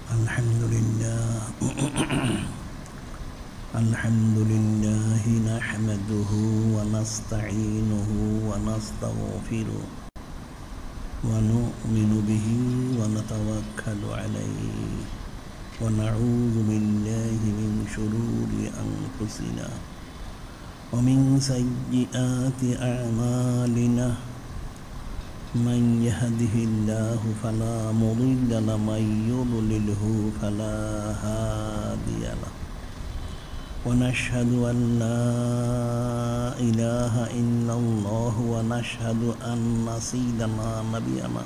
الحمد لله الحمد لله نحمده ونستعينه ونستغفره ونؤمن به ونتوكل عليه ونعوذ بالله من شرور أنفسنا ومن سيئات أعمالنا من يهده الله فلا مضل له ومن يضلله فلا هادي له ونشهد أن لا إله إلا الله ونشهد أن سيدنا نبينا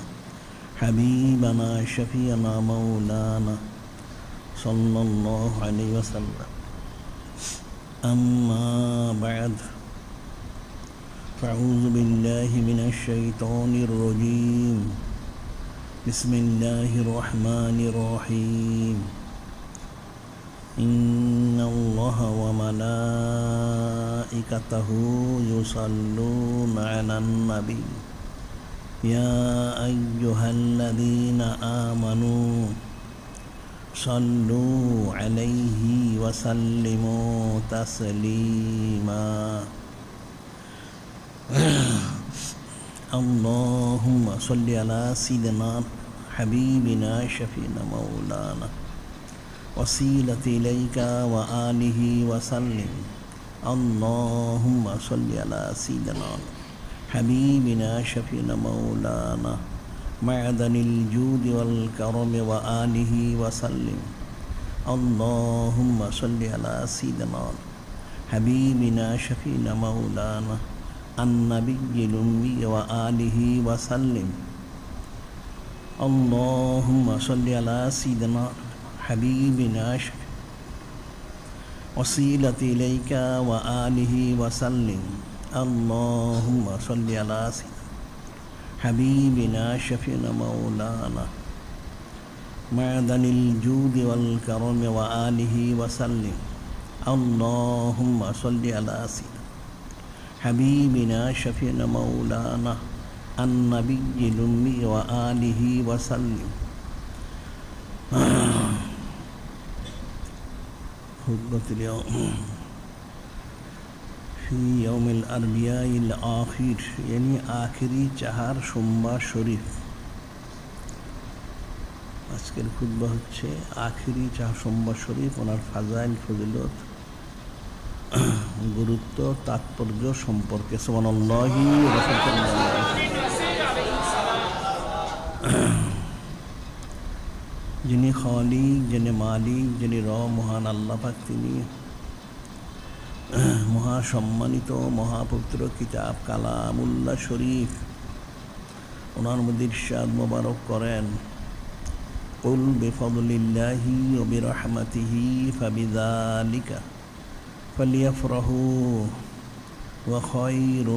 حبيبنا شفيعنا مولانا صلى الله عليه وسلم أما بعد فأعوذ بالله من الشيطان الرجيم بسم الله الرحمن الرحيم إن الله وملائكته يصلون على النبي يا أيها الذين آمنوا صلوا عليه وسلموا تسليما اللهم صل على سيدنا حبيبنا شفينا مولانا وسيلة إليك وآله وسلم اللهم صل على سيدنا حبيبنا شفينا مولانا معدن الجود والكرم وآله وسلم اللهم صل على سيدنا حبيبنا شفينا مولانا النبي الأمي وآله وسلم اللهم صل على سيدنا حبيبنا وسيلة إليك وآله وسلم اللهم صل على سيدنا حبيبنا شفينا مولانا معدن الجود والكرم وآله وسلم اللهم صل على سيدنا حبيبنا شفينا مولانا النبي الأمي وآله وسلم خطبة اليوم في يوم الأربعاء الآخر يعني آخری চাহার সোমবার শরীফ আজকের খুতবা হচ্ছে আখেরি চাহার সোমবার শরীফ ওনার ফাজাইল ফজিলত গুরুত্ব তাৎপর্য সম্পর্কে সুবহানাল্লাহি যিনি খালিক যিনি মালিক যিনি মহান আল্লাহ পাক তিনি মহাসম্মানিত মহাপবিত্র কিতাব কালামুল্লাহ শরীফ ওনার মধ্যে ইরশাদ মোবারক করেন কুল বিফদলিল্লাহি ওয়া বিরহমাতিহি ফাবিযালিকা فليفرحوا وخير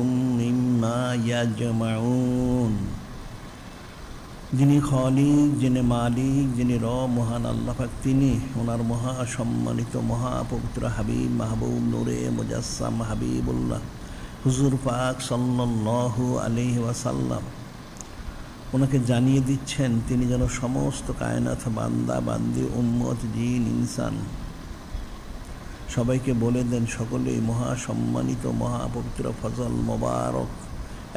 مما يجمعون যিনি খালিক যিনি মালিক যিনি মহান আল্লাহ পাক তিনি ওনার মহা সম্মানিত মহাপবিত্র হাবিব মাহবুব নূরে মুজাসসাম হাবিবুল্লাহ হুজুর পাক সাল্লাল্লাহু আলাইহি ওয়াসাল্লাম ওনাকে জানিয়ে দিচ্ছেন তিনি যেন সমস্ত কায়নাত বান্দা বান্দি উম্মত জিন ইনসান সবাইকে বলে দেন সকলেই মহাসম্মানিত মহাপবিত্র ফজল মোবারক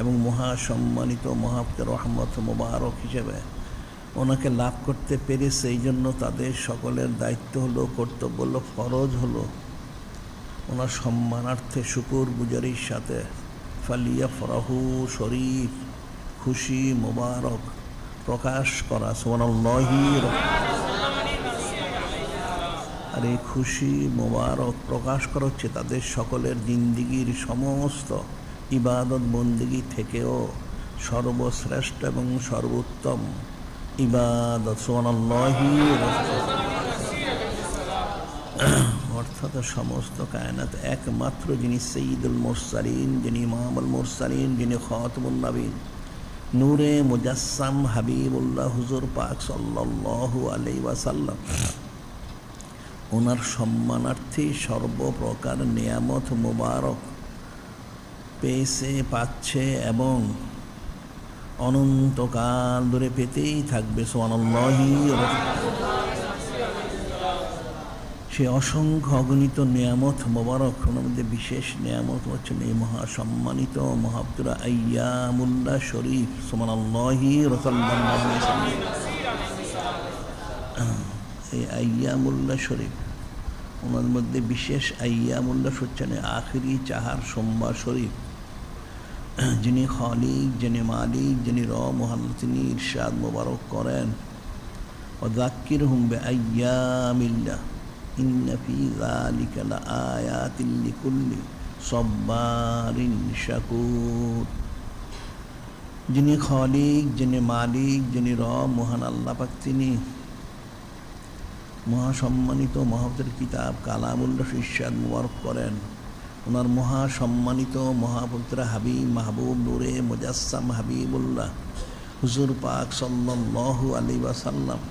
এবং মহাসম্মানিত মহাপবিত্র রহমত মোবারক হিসেবে ওনাকে লাভ করতে পেরেছে এই জন্য তাদের সকলের দায়িত্ব হলো কর্তব্য হলো ফরজ হলো ওনার সম্মানার্থে শুকর গুজারির সাথে ফালিয়াফরাহু শরীফ খুশি মোবারক প্রকাশ করা সুবহানাল্লাহি আর এই খুশি মোবারক প্রকাশ করা হচ্ছে তাদের সকলের জিন্দিগির সমস্ত ইবাদত বন্দেগী থেকেও সর্বশ্রেষ্ঠ এবং সর্বোত্তম ইবাদত সুবহানাল্লাহি অর্থাৎ সমস্ত কায়নাত একমাত্র যিনি সাইয়্যিদুল মুরসালিন যিনি ইমামুল মুরসালিন যিনি খাতামুন নবীন নূরে মুজাসসাম হাবিবুল্লাহ হুজুর পাক সাল্লাল্লাহু আলাইহি ওয়াসাল্লাম ওনার সম্মানার্থে সর্বপ্রকার নিয়ামত মোবারক পেয়েছে পাচ্ছে এবং অনন্তকাল ধরে পেতেই থাকবে সুবহানাল্লাহি সে অসংখ্য অগণিত নিয়ামত মোবারক, ওর মধ্যে বিশেষ নিয়ামত হচ্ছেন এই মহাসম্মানিত মহাপবিত্র আইয়ামুল্লাহ শরীফ। সুবহানাল্লাহি রাসাল্লাল্লাহু আলাইহি ওয়াসাল্লাম। এই আইয়ামুল্লাহ শরীফ, ওনার মধ্যে বিশেষ আইয়ামুল্লাহ হচ্ছেন আখিরি চাহার সোমবার শরীফ। যিনি খালিক, যিনি মালিক, যিনি মহান, তিনি ইরশাদ মোবারক করেন, ওয়াযাক্কিরহুম বিআইয়ামিল্লাহ ইন্না ফী যালিকা লাআয়াতিন লিকুল্লি সাব্বারিন শাকুর। যিনি খালিক, যিনি মালিক, যিনি মহান আল্লাহ পাক, তিনি মহাসম্মানিত মহাপবিত্র কিতাব কালামুল্লাহ ইরশাদ মুবারক করেন। ওনার মহাসম্মানিত মহাপবিত্র হাবিব মাহবুব নূরে মুজাসসাম হাবিবুল্লাহ হুজুর পাক সাল্লাল্লাহু আলাইহি ওয়াসাল্লাম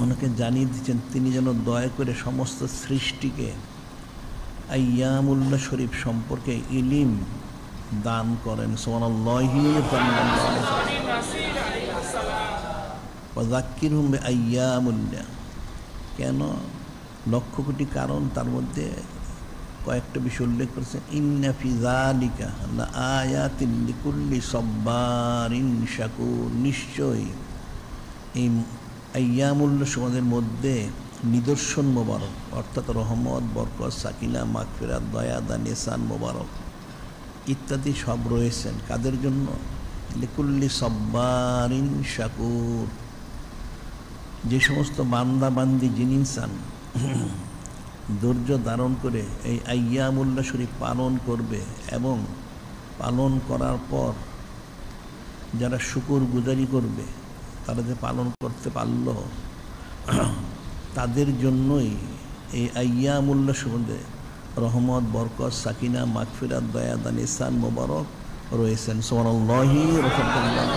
ওনাকে জানিয়ে দিচ্ছেন তিনি যেন দয়া করে সমস্ত সৃষ্টিকে আইয়ামুল্লাহ শরীফ সম্পর্কে ইলিম দান করেন। সুবহানাল্লাহি ওয়াযাক্কিরহুম বিআইয়ামিল্লাহ। কেন? লক্ষ কোটি কারণ, তার মধ্যে কয়েকটা বিষয় উল্লেখ করেছেন। ইন্না ফী যালিকা লাআয়াতিন লিকুল্লি সাব্বারিন শাকুর। নিশ্চয়ই এই আইয়ামুল্লাহ সমাজের মধ্যে নিদর্শন মোবারক, অর্থাৎ রহমত, বরকত, সাকিনা, মাগফিরাত, দয়া, দান, ইহসান মোবারক ইত্যাদি সব রয়েছেন। কাদের জন্য? লিকুল্লি সাব্বারিন শাকুর। যে সমস্ত বান্দা বান্দি জিনিসান ধৈর্য ধারণ করে এই আইয়ামুল্লাহ শরীফ পালন করবে এবং পালন করার পর যারা শুকর গুজারি করবে, তারা যে পালন করতে পারল, তাদের জন্যই এই আইয়ামুল্লাহ সম্বন্ধে রহমত, বরকত, সাকিনা, মাগফিরাত, দয়া, দান, ইহসান মোবারক রয়েছেন। সুবহানাল্লাহি রাসাল্লাল্লাহু।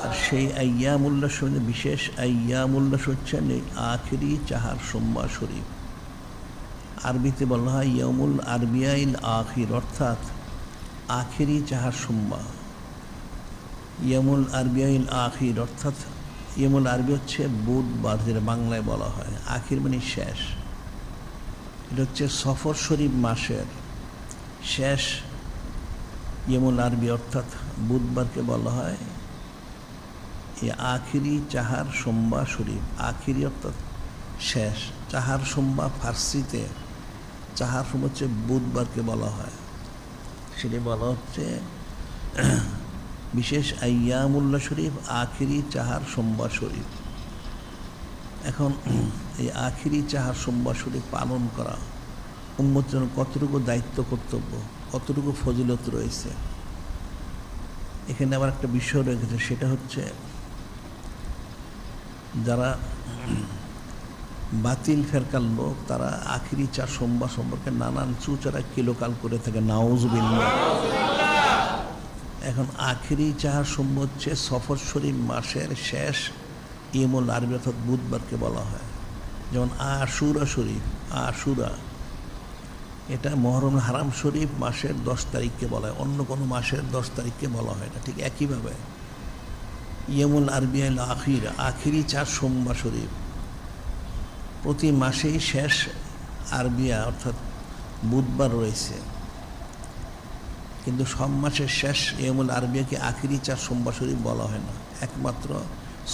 আর সেই আইয়ামুল্লাহ সম্বন্ধে বিশেষ আইয়ামুল্লাহ হচ্ছেন এই আখিরি চাহার সোমবার শরীফ। আরবিতে বলা হয় ইয়ামুল আরবিয়াইল আখির, অর্থাৎ আখিরি চাহার সোমবার। ইয়ামুল আরবিয়াইল আখির অর্থাৎ ইয়ামুল আরবি হচ্ছে বুধবার, যেটা বাংলায় বলা হয়। আখির মানে শেষ। এটা হচ্ছে সফর শরীফ মাসের শেষ ইয়ামুল আরবি, অর্থাৎ বুধবারকে বলা হয় এই আখিরি চাহার সোমবার শরীফ। আখিরি অর্থাৎ শেষ। চাহার সোমবার ফার্সিতে চাহার সোমবার হচ্ছে বুধবারকে বলা হয়। সেটি বলা হচ্ছে বিশেষ আইয়ামুল্লাহ শরীফ, আখিরি চাহার সোমবার শরীফ। এখন এই আখিরি চাহার সোমবার শরীফ পালন করা উম্মতের জন্য কতটুকু দায়িত্ব, কর্তব্য, কতটুকু ফজিলত রয়েছে। এখানে আবার একটা বিষয় রয়েছে, সেটা হচ্ছে যারা বাতিল ফেরকার লোক, তারা আখিরি চার সোমবার সম্পর্কে নানান চুচারা কিলোকাল করে থাকে। নাউজুবিল্লাহ। এখন আখিরি চাহার সোমবার হচ্ছে সফর শরীফ মাসের শেষ ইয়ামুল আরবি, অর্থাৎ বুধবারকে বলা হয়। যেমন আশুরা শরীফ, আশুরা এটা মহরম হারাম শরীফ মাসের 10 তারিখকে বলা হয়, অন্য কোনো মাসের 10 তারিখকে বলা হয় না। ঠিক একইভাবে ইয়ামুল আরবিয়াল আখির, আখিরি চার সোমবার শরীফ প্রতি মাসেই শেষ আরবিয়া অর্থাৎ বুধবার রয়েছে, কিন্তু সব মাসের শেষ ইয়ামুল আরবিয়াকে আখিরি চার সোমবার শরীফ বলা হয় না। একমাত্র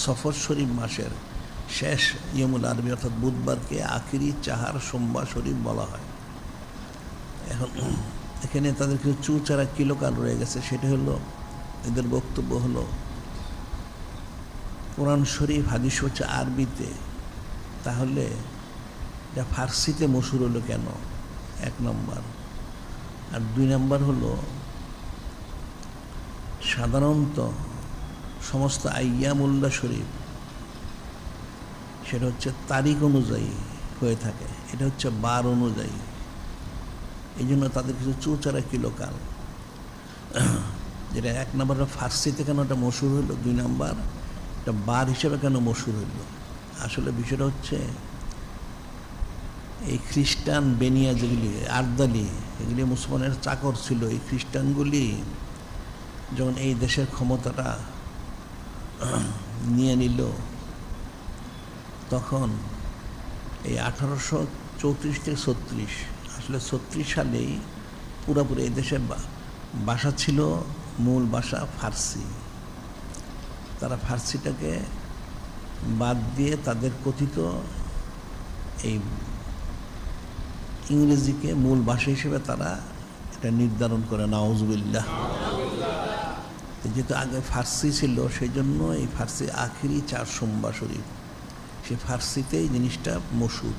সফর শরীফ মাসের শেষ ইয়ামুল আরবি অর্থাৎ বুধবারকে আখিরি চাহার সোমবার শরীফ বলা হয়। এখন এখানে তাদের কিছু চুচারা কিলোকাল রয়ে গেছে। সেটা হলো, এদের বক্তব্য হলো কোরআন শরীফ হাদিস হচ্ছে আরবিতে, তাহলে এটা ফার্সিতে মশহুর হলো কেন? 1 নম্বর। আর 2 নম্বর হলো সাধারণত সমস্ত আইয়ামুল্লাহ শরীফ সেটা হচ্ছে তারিখ অনুযায়ী হয়ে থাকে, এটা হচ্ছে বার অনুযায়ী। এই জন্য তাদের কিছু চুচারা কিলোকাল, যেটা 1 নম্বর ফার্সিতে কেন এটা মশহুর হলো, 2 নম্বর এটা বার হিসেবে কেন মশহুর হইল। আসলে বিষয়টা হচ্ছে এই খ্রিস্টান বেনিয়া যেগুলি আর্দালি, এগুলি মুসলমানের চাকর ছিল। এই খ্রিস্টানগুলি যখন এই দেশের ক্ষমতাটা নিয়ে নিল, তখন এই 1834 থেকে 36, আসলে 36 সালেই পুরোপুরি এই দেশে ভাষা ছিল, মূল ভাষা ফার্সি। তারা ফার্সিটাকে বাদ দিয়ে তাদের কথিত এই ইংরেজিকে মূল ভাষা হিসেবে তারা এটা নির্ধারণ করে, নাউজুবিল্লাহ। যেহেতু আগে ফার্সি ছিল, সেই জন্য এই ফার্সি আখিরি 4 সোমবার শরীফ, সে ফার্সিতেই জিনিসটা মশহুর।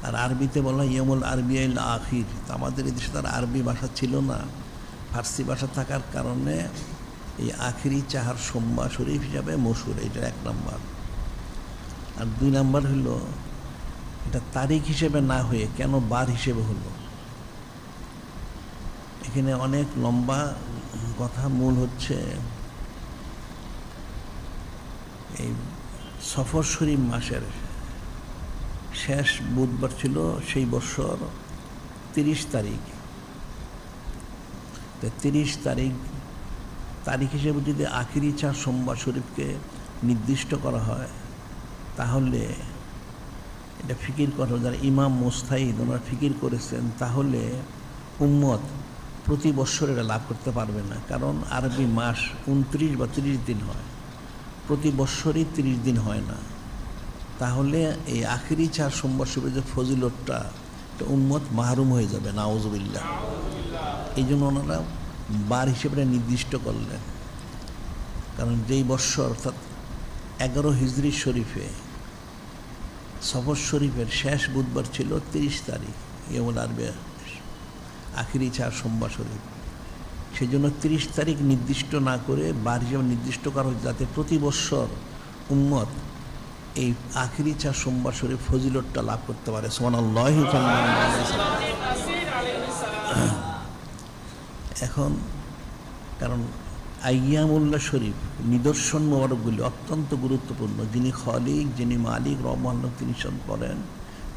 আর আরবিতে বলা ইয়ামুল আরবিয়াল আখির। আমাদের এই দেশে তার আরবি ভাষা ছিল না, ফার্সি ভাষা থাকার কারণে এই আখিরি 4 সোমবার শরীফ হিসাবে মশহুর। এটা 1 নম্বর। আর 2 নম্বর হলো এটা তারিখ হিসেবে না হয়ে কেন বার হিসেবে হলো। এখানে অনেক লম্বা কথা। মূল হচ্ছে এই সফর শরীফ মাসের শেষ বুধবার ছিল সেই বছর 30 তারিখ। 30 তারিখ হিসেবে যদি আখিরি 4 সোমবার শরীফকে নির্দিষ্ট করা হয়, তাহলে এটা ফিকির করা, যারা ইমাম মুস্তাহিদ ওনারা ফিকির করেছেন, তাহলে উম্মত প্রতি বৎসর এটা লাভ করতে পারবে না। কারণ আরবি মাস 29 বা 30 দিন হয়, প্রতি বৎসরই 30 দিন হয় না। তাহলে এই আখিরি 4 সোমবার শরীফের যে ফজিলতটা, এটা উম্মত মাহরুম হয়ে যাবে, নাউজুবিল্লাহ। এই জন্য ওনারা বার হিসেবে নির্দিষ্ট করলেন। কারণ যেই বৎসর অর্থাৎ 11 হিজরি শরীফে সফর শরীফের শেষ বুধবার ছিল 30 তারিখ, ইয়ামুল আরবিয়া আখিরি 4 সোমবার শরীফ। সেই জন্য 30 তারিখ নির্দিষ্ট না করে বার হিসেবে নির্দিষ্ট করা হয়েছে, যাতে প্রতি বৎসর উম্মত এই আখিরি 4 সোমবার শরীফ ফজিলতটা লাভ করতে পারে। সুবহানাল্লাহ। এখন কারণ আইয়ামুল্লাহ শরীফ নিদর্শন মোবারকগুলি অত্যন্ত গুরুত্বপূর্ণ। যিনি খালিক, যিনি মালিক রহমান, তিনি সব করেন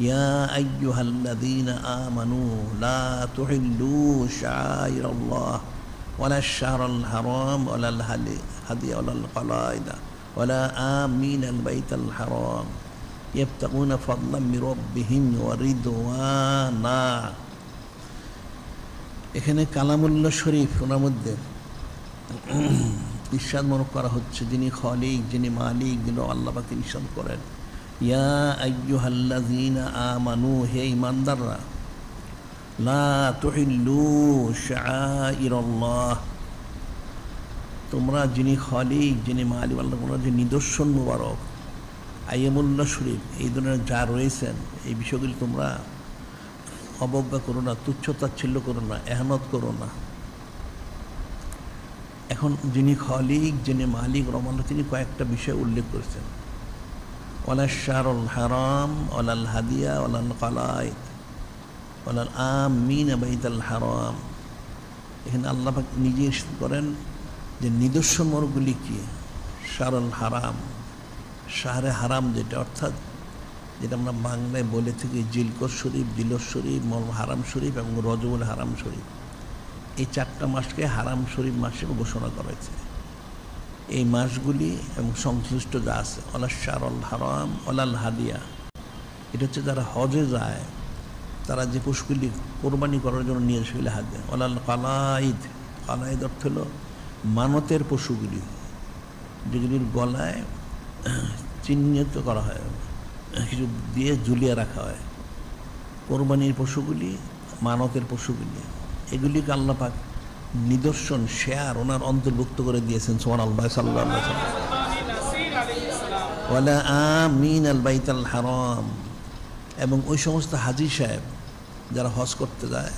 ইয়া আইয়ুহাল্লাযীনা আমানু লা তুহিল্লু শাআইরাল্লাহ ওয়ালা শাহরাল হারাম ওয়ালাল হাদিয়া ওয়ালাল কলাইদা ওয়ালা আমিনাল বাইতাল হারাম ইয়াবতাগুনা ফাদলাম মির রাব্বিহিম ওয়া রিদওয়ানা। এখানে কালামুল্লাহ শরীফ ওনার মধ্যে ইরশাদ মনে করা হচ্ছে, যিনি খালিক, যিনি মালিক, যিনি আল্লাহ পাক ইরশাদ করেন ইয়া আইয়ুহাল্লাযীনা আমানু, হে ঈমানদাররা, লা তুহিল্লু শাআইরাল্লাহ, তোমরা যিনি খালিক, যিনি মালিক আল্লাহ, তোমরা যে নিদর্শন মুবারক আইয়ামুল্লাহ শরীফ এই ধরনের যা রয়েছেন, এই বিষয়গুলি তোমরা অবজ্ঞা করো না, তুচ্ছতাচ্ছিল্য করো না, এহনত করো না। এখন যিনি খালিক, যিনি মালিক রহমান, তিনি কয়েকটা বিষয় উল্লেখ করেছেন, ওয়ালা শাহরুল হারাম ওয়ালাল হাদিয়া ওয়ালাল কলাইদ ওয়ালাল আমিন বাইতাল হারাম। এখানে আল্লাহ পাক নিজে করেন যে নিদর্শন মোবারকগুলি কি। শাহরুল হারাম, শাহরে হারাম যেটা, অর্থাৎ যেটা আমরা বাংলায় বলে থাকি জিলকর শরীফ, দিলর শরীফ, হারাম শরীফ এবং রজবুল হারাম শরীফ, এই 4টা মাসকে হারাম শরীফ মাস হিসেবে ঘোষণা করা হয়েছে। এই মাসগুলি এবং সংশ্লিষ্ট যা আছে, ওলা শাহরুল হারাম ওলাল হাদিয়া, এটা হচ্ছে যারা হজে যায় তারা যে পশুগুলি কোরবানি করার জন্য নিয়ে সেগুলি হাদিয়া। ওলাল কলাইদ, কলাইদ অর্থ হলো মানতের পশুগুলি, যেগুলির গলায় চিহ্নিত করা হয়, কিছু দিয়ে ঝুলিয়ে রাখা হয়। কোরবানির পশুগুলি, মানতের পশুগুলি, এগুলিকে আল্লাহ পাক নিদর্শন শেয়ার ওনার অন্তর্ভুক্ত করে দিয়েছেন। সুবহানাল্লাহ, সাল্লাল্লাহু আলাইহি ওয়াসাল্লাম। ওয়ালা আমিনাল বাইতাল হারাম, এবং ওই সমস্ত হাজী সাহেব যারা হজ করতে যায়,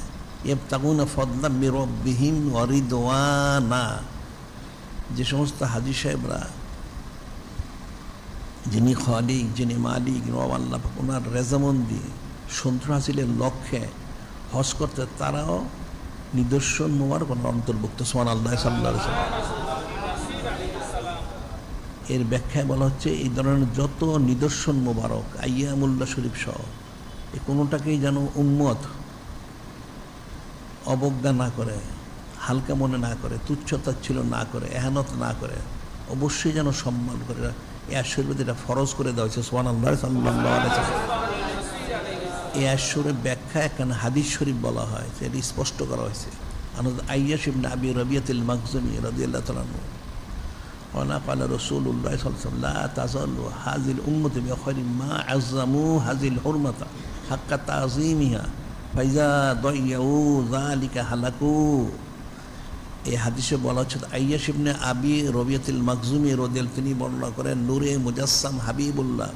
ইয়াবতাগুনা ফাদলাম মির রাব্বিহিম ওয়া রিদওয়ানা, যে সমস্ত হাজী সাহেবরা যিনি খালিক, যিনি মালিক আল্লাহ পাক ওনার রেজামন্দি সন্তুষ্ট হাসিলের লক্ষ্যে হজ করতে, তারাও নিদর্শন মোবারক অন্তর্ভুক্ত। সুবহানাল্লাহ, সাল্লাল্লাহু আলাইহি ওয়াসাল্লাম। এর ব্যাখ্যায় বলা হচ্ছে এই ধরনের যত নিদর্শন মোবারক আইয়ামুল্লাহ শরীফ সহ, এই কোনোটাকেই যেন উম্মত অবজ্ঞা না করে, হালকা মনে না করে, তুচ্ছতাচ্ছিল্য না করে, এহানত না করে, অবশ্যই যেন সম্মান করে। এর শরীফে এটা ফরজ করে দেওয়া হয়েছে। সুবহানাল্লাহ, সাল্লাল্লাহু আলাইহি ওয়াসাল্লাম। এই আয়াতের ব্যাখ্যা এখানে হাদিস শরীফ বলা হয়, সেটা স্পষ্ট করা হয়েছে। আইয়াশ ইবনে আবি রবিয়াতুল মাখজুমি রাদিয়াল্লাহু তাআলা আনহু قال رسول الله صلى الله عليه وسلم لا تزال هذه الأمة بخير ما عظموا هذه الحرمة حق تعظيمها فإذا ضيعوا ذلك هلكوا। এই হাদিসে বলা হচ্ছে আইয়াশ ইবনে আবি রবিয়াতুল মাখজুমি রাদিয়াল্লাহু তিনি বর্ণনা করেন, নূরে মুজাসসাম হাবিবুল্লাহ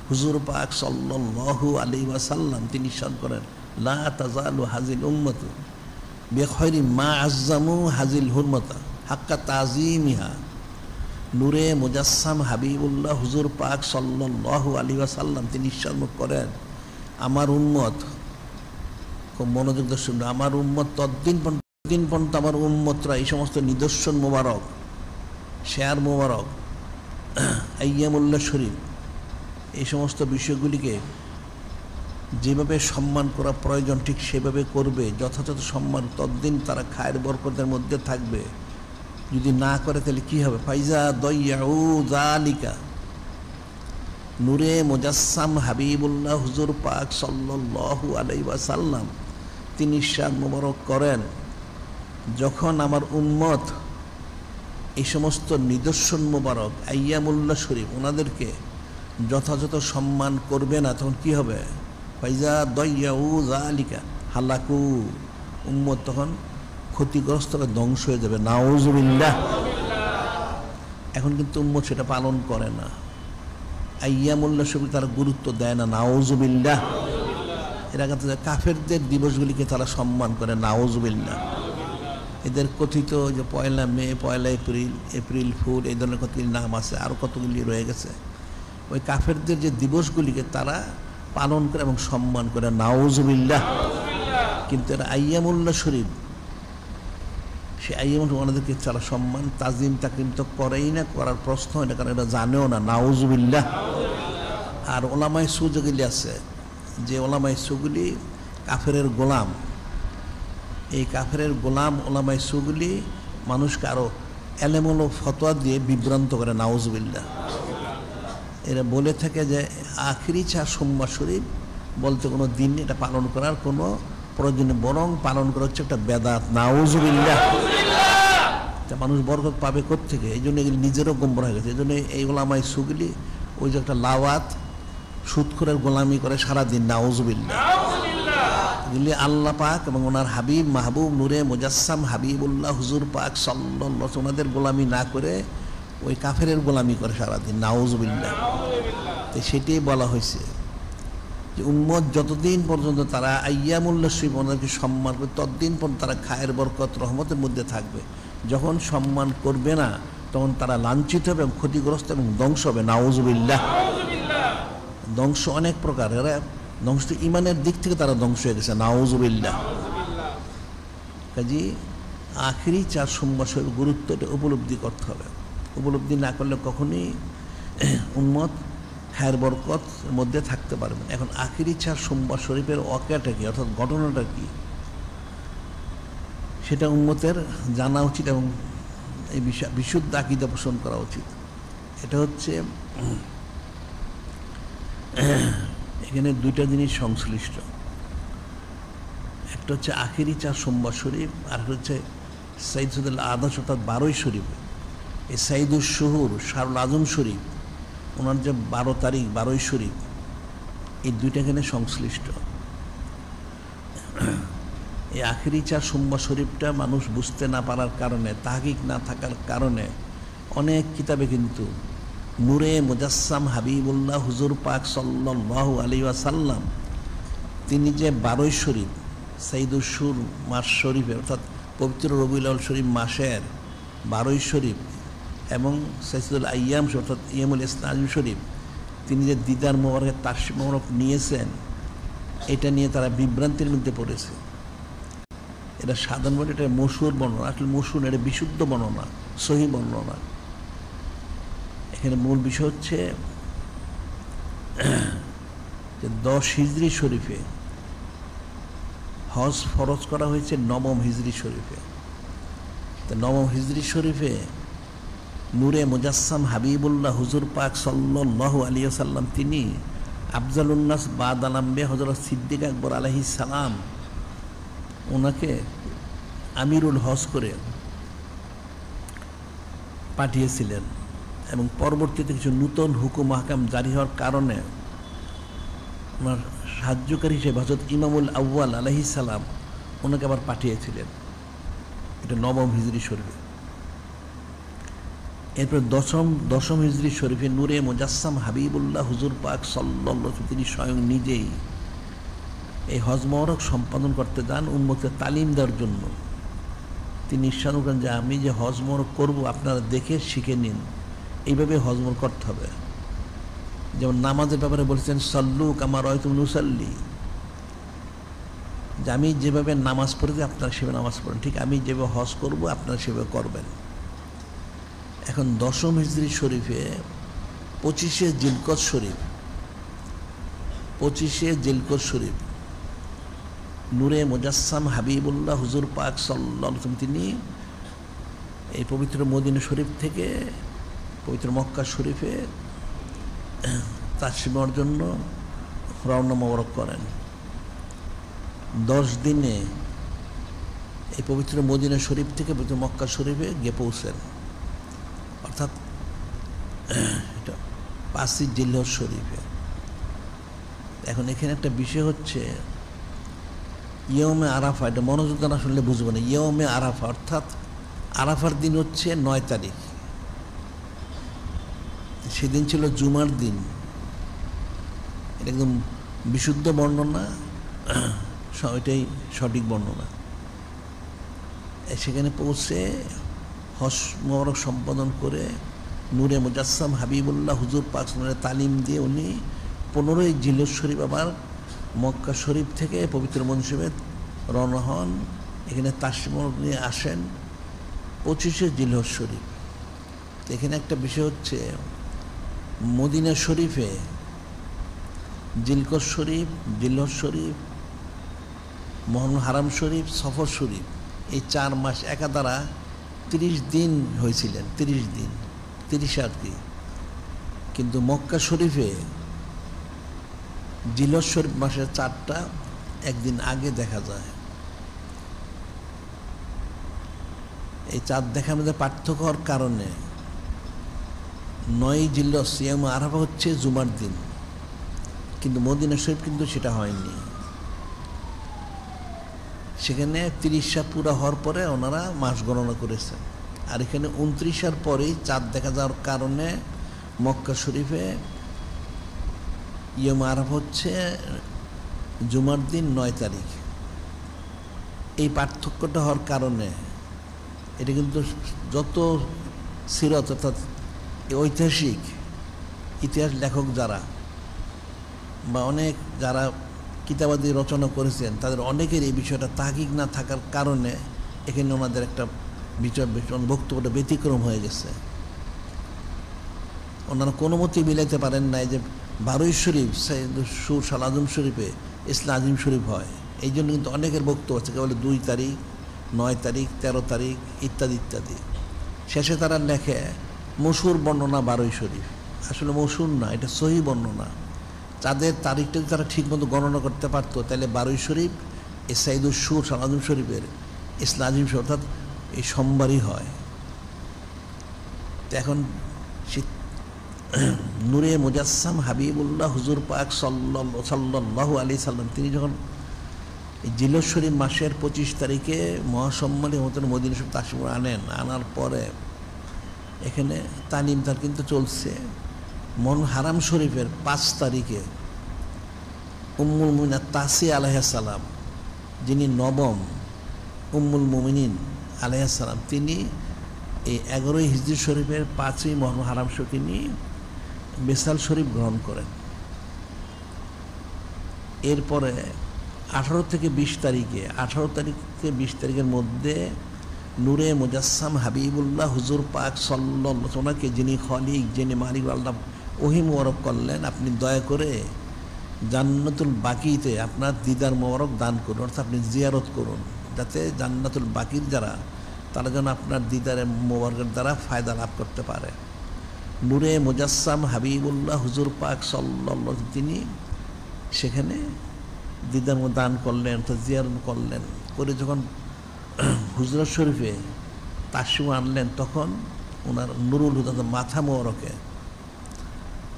হুজুর পাক সাল্লাল্লাহু আলাইহি ওয়াসাল্লাম তিনি ইরশাদ করেন, লা তাজালু হাযিল উম্মাতু বিখাইরি মা আযযামু হাযিল হুরমাতা হাক্কা তাযীমিহা। নূরে মুজাসসাম হাবিবুল্লাহ হুজুর পাক সাল্লাল্লাহু আলাইহি ওয়াসাল্লাম তিনি ইরশাদ করেন, আমার উম্মত, খুব মনোযোগ দিয়ে শুনবে, আমার উম্মত ততদিন পর্যন্ত আমার উম্মতরা এই সমস্ত নিদর্শন মোবারক, শেয়ার মোবারক, আইয়ামুল্লাহ শরীফ, এই সমস্ত বিষয়গুলিকে যেভাবে সম্মান করা প্রয়োজন ঠিক সেভাবে করবে, যথাযথ সম্মান, ততদিন তারা খায়ের বরকতের মধ্যে থাকবে। যদি না করে তাহলে কী হবে? ফাইজা দয়াউ যালিকা। নূরে মুজাসসাম হাবিবুল্লাহ হুজুর পাক সাল্লাল্লাহু আলাইহি ওয়াসাল্লাম তিনি ইরশাদ মোবারক করেন, যখন আমার উম্মত এই সমস্ত নিদর্শন মোবারক আইয়ামুল্লাহ শরীফ ওনাদেরকে যথাযথ সম্মান করবে না, তখন কি হবে? ফাইজা দয়াউ যালিকা হালাকু। উম্মত তখন ক্ষতিগ্রস্ত, ধ্বংস হয়ে যাবে। নাউজুবিল্লাহ। এখন কিন্তু উম্মত সেটা পালন করে না, আইয়ামুল্লাহ শরীফ তারা গুরুত্ব দেয় না। নাউজুবিল্লাহ। এরা কাফেরদের দিবসগুলিকে তারা সম্মান করে। নাউজুবিল্লাহ। এদের কথিত যে 1 মে, 1 এপ্রিল, এপ্রিল ফুল, এই ধরনের কতগুলি নাম আছে, আরও কতগুলি রয়ে গেছে। ওই কাফেরদের যে দিবসগুলিকে তারা পালন করে এবং সম্মান করে। নাউজুবিল্লাহ। কিন্তু এরা আইয়ামুল্লাহ শরীফ, সে আইয়ামুল ওনাদেরকে তারা সম্মান তাজিম তাকরিম তো করেই না, করার প্রশ্ন হয় না, কারণ এটা জানেও না। নাউজুবিল্লাহ। আর ওলামায়ে সু যেগুলি আছে, যে ওলামায়ে সুগুলি কাফেরের গোলাম, এই কাফেরের গোলাম ওলামায়ে সুগুলি মানুষকে আরও এলেমূল ফতোয়া দিয়ে বিভ্রান্ত করে। নাউজুবিল্লাহ। এরা বলে থাকে যে আখিরি 4 সোমবার শরীফ বলতে কোনো দিন এটা পালন করার কোনো প্রয়োজন, বরং পালন করা হচ্ছে একটা বেদাত। নাউজুবিল্লাহ। মানুষ বরকত পাবে কোত্থেকে? এই জন্য এগুলি নিজেরও গোমরা হয়ে গেছে। এই জন্য এই ওলামায়ে সুগুলি ওই যে একটা লাওয়াত, সুদখোরের গোলামি করে সারাদিন। নাউজুবিল্লাহ। এগুলি আল্লাহ পাক এবং ওনার হাবিব মাহবুব নূরে মুজাসসাম হাবিবুল্লাহ হুজুর পাক সাল্লাল্লাহু ওনাদের গোলামি না করে ওই কাফেরের গোলামি করে সারাদিন। নাউজুবিল্লাহ। তো সেটাই বলা হয়েছে যে উম্মত যতদিন পর্যন্ত তারা আইয়ামুল্লাহ শরীফ ওনাদেরকে সম্মান করবে, ততদিন পর্যন্ত তারা খায়ের বরকত রহমতের মধ্যে থাকবে। যখন সম্মান করবে না, তখন তারা লাঞ্ছিত হবে এবং ক্ষতিগ্রস্ত এবং ধ্বংস হবে। নাউজুবিল্লাহ। ধ্বংস অনেক প্রকার, এরা ধ্বংস ইমানের দিক থেকে তারা ধ্বংস হয়ে গেছে। নাউজুবিল্লাহ। কাজী আখিরি 4 সোমবার শরীফ গুরুত্ব এটা উপলব্ধি করতে হবে। উপলব্ধি না করলে কখনই উম্মত খায়ের বরকত মধ্যে থাকতে পারবে। এখন আখিরি 4 সোমবার শরীফের ওয়াকিয়াটা কি, অর্থাৎ ঘটনাটা কি, সেটা উম্মতের জানা উচিত এবং এই বিশুদ্ধ আকীদা পোষণ করা উচিত। এটা হচ্ছে এখানে 2টা জিনিস সংশ্লিষ্ট। একটা হচ্ছে আখিরি 4 সোমবার শরীফ, আর হচ্ছে সাইদ সুদুল আদাস অর্থাৎ 12ই শরীফ। এই সাইদুল শুহুর শাহরুল আজম শরীফ, ওনার যে 12 তারিখ 12ই শরীফ, এই 2টা এখানে সংশ্লিষ্ট। এই আখিরি 4 সোমবার শরীফটা মানুষ বুঝতে না পারার কারণে, তাহকিক না থাকার কারণে অনেক কিতাবে কিন্তু নূরে মুজাসসাম হাবিবুল্লাহ হুজুর পাক সাল্লাল্লাহু আলাইহি ওয়াসাল্লাম তিনি যে 12ই শরীফ সাইদুল শুর মাস শরীফে, অর্থাৎ পবিত্র রবিউল আউয়াল শরীফ মাসের 12ই শরীফ এবং সাইদুল আইয়াম অর্থাৎ ইয়ামুল ইসনাজ শরীফ, তিনি যে দিদার মোবারকের তাশরিফ মোবারক নিয়েছেন, এটা নিয়ে তারা বিভ্রান্তির মধ্যে পড়েছে। এটা সাধারণ বলে, এটা মশহুর বর্ণনা, আসলে মশহুর, এটা বিশুদ্ধ বর্ণনা, সহি বর্ণনা। এখানে মূল বিষয় হচ্ছে যে 10 হিজরি শরীফে হজ ফরজ করা হয়েছে 9ম হিজরি শরীফে। তো 9ম হিজরি শরীফে নূরে মুজাসসাম হাবিবুল্লাহ হুজুর পাক সাল্লাল্লাহু আলাইহি ওয়াসাল্লাম তিনি আফজালুন্নাস বাদ আলাম্বে হযরত সিদ্দিক আকবর আলাইহিস সালাম ওনাকে আমিরুল হজ করে পাঠিয়েছিলেন, এবং পরবর্তীতে কিছু নূতন হুকুম আহকাম জারি হওয়ার কারণে ওনার সাহায্যকারী হিসেবে হযরত ইমামুল আউয়াল আলাইহিস সালাম ওনাকে আবার পাঠিয়েছিলেন। এটা নবম হিজরি শরীফে। এরপর দশম হিজরি শরীফে নূরে মুজাসসাম হাবিবুল্লাহ হুজুর পাক সাল্লাল্লাহু আলাইহি ওয়াসাল্লাম তিনি স্বয়ং নিজেই এই হজ মুবারক সম্পাদন করতে যান উম্মতকে তালিম দেওয়ার জন্য। তিনি ইরশাদ করেন যে আমি যে হজ মুবারক করবো আপনারা দেখে শিখে নিন, এইভাবে হজ মুবারক করতে হবে। যেমন নামাজের ব্যাপারে বলেছেন সাল্লু কামা রাআইতুমুনি উসাল্লি, যে আমি যেভাবে নামাজ পড়েছি আপনারা সেভাবে নামাজ পড়েন, ঠিক আমি যেভাবে হজ করব আপনারা সেভাবে করবেন। এখন দশম হিজরি শরীফে 25শে জিলকদ শরীফ নূরে মুজাসসাম হাবিবুল্লাহ হুজুর পাক সাল্লাল্লাহু আলাইহি ওয়াসাল্লাম তিনি এই পবিত্র মদিনা শরীফ থেকে পবিত্র মক্কা শরীফে তাশরিফের জন্য রওনা মোবারক করেন। 10 দিনে এই পবিত্র মদিনা শরীফ থেকে পবিত্র মক্কা শরীফে গিয়ে পৌঁছেন, অর্থাৎ এটা 5ই জিলহজ শরীফে। এখন এখানে একটা বিষয় হচ্ছে ইয়মে আরাফা, এটা মনোযোগ না শুনলে বুঝবো না। ইয়মে আরাফা অর্থাৎ আরাফার দিন হচ্ছে 9 তারিখ, সেদিন ছিল জুমার দিন। এটা একদম বিশুদ্ধ বর্ণনা, এটাই সঠিক বর্ণনা। সেখানে পৌঁছে হজ মুবারক সম্পাদন করে নূরে মুজাসসাম হাবিবুল্লাহ হুজুর পাক তালিম দিয়ে উনি 15ই জিলহজ শরীফ আবার মক্কা শরীফ থেকে পবিত্র মদিনা শরীফে রওনা হন। এখানে তাশরিফ নিয়ে আসেন 25শে জিলহজ শরীফ। তো এখানে একটা বিষয় হচ্ছে মদিনা শরীফে জিলকদ শরীফ, জিলহজ শরীফ, মুহররম হারাম শরীফ, সফর শরীফ, এই 4 মাস একাধারা 30 দিন হয়েছিলেন, 30 দিন 30 আর কি। কিন্তু মক্কা শরীফে জিলহজ শরীফ মাসের 4টা একদিন আগে দেখা যায়। এই চাঁদ দেখার মধ্যে পার্থক্য হওয়ার কারণে 9ই জিলহজ সিয়াম আরাফা হচ্ছে জুমার দিন, কিন্তু মদিনা শরীফ কিন্তু সেটা হয়নি। সেখানে 30 পুরা হওয়ার পরে ওনারা মাস গণনা করেছেন, আর এখানে 29 পরেই চাঁদ দেখা যাওয়ার কারণে মক্কা শরীফে ইয়ম আরাফা হচ্ছে জুমার দিন 9 তারিখ। এই পার্থক্যটা হওয়ার কারণে এটা কিন্তু যত সিরত অর্থাৎ ঐতিহাসিক ইতিহাস লেখক যারা বা অনেক যারা কিতাবাদি রচনা করেছেন তাদের অনেকের এই বিষয়টা তাহকিক না থাকার কারণে এখানে ওনাদের একটা বক্তব্যটা ব্যতিক্রম হয়ে গেছে। ওনারা কোনো মতেই মিলাইতে পারেন নাই যে 12ই শরীফ সুর শাল আজম শরীফে ইসলাম আজিম শরীফ হয়। এই জন্য কিন্তু অনেকের বক্তব্য আছে কেবল 2 তারিখ, 9 তারিখ, 13 তারিখ ইত্যাদি ইত্যাদি। শেষে তারা লেখে মশহুর বর্ণনা 12ই শরীফ, আসলে মশহুর না, এটা সহি বর্ণনা। তাদের তারিখটা যদি তারা ঠিকমতো গণনা করতে পারতো তাহলে 12ই শরীফ এই সাইদুল সুর শাল আজম শরীফের ইসলাম আজিম শরীফ অর্থাৎ এই সোমবারই হয়। এখন নূরে মুজাসসাম হাবিবুল্লাহ হুজুর পাক সাল্লাল্লাহু আলাইহি সাল্লাম তিনি যখন এই জিলহজ শরীফ মাসের 25 তারিখে মহাসম্মানী মতন মদিনা শরীফ তাশরিফ আনার পরে এখানে তালিম তার কিন্তু চলছে। হারাম শরীফের 5 তারিখে উম্মুল মুমিনিন তাসিয়া আলাইহিস সালাম, যিনি নবম উম্মুল মুমিনিন আলাইহিস সালাম, তিনি এই 11ই হিজরি শরীফের 5ই মুহররম হারাম শরীফ তিনি বিসাল শরীফ গ্রহণ করেন। এরপরে 18 থেকে 20 তারিখে 18 তারিখ থেকে 20 তারিখের মধ্যে নূরে মুজাসসাম হাবিবুল্লাহ হুজুর পাক সাল্লাল্লাহু আলাইহি ওয়াসাল্লাম ওনাকে যিনি খলিক, যিনি মালিক আল্লাহ ওহী মোবারক করলেন, আপনি দয়া করে জান্নাতুল বাকিতে আপনার দিদার মোবারক দান করুন, অর্থাৎ আপনি জিয়ারত করুন, যাতে জান্নাতুল বাকির যারা তারা যেন আপনার দিদারের মোবারকের দ্বারা ফায়দা লাভ করতে পারে। নূরে মুজাসসাম হাবিবুল্লাহ হুজুর পাক সাল্লাল্লাহু আলাইহি তিনি সেখানে দিদার দান করলেন, জিয়ারত করলেন। করে যখন হুজরাত শরীফে তাশরিফ আনলেন তখন ওনার নুরুল হুদা মাথা মোবারকে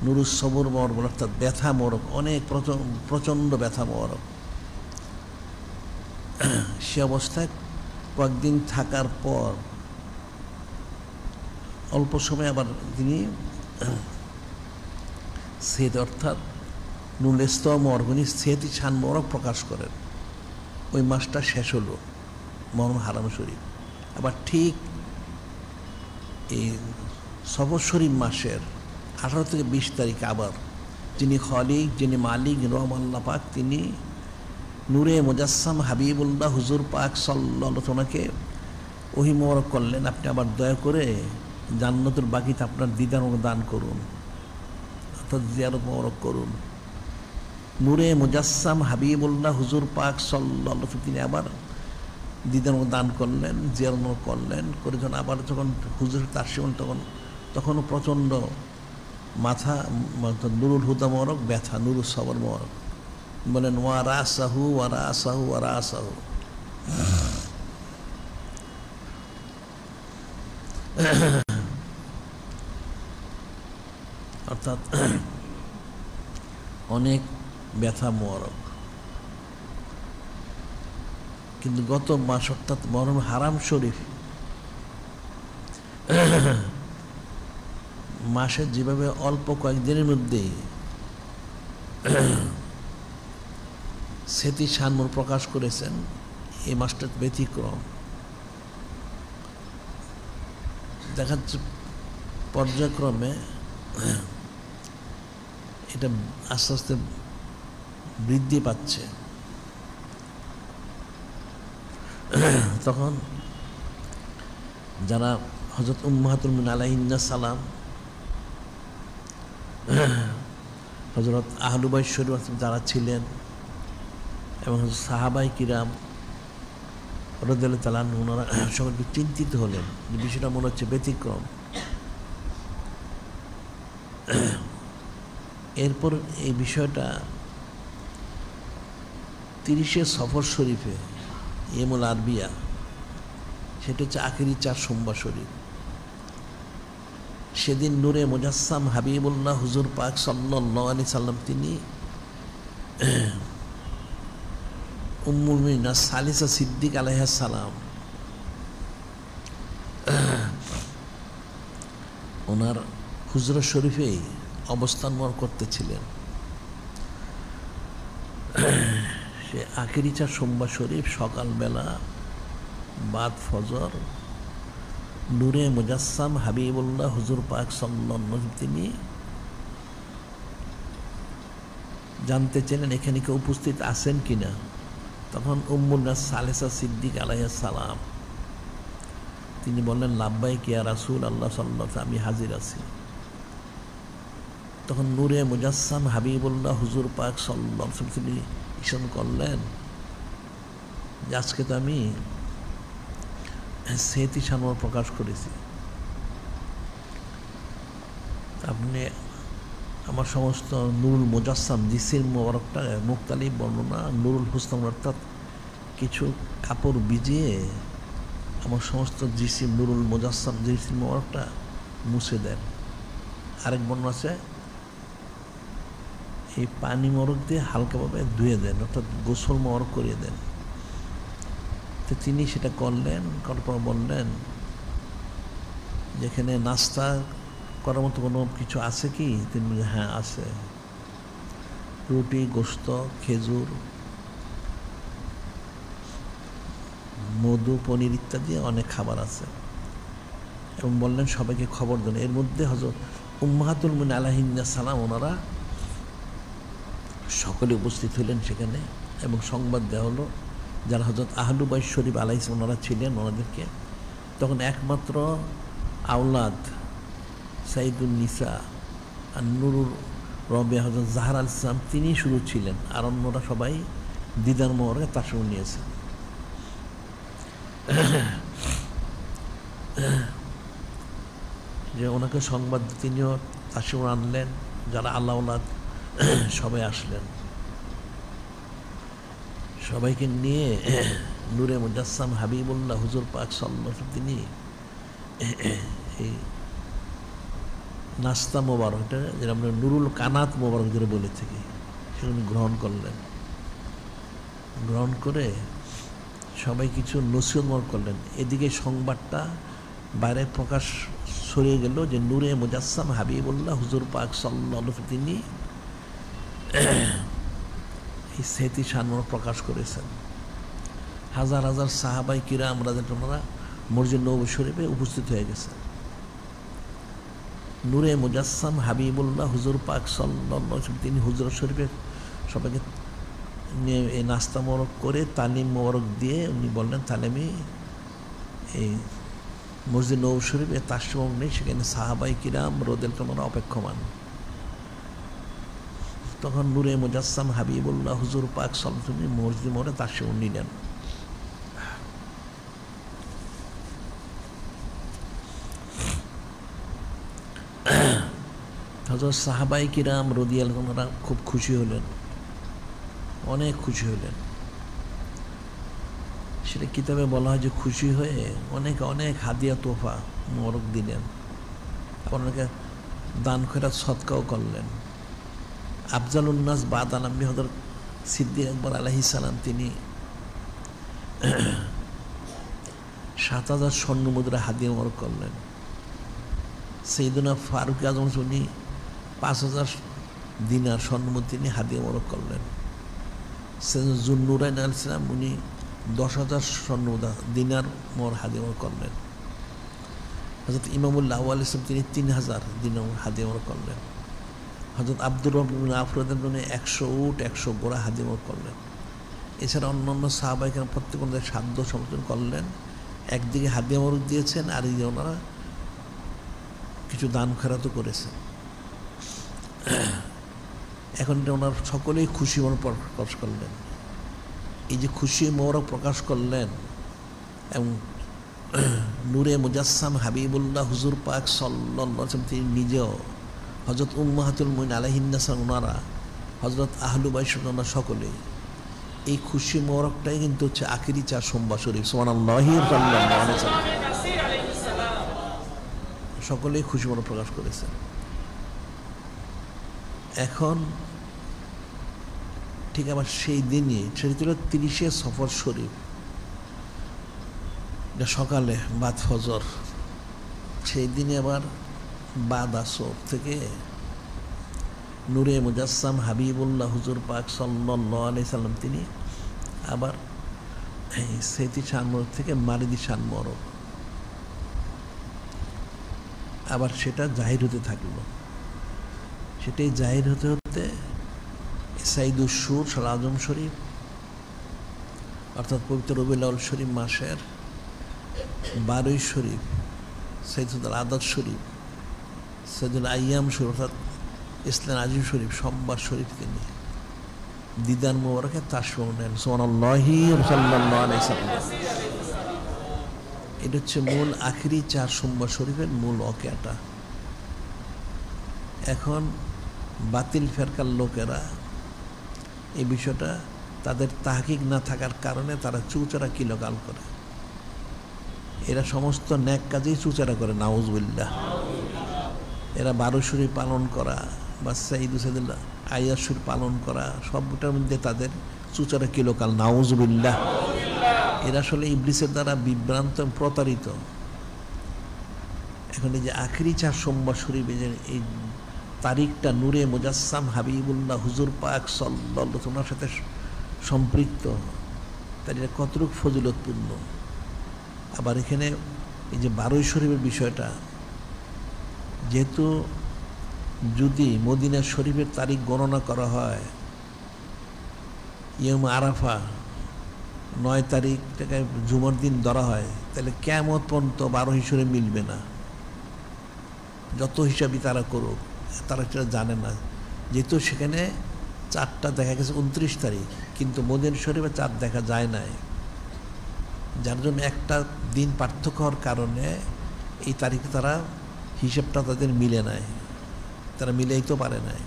নুরুল সবর মোবারক অর্থাৎ ব্যথা মোবারক, অনেক প্রচণ্ড ব্যথা মোবারক। সে অবস্থায় কয়েকদিন থাকার পর অল্প সময় আবার তিনি সেদ অর্থাৎ নুরুল ইসলাম মোবারক উনি সেতি শান মোবারক প্রকাশ করেন। ওই মাসটা শেষ হলো মহরম হারাম শরীফ। আবার ঠিক এই সফর শরীফ মাসের 18 থেকে 20 তারিখে আবার যিনি খলিক, যিনি মালিক রহম আল্লাহ পাক, তিনি নূরে মুজাসসাম হাবিবুল্লাহ হুজুর পাক সাল্লাল্লাহু আলাইহি ওনাকে ওহী মোবারক করলেন, আপনি আবার দয়া করে জান্নাতুল বাকিতে আপনার দিদার দান করুন, অর্থাৎ জিয়ারত মোবারক করুন। নূরে মুজাসসাম হাবিবুল্লাহ হুজুর পাক সাল্লাল্লাহু আলাইহি তিনি আবার দিদার দান করলেন, জিয়ারত করলেন। করে যখন আবার যখন হুজুর তাশরিফ তখনও প্রচণ্ড মাথা নুরুল হুদা মোবারক ব্যথা, নুরুল সবর মোবারক। বলেন ওয়ারা সাহু ওয়ারা সাহু ওয়ারা সাহু। অর্থাৎ অনেক ব্যথা মোবারক। কিন্তু গত মাস অর্থাৎ মহরম হারাম শরীফ মাসে যেভাবে অল্প কয়েকদিনের মধ্যেই সেতি শানমুর প্রকাশ করেছেন, এই মাসটা ব্যতিক্রম। দেখা যাচ্ছে পর্যায়ক্রমে এটা আস্তে আস্তে বৃদ্ধি পাচ্ছে। তখন যারা হযরত উম্মাহাতুল মুমিনিন আলাইহিন্নাস সালাম, হযরত আহলু বাইত শরীফ যারা ছিলেন এবং সাহাবাই কিরাম রাদিয়াল্লাহু তাআলা আনহুম, ওনারা সকলে চিন্তিত হলেন যে বিষয়টা মনে হচ্ছে ব্যতিক্রম। এরপর এই বিষয়টা 30শে সফর শরীফে ইয়েমুল আরবিয়া, সেটা হচ্ছে আখেরি 4 সোমবার শরীফ। সেদিন নূরে মুজাসসাম হাবিবুল্লাহ হুজুর পাক সাল্লাল্লাহু আলাইহি সাল্লাম তিনি উম্মুল মুমিনিন সালিসা সিদ্দিক আলাইহিস সালাম ওনার হুজরা শরীফেই অবস্থান করতেছিলেন। সে আখেরি 4 সোমবার শরীফ সকালবেলা বাদ ফজর নূরে মুজাসসাম হাবিবুল্লাহ হুজুর পাক সাল্লাল্লাহু আলাইহি ওয়াসাল্লাম তিনি জানতে চাইলেন এখানে কেউ উপস্থিত আছেন কিনা। তখন উম্মুন নাস সালেসা সিদ্দিক আলাইহিস সালাম তিনি বললেন লাব্বাইক ইয়া রাসূল আল্লাহ সাল্লাল্লাহু আলাইহি ওয়াসাল্লাম, আমি হাজির আছি। তখন নূরে মুজাসসাম হাবিবুল্লাহ হুজুর পাক সাল্লাল্লাহু আলাইহি ওয়াসাল্লাম তিনি ইশারা করলেন যে আজকে তো আমি সেতি শানওয়ার প্রকাশ করেছি, আপনি আমার সমস্ত নুরুল মুজাসসাম জিসির মোবারকটা মুক্তালিফ বর্ণনা নুরুল হুসনাম অর্থাৎ কিছু কাপড় ভিজিয়ে আমার সমস্ত জিসিম নুরুল মুজাসসাম জিসির মোবারকটা মুছে দেন। আরেক বর্ণনা আছে এই পানি মোবারক দিয়ে হালকাভাবে ধুয়ে দেন, অর্থাৎ গোসল মোবারক করিয়ে দেন। তো তিনি সেটা করলেন, করার পর বললেন যেখানে নাস্তা করার মতো কোনো কিছু আছে কি? তিনি বললেন হ্যাঁ আছে, রুটি, গোশত, খেজুর, মধু, পনির ইত্যাদি অনেক খাবার আছে। এবং বললেন সবাইকে খবর দেন। এর মধ্যে হযরত উম্মাহাতুল মুমিনিন আলাইহিন্নাস সালাম ওনারা সকলে উপস্থিত হলেন সেখানে, এবং সংবাদ দেওয়া হলো যারা হযরত আহলু বাইত শরীফ আলাইহিস ওনারা ছিলেন ওনাদেরকে। তখন একমাত্র আওলাদ সাইদুন নিসা আর নুরুর রবে হযরত জাহরা আলাইহিস সালাম তিনি শুরু ছিলেন, আর অন্যরা সবাই দিদার মোবারকে তাশরিফ নিয়েছেন। যে ওনাকে সংবাদ, তিনিও তাশরিফ আনলেন, যারা আল্লাহওয়ালাদ সবাই আসলেন। সবাইকে নিয়ে নূরে মুজাসসাম হাবিবুল্লাহ হুজুর পাক সাল্লাল্লাহু আলাইহি তিনি এই নাস্তা মোবারকটা, যেটা আমরা নুরুল কানাত মোবারক যেটা বলে থাকি, সেগুলো গ্রহণ করলেন। গ্রহণ করে সবাই কিছু নসিহত করলেন। এদিকে সংবাদটা বাইরে প্রকাশ ছড়িয়ে গেল যে নূরে মুজাসসাম হাবিবুল্লাহ হুজুর পাক সাল্লাল্লাহু আলাইহি তিনি এই স্মৃতি শানমোর প্রকাশ করেছেন। হাজার হাজার সাহাবাই কিরাম রাদিয়াল্লাহু মসজিদ নববী শরীফে উপস্থিত হয়ে গেছে। নূরে মুজাসসাম হাবিবুল্লাহ হুজুর পাক সাল্লাল্লাহু আলাইহি তিনি হুজুর শরীফে সবাইকে নিয়ে এই নাস্তা মোবারক করে তালিম মোবারক দিয়ে উনি বললেন, তাহলে আমি এই মসজিদ নববী শরীফে তাশরিফ নেই, সেখানে সাহাবাই কিরাম রাদিয়াল্লাহু অপেক্ষমান। তখন নূরে মুজাসসাম হাবিবুল্লাহ হুজুর পাক সাল্লাল্লাহু আলাইহি মসজিদ মোড়ে তাশরিফ নিলেন। হযরত সাহাবাই কিরাম রাদিয়াল্লাহু আনহুরা খুব খুশি হলেন, অনেক খুশি হলেন। সেটা কিতাবে বলা হয় যে খুশি হয়ে অনেকে অনেক হাদিয়া তোফা মোবারক দিলেন, অনেকে দান খয়রাত সদকাও করলেন। আফজালুন্নাস বাদাল আম্বিয়া হযরত সিদ্দিক আকবর আলাইহিস সালাম তিনি ৭,০০০ স্বর্ণ মুদ্রা হাদিয়া মোবারক করলেন। সাইয়েদুনা ফারুক আজম উনি ৫,০০০ দিনার স্বর্ণ মুদ্রা তিনি হাদিয়া মোবারক করলেন। সৈয়দ জুন্নুরাইন আলাইহিস সালাম উনি ১০,০০০ স্বর্ণ দিনার মোহর হাদিয়া মোবারক করলেন। হযরত ইমামুল্লাহ আউয়াল ইসলাম তিনি ৩,০০০ দিনার হাদিয়া মোবারক করলেন। হযরত আব্দুর রব ইবনে আফরাদের জন্য ১০০ উট ১০০ ঘোড়া হাদিয়া মোবারক করলেন। এছাড়া অন্যান্য সাহাবায়ে কেরাম প্রত্যেক ওনাদের সাধ্য সমর্থন করলেন। একদিকে হাদিয়া মোবারক দিয়েছেন, আর এই ওনারা কিছু দান খয়রাতও করেছেন। এখন ওনার সকলেই খুশি মনে প্রকাশ করলেন। এই যে খুশি মোবারক প্রকাশ করলেন এবং নূরে মুজাসসাম হাবিবুল্লাহ হুজুর পাক সাল্লাল্লাহু আলাইহি ওয়াসাল্লাম তিনি নিজেও, হযরত উম্মাহাতুল মুমিনিন আলাইহিন্নাস ওনারা, হযরত আহলু বাইত ওনারা সকলেই এই খুশি মোবারকটাই কিন্তু হচ্ছে আখিরি ৪ সোমবার শরীফ। সুবহানাল্লাহি সাল্লাল্লাহু আলাইহি ওয়াসাল্লাম সকলেই খুশি মোবারক প্রকাশ করেছেন। এখন ঠিক আবার সেই দিনই, সেটি ছিল ৩০শে সফর শরীফ, সকালে বাদ ফজর, সেই দিনে আবার বাদ আসর থেকে নূরে মুজাসসাম হাবিবুল্লাহ হুজুর পাক সাল্লাল্লাহু আলাইহি সাল্লাম তিনি আবার এই স্মৃতি শানমোহর থেকে মারিদি শানমোহর আবার সেটা জাহির হতে থাকল। সেটাই জাহির হতে হতে সাইদুস সুর শাহ আজম শরীফ, অর্থাৎ পবিত্র রবিউল আউয়াল শরীফ মাসের ১২ই শরীফ, সাইদুল আদাদ শরীফ, সাইদুল আইয়াম শরীফ অর্থাৎ ইসলাম আজিম শরীফ, সোমবার শরীফ তিনি দিদার মোবারকে তাশরিফ নেন। সুবহানাল্লাহি সাল্লাল্লাহু আলাইহি সাল্লাম। এটা হচ্ছে মূল আখিরি ৪ সোমবার শরীফের মূল ওয়াকিয়াটা। এখন বাতিল ফেরকার লোকেরা এই বিষয়টা তাদের তাহকিক না থাকার কারণে তারা চুচরা কিলকাল করে। এরা সমস্ত ন্যাক কাজেই চুচরা করে, নাউজুবিল্লাহ। এরা ১২ শরীফ পালন করা বা সাইদুল্লাহ আইয়ার শরীফ পালন করা সবটার মধ্যে তাদের চুচরা কিলকাল, নাউজুবিল্লাহ। এরা আসলে ইবলিসের দ্বারা বিভ্রান্ত প্রতারিত। এখন এই যে আখিরি ৪ সোমবার শরীফে যে এই তারিখটা নূরে মুজাসসাম হাবিবুল্লাহ হুজুর পাক সাল্লাল্লাহু আলাইহি ওয়াসাল্লামের সাথে সম্পৃক্ত, তার এটা কতটুকু ফজিলতপূর্ণ। আবার এখানে এই যে ১২ শরীফের বিষয়টা, যেহেতু যদি মদিনা শরীফের তারিখ গণনা করা হয় ইয়ম আরাফা ৯ তারিখটাকে জুমার দিন ধরা হয়, তাহলে কিয়ামত পর্যন্ত ১২ হিসেবে মিলবে না। যত হিসাবই তারা করুক, তারা সেটা জানে না। যেহেতু সেখানে ৪টা দেখা গেছে ২৯ তারিখ, কিন্তু মদিনা শরীফে ৪ দেখা যায় নাই, যার জন্য একটা দিন পার্থক্য হওয়ার কারণে এই তারিখে তারা হিসেবটা তাদের মিলে নাই, তারা মিলেইতে পারে নাই।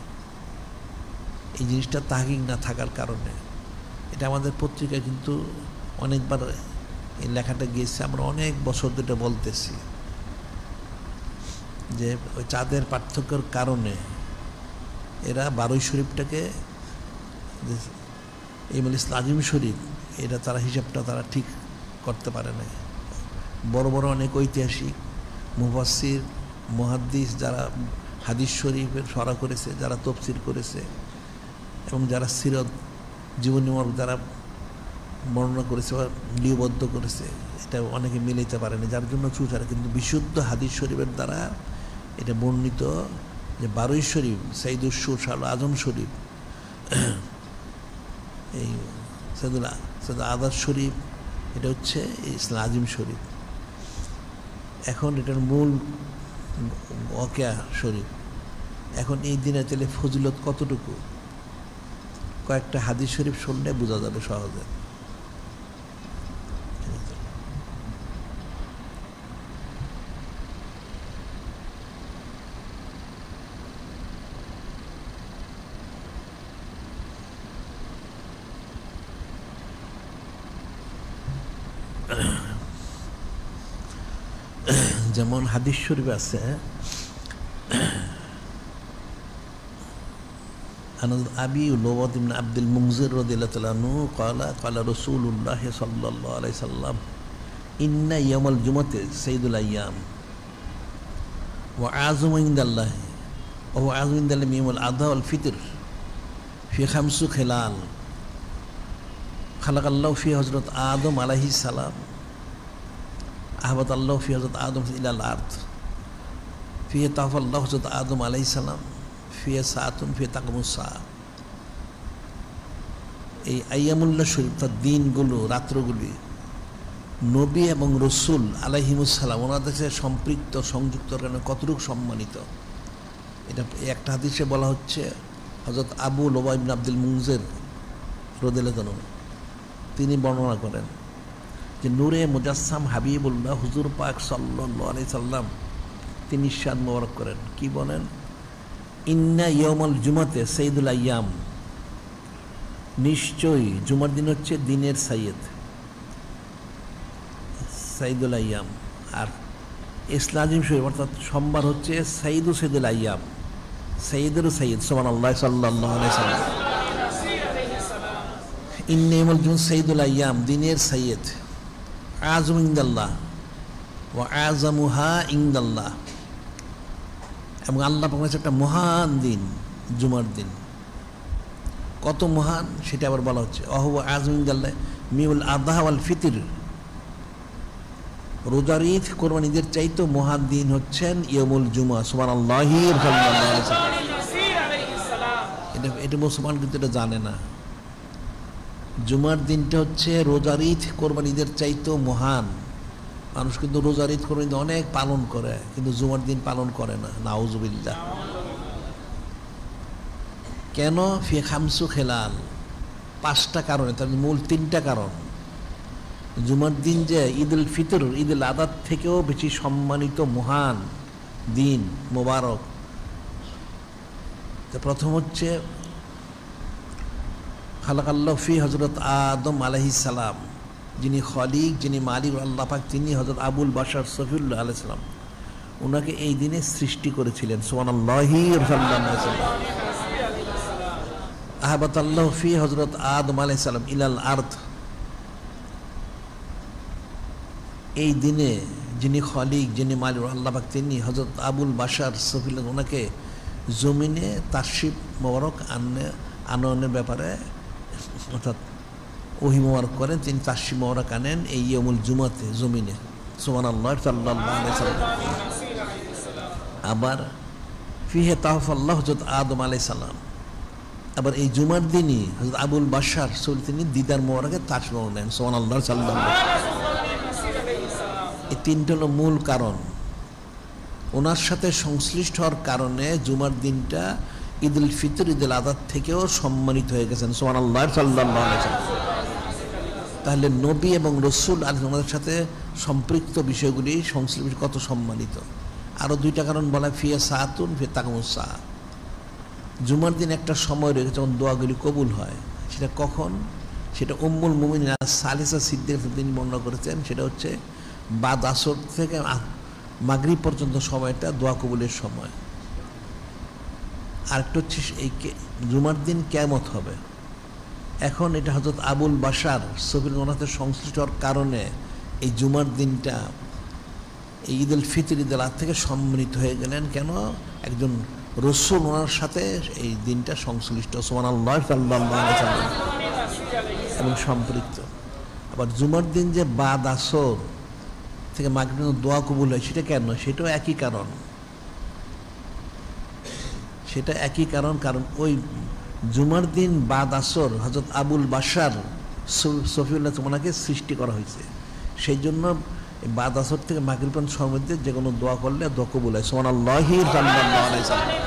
এই জিনিসটা তাহকিক না থাকার কারণে এটা আমাদের পত্রিকায় কিন্তু অনেকবার এই লেখাটা গিয়েছে, আমরা অনেক বছর ধরে বলতেছি যে ওই চাঁদের পার্থক্যের কারণে এরা 12 শরীফটাকে এই আজিম শরীফ এটা তারা হিসাবটা তারা ঠিক করতে পারে না। বড় বড় অনেক ঐতিহাসিক মুফাসসির মুহাদ্দিস যারা হাদিস শরীফের সরা করেছে, যারা তফসির করেছে এবং যারা সিরত জীবনীমূলক যারা বর্ণনা করেছে বা লিপিবদ্ধ করেছে, এটা অনেকে মিলাইতে পারেনি, যার জন্য চুচারা। কিন্তু বিশুদ্ধ হাদিস শরীফের দ্বারা এটা বর্ণিত যে 12 শরীফ সাইদুস সুর শাহ আজম শরীফ, এই সৈয়দ আদার শরীফ, এটা হচ্ছে ইসলাম আজিম শরীফ। এখন এটার মূল ওয়াকিয়া শরীফ। এখন এই দিনে তাহলে ফজিলত কতটুকু কয়েকটা হাদিস শরীফ শুনলে বোঝা যাবে সহজে। যেমন হাদিস শরীফ আছে আবি লওয়াদ ইবনে আব্দুল মুনজির রাদিয়াল্লাহু তাআলা আনহু قال رسول الله صلى الله عليه وسلم إن يوم الجمعة سيد الأيام وأعظم عند الله وهو أعظم عند الله من يوم الأضحى والفطر في 5 خلال خلق الله فيه حضرة آدم عليه السلام أهبط الله في حضرة آدم إلى الأرض فيه توفى الله حضرة آدم عليه السلام فيه ساعة فيه تقوم الساعة। এই আইয়ামুল্লাহ শরীফ তার দিনগুলো রাত্রগুলি নবী এবং রসুল আলাইহিমুসসালাম ওনাদের সাথে সম্পৃক্ত সংযুক্ত কারণে কতটুকু সম্মানিত, এটা একটা হাদিসে বলা হচ্ছে। হযরত আবু লওয়াদ ইবনে আব্দুল মুনজির রাদিয়াল্লাহু আনহু তিনি বর্ণনা করেন যে নূরে মুজাসসাম হাবিবুল্লাহ হুজুর পাক সাল্লাল্লাহু আলাইহি সাল্লাম তিনি ইরশাদ মোবারক করেন, কি বলেন? ইন্না ইয়াউমাল জুমাতে সাইয়্যিদুল আইয়াম, নিশ্চয়ই জুমার দিন হচ্ছে দিনের সাইয়্যিদ, সাইয়্যিদুল আইয়াম। আর ইসলাম শরীফ অর্থাৎ সোমবার হচ্ছে সাইয়্যিদুল আইয়াম, সাইয়্যিদেরও সাইয়্যিদ সুবহানাল্লাহ সাল্লাল্লাহু আলাইহি সাল্লাম। ইন্না ইয়াউমাল জুমআ সাইয়্যিদুল আইয়াম, দিনের সাইয়্যিদ, আযম ইনদাল্লাহ ওয়া আযমুহা ইনদাল্লাহ, এবং আল্লাহ পাকের কাছে একটা মহান দিন জুমার দিন। কত মহান সেটা আবার বলা হচ্ছে। অহুয়া আযম ইনদাল্লাহ মিউল আযহা ওয়াল ফিতর, রোজার ঈদ কোরবান ঈদের চাইতে মহান দিন হচ্ছেন ইয়াউমুল জুমআ। সুবহানাল্লাহি সাল্লাল্লাহু আলাইহি সাল্লাম। এটা মুসলমান কিন্তু এটা জানে না। জুমার দিনটা হচ্ছে রোজার ঈদ কোরবান ঈদের চাইতেও মহান। মানুষ কিন্তু রোজার ঈদ কোরবান ঈদ অনেক পালন করে, কিন্তু জুমার দিন পালন করে না, নাউজুবিল্লাহ। কেন? ফি 5 খেলাল, 5টা কারণে, তার মূল 3টা কারণ। জুমার দিন যে ঈদুল ফিতর ঈদুল আদার থেকেও বেশি সম্মানিত মহান দিন মোবারক। প্রথম হচ্ছে খালাকাল্লাহু ফি হযরত আদম আলাইহিস সালাম, যিনি খলিক, যিনি মালিক আল্লাহ পাক, তিনি হযরত আবুল বাশার সফিউল্লাহ আলাইহিস সালাম, ওনাকে এই দিনে সৃষ্টি করেছিলেন। সুবহানাল্লাহি সাল্লাল্লাহু আলাইহি সাল্লাম। আহবাতাল্লাহু ফি হযরত আদম আলাইহিস সালাম ইলাল আরদ, এই দিনে যিনি খলিক, যিনি মালিক আল্লাহ পাক, তিনি হযরত আবুল বাশার সফিউল্লাহ, ওনাকে জমিনে তাশরিফ মোবারক আনয়নের ব্যাপারে অর্থাৎ ওহী মোবারক করেন, তিনি তাশরিফ মোবারক আনেন এই ইয়াউমুল জুমাতে জমিনে। সুবহানাল্লাহ সাল্লাল্লাহু আলাইহি সাল্লাম। আবার ফিহে তাওফাল্লাহ হযরত আদম আলাইহিস সালাম, আবার এই জুমার দিনই হযরত আবুল বাশার তিনি দিদার মোবারকে তাশরিফ নেন। সুবহানাল্লাহ সাল্লাল্লাহু আলাইহি সাল্লাম। এই 3টা হলো মূল কারণ। ওনার সাথে সংশ্লিষ্ট হওয়ার কারণে জুমার দিনটা ঈদুল ফিতর ঈদুল আযহা থেকেও সম্মানিত হয়ে গেছেন। সুবহানাল্লাহ সাল্লাল্লাহু আলাইহি সাল্লাম। তাহলে নবী এবং রসুল আর ওনাদের সাথে সম্পৃক্ত বিষয়গুলি সংশ্লিষ্ট কত সম্মানিত। আরও দুইটা কারণ বলা হয়, ফিয়া সাতুন ফি তাকামুসা, জুমার দিন একটা সময় রয়েছে যখন দোয়াগুলি কবুল হয়। সেটা কখন? সেটা উম্মুল মুমিনিন সালিসা সিদ্দিকা তিনি বর্ণনা করেছেন, সেটা হচ্ছে বাদ আসর থেকে মাগরিব পর্যন্ত সময়টা দোয়া কবুলের সময়। আরেকটা হচ্ছে এই জুমার দিন কিয়ামত হবে। এখন এটা হযরত আবুল বাশার সফিল ওনাতে সংশ্লিষ্ট হওয়ার কারণে এই জুমার দিনটা এই ঈদ উল ফিতর ঈদ উল আযহা থেকে সম্মিলিত হয়ে গেলেন। কেন? একজন রসুল ওনার সাথে এই দিনটা সংশ্লিষ্ট, সুবহানাল্লাহ সাল্লাল্লাহু আলাইহি ওয়াসাল্লাম, এবং সম্পৃক্ত। আবার জুমার দিন যে বাদ আসর থেকে মাগরিব দোয়া কবুল হয়, সেটা কেন? সেটাও একই কারণ, সেটা একই কারণ। কারণ ওই জুমার দিন বাদ আসর হযরত আবুল বাশার সফিউল্লাহ ওনাকে সৃষ্টি করা হয়েছে, সেই জন্য বাদ আসর থেকে মাগরিব পর্যন্ত সময়ের মধ্যে যে কোনো দোয়া করলে দোয়া কবুল হয়, সুবহানাল্লাহ সাল্লাল্লাহু আলাইহি ওয়াসাল্লাম।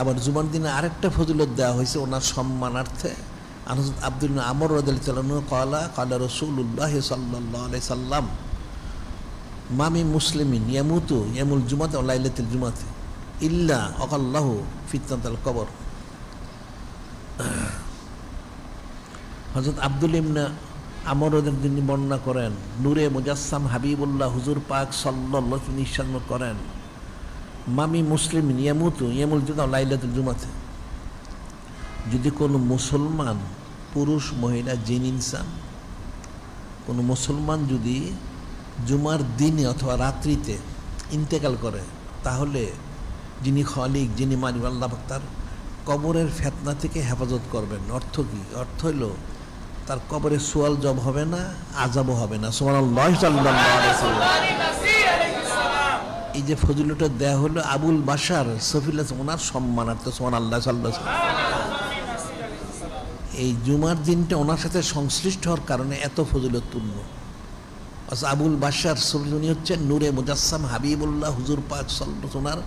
আবার জুমার দিনে আরেকটা ফজিলত দেওয়া হয়েছে ওনার সম্মানার্থে। হযরত আব্দুল্লাহ আমর রাদিয়াল্লাহু আনহু ক্বালা ক্বালা রাসূলুল্লাহ সাল্লাল্লাহু আলাইহি সাল্লাম মা মিন মুসলিমিন ইয়ামুতু ইয়ামুল জুমাতি ওয়া লাইলাতুল জুমাতি ইল্লা আকাল্লাহু ফিতনাতুল কবর। হযরত আব্দুল্লাহ ইবনে আমর রাদিয়াল্লাহু তিনি বর্ণনা করেন, নূরে মুজাসসাম হাবিবুল্লাহ হুজুর পাক সাল্লাল্লাহু আলাইহি ওয়াসাল্লাম ইরশাদ করেন, মামি মুসলিম ইয়ামুতু ইয়ামুল জুমা লাইলাতুল জুমাতে, যদি কোনো মুসলমান পুরুষ মহিলা জিন ইনসান কোনো মুসলমান যদি জুমার দিনে অথবা রাত্রিতে ইন্তেকাল করে, তাহলে যিনি খালিক, যিনি মালিক আল্লাহ পাক তার কবরের ফিতনা থেকে হেফাজত করবেন। অর্থ কি? অর্থ হলো তার কবরে সুয়াল জব হবে না, আযাবও হবে না। সুবহানাল্লাহ সাল্লাল্লাহু আলাইহি ওয়াসাল্লাম। এই যে ফজিলতটা দেয়া হলো আবুল বাশার সফিউল্লাহ ওনার সম্মানার্থে, সুবহানাল্লাহ সাল্লাল্লাহু আলাইহি ওয়াসাল্লাম। এই জুমার দিনটা ওনার সাথে সংশ্লিষ্ট হওয়ার কারণে এত ফজিলতপূর্ণ। আবুল বাশার সফিউল্লাহ উনি হচ্ছেন নূরে মুজাসসাম হাবিবুল্লাহ হুজুর পাক সাল্লাল্লাহু আলাইহি ওয়াসাল্লাম ওনার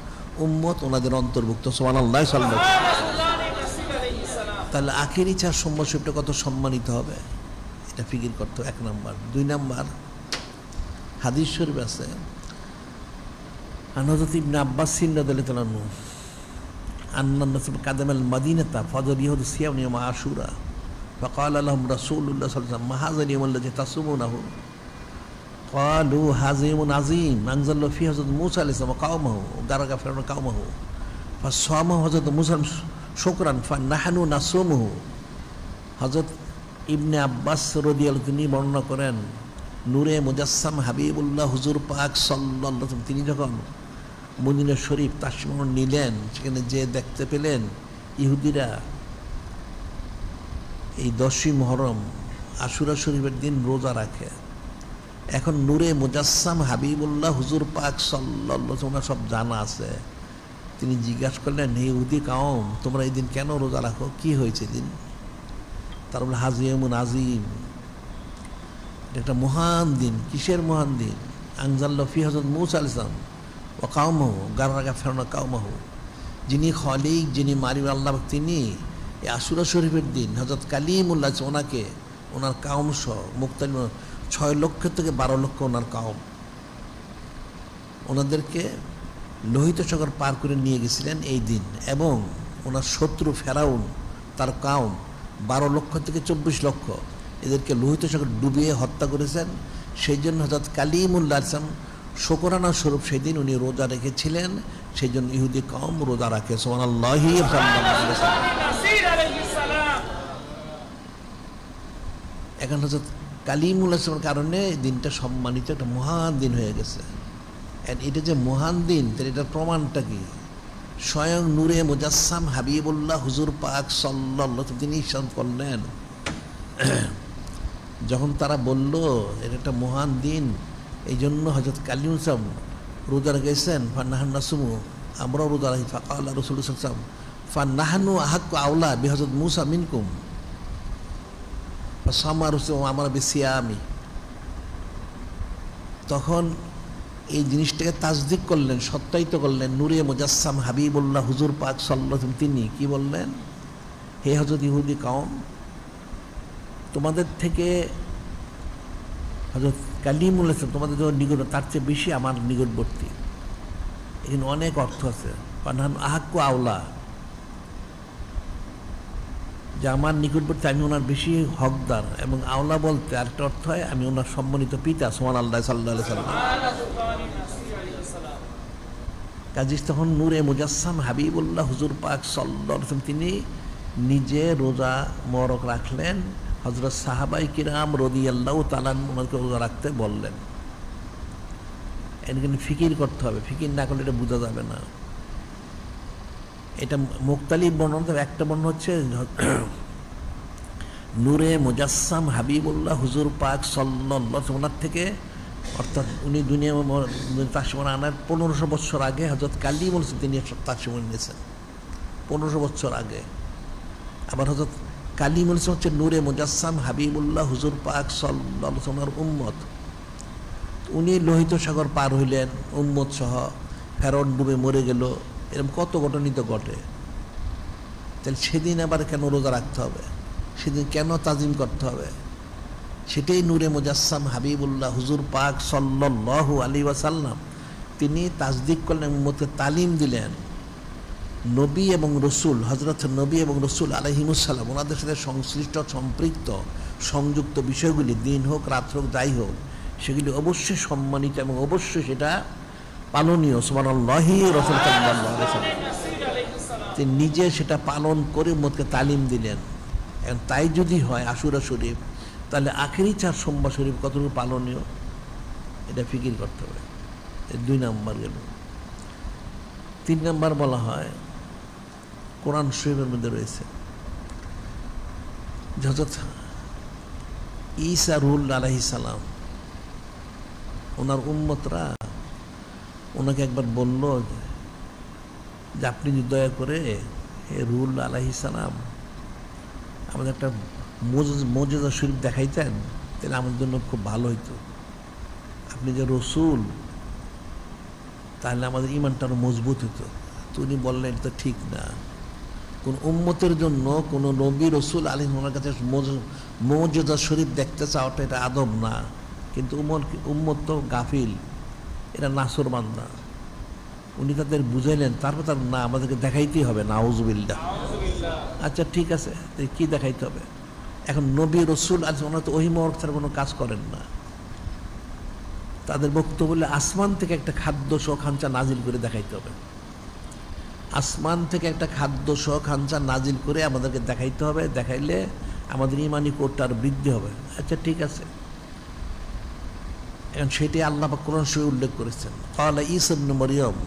উম্মত, ওনাদের অন্তর্ভুক্ত, সুবহানাল্লাহ সাল্লাল্লাহু আলাইহি ওয়াসাল্লাম। তাহলে আখেরি চার সোমবার শরীফটা কত সম্মানিত হবে, এটা ফিকির করতে। এক নম্বর। দুই নম্বর, হাদিস শরীফ আছে হযরত ইবনে আব্বাস রাদিয়াল্লাহু আনহু আন্না রাসূল কাদামাল মাদিনাতা ফাযার ইয়াহুদ সিয়াম ইয়াম আশুরা ফাকালা লাহুম রাসূলুল্লাহ সাল্লাল্লাহু আলাইহি ওয়াসাল্লাম মা হাযাল ইয়াউম আল্লাযী তাসুমুনাহু ক্বালু হাযা ইয়াউমুন আযীম আনজাল্লাহু ফীহি হযরত মূসা আলাইহিস সালাম কাওমাহু গারাকা ফিরআউন কাওমাহু ফাসামাহু হযরত মূসা শুকরান ফানাহনু নাসুমুহু। হযরত ইবনে আব্বাস রাদিয়াল্লাহু তিনি বর্ণনা করেন, নূরে মুজাসসাম হাবিবুল্লাহ হুজুর পাক সাল্লাল্লাহু আলাইহি ওয়াসাল্লাম তিনি যখন মদিনা শরীফ তাশরিফ নিলেন, সেখানে যে দেখতে পেলেন ইহুদিরা এই 10ই মুহররম আশুরা শরীফের দিন রোজা রাখে। এখন নূরে মুজাসসাম হাবিবুল্লাহ হুজুর পাক সাল্লাল্লাহু আলাইহি ওয়াসাল্লাম সব জানা আছে। তিনি জিজ্ঞাসা করলেন, হে ইহুদি কাওম, তোমরা এই দিন কেন রোজা রাখো? কি হয়েছে দিন? তার বলে হাযা ইয়াউমুন আযীম, এটা একটা মহান দিন। কিসের মহান দিন? আনজাল্লাহু ফীহি হযরত মূসা আলাইহিস সালাম ওয়া কাওমাহু গাররাকা ফিরআউন কাওমাহু, যিনি খালিক, যিনি মালিক আল্লাহ পাক, তিনি এই আশুরা শরীফের দিন হযরত কালিমুল্লাহ ওনাকে ওনার কাওম সহ মুক্তালিম 6 লক্ষ থেকে 12 লক্ষ ওনার কাওম, ওনাদেরকে লোহিত সাগর পার করে নিয়ে গেছিলেন এই দিন। এবং ওনার শত্রু ফেরাউন তার কাওম 12 লক্ষ থেকে 24 লক্ষ এদেরকে লোহিত সাগর ডুবিয়ে হত্যা করেছেন। সেই জন্য হযরত কালিমুল্লাহ ইসলাম শুকরানা স্বরূপ সেই দিন উনি রোজা রেখেছিলেন। সেই জন্য ইহুদি কাওম রোজা রাখে। সুবহানাল্লাহ সাল্লাল্লাহু আলাইহি ওয়াসাল্লাম। এখন হযরত কালিমুল্লাহ ইসলামের কারণে দিনটা সম্মানিত একটা মহান দিন হয়ে গেছে। এটা যে মহান দিন, তাহলে এটার প্রমাণটা কি? স্বয়ং নূরে মুজাসসাম হাবিবুল্লাহ হুজুর পাক সাল্লাল্লাহু আলাইহি ওয়াসাল্লাম তিনি ইরশাদ করলেন, যখন তারা বলল এটা একটা মহান দিন, এই জন্য হযরত কালিমুল্লাহ ইসলাম রোজা রেখেছেন, ফানাহনু নাসুমু, আমরাও রোজা রাখি। ফাকালা রাসূলুল্লাহ সাল্লাল্লাহু আলাইহি ওয়াসাল্লাম ফানাহনু আহাক্কু আওলা বিহযরত মূসা মিনকুম ফাসামা রাসূলুল্লাহ আমরা বিসিয়ামি। তখন এই জিনিসটাকে তাসদিক করলেন, সত্যায়িত করলেন নূরে মুজাসসাম হাবিবুল্লাহ হুজুর পাক সাল্লাল্লাহু আলাইহি ওয়াসাল্লাম। তিনি কি বললেন? হে হযরত ইহুদি কাওম, তোমাদের থেকে হযরত কালিমুল্লাহ তোমাদের যখন নিকট, তার চেয়ে বেশি আমার নিকটবর্তী। এখানে অনেক অর্থ আছে। পানান আহাক্কু আওলা, যে আমার নিকটবর্তী আমি ওনার বেশি হকদার, এবং আওলা বলতে আরেকটা অর্থ হয় আমি ওনার সম্মানিত পিতা সুবহানাল্লাহ সাল্লাল্লাহু আলাইহি সাল্লাম। কাজী তখন নূরে মুজাসসাম হাবিবুল্লাহ হুজুর পাক সাল্লাল্লাহু আলাইহি ওয়াসাল্লাম তিনি নিজে রোজা মোবারক রাখলেন, হযরত সাহাবাই কিরাম রাদিয়াল্লাহু তাআলা ওনাকে রোজা রাখতে বললেন। এখানে ফিকির করতে হবে, ফিকির না করলে এটা বোঝা যাবে না। এটা মুক্তালিব বর্ণনা, একটা বর্ণনা হচ্ছে নূরে মুজাসসাম হাবিবুল্লাহ হুজুর পাক সাল্লাল্লাহু আলাইহি ওয়াসাল্লাম থেকে, অর্থাৎ উনি দুনিয়া তাকসীমান আনার 1500 বছর আগে হযরত কালিম বলছেন তিনি তাকসীমান নিয়েছেন 1500 বছর আগে। আবার হযরত কালিম বলছেন হচ্ছে নূরে মুজাসসাম হাবিবুল্লাহ হুজুর পাক সাল্লাল্লাহু আলাইহি ওয়াসাল্লামের উম্মত। উনি লোহিত সাগর পার হইলেন উম্মত সহ, ফেরত ডুবে মরে গেল, এরকম কত ঘটনিত ঘটে। তাহলে সেদিন আবার কেন রোজা রাখতে হবে, সেদিন কেন তাজিম করতে হবে? সেটাই নূরে মুজাসসাম হাবিবুল্লাহ হুজুর পাক সাল্লাল্লাহু আলাইহি ওয়াসাল্লাম তিনি তাসদিক করলেন, উম্মতকে তালিম দিলেন। নবী এবং রসুল, হযরত নবী এবং রসুল আলাইহিমুসসালাম ওনাদের সাথে সংশ্লিষ্ট সম্পৃক্ত সংযুক্ত বিষয়গুলি দিন হোক রাত হোক যাই হোক, সেগুলি অবশ্যই সম্মানিত এবং অবশ্যই সেটা পালনীয়। সুবহানাল্লাহি রাসূল সাল্লাল্লাহু আলাইহি ওয়াসাল্লাম তিনি নিজে সেটা পালন করে উম্মতকে তালিম দিলেন। এখন তাই যদি হয় আশুরা শরীফ, তাহলে আখেরি 4 সোমবার শরীফ কতটুকু পালনীয় এটা ফিকির করতে হবে। 2 নম্বর গেল। 3 নম্বর বলা হয় কোরআন শরীফের মধ্যে রয়েছে হযরত ঈসা রুহুল্লাহ আলাইহিস সালাম, ওনার উম্মতরা ওনাকে একবার বলল যে আপনি যদি দয়া করে হে রুহুল্লাহ আলাইহিস সালাম আমাদের একটা মুজিজা শরীফ দেখাইতেন, তাহলে আমাদের জন্য খুব ভালো হইতো। আপনি যে রসুল, তাহলে আমাদের ইমানটা আরো মজবুত হতো। তো উনি বললেন এটা ঠিক না, কোন উম্মতের জন্য কোন নবী রসুল আলাইহিস ওনার কাছে মুজিজা শরীফ দেখতে চাওয়াটা এটা আদব না। কিন্তু উম্মত তো গাফিল, এটা নাসরবান্দা। উনি তাদের বুঝাইলেন, তারপর তার না আমাদেরকে দেখাইতেই হবে, নাউজুবিল্লাহ। আচ্ছা ঠিক আছে, কি দেখাইতে হবে? এখন নবী রসুল আলাইহিস ওনারা তো ওহী মোবারক ছাড়া কোনো কাজ করেন না। তাদের বক্তব্য বলে আসমান থেকে একটা খাদ্য সহ খাঞ্চা নাজিল করে দেখাইতে হবে। আসমান থেকে একটা খাদ্য সহ খাঞ্চা নাজিল করে আমাদেরকে দেখাইতে হবে, দেখাইলে আমাদের ইমানি কোরটা আর বৃদ্ধি হবে। আচ্ছা ঠিক আছে। এখন সেটি আল্লাহ পাক কোরআন শরীফে উল্লেখ করেছেন। ক্বালা ঈসা ইবনে মারইয়াম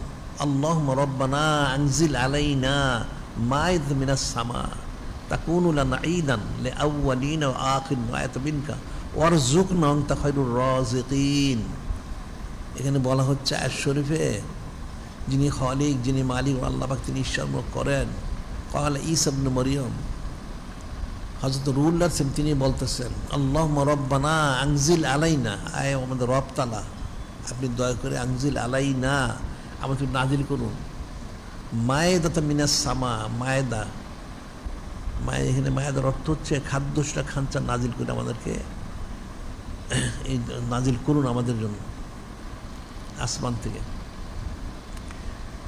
আল্লাহুম্মা রাব্বানা আনজিল আলাইনা মাইদাতাম মিনাস সামা তাকুনু লানা ঈদান লিআউয়ালিনা ওয়া আখিরিন ওয়া আয়াতাম মিনকা ওয়ারযুকনা ওয়া আনতা খায়রুর রাযিকিন। এখানে বলা হচ্ছে আয়াত শরীফে যিনি খালিক, যিনি মালিক, আল্লাহ পাক তিনি ঈশ্বর করেন। ক্বালা ঈসা ইবনে মারইয়াম, হযরত রুহুল্লাহ তিনি বলতেছেন আল্লাহুম্মা রাব্বানা আনজিল আলাইনা, আয় আমাদের রব তাআলা আপনি দয়া করে আনজিল আলাইনা আমাদের নাজিল করুন মায়দাতাম মিনাস সামা। মায়দা, এখানে মায়দার অর্থ হচ্ছে খাদ্যটা খাঞ্চা নাজিল করে আমাদেরকে এই নাজিল করুন আমাদের জন্য আসমান থেকে।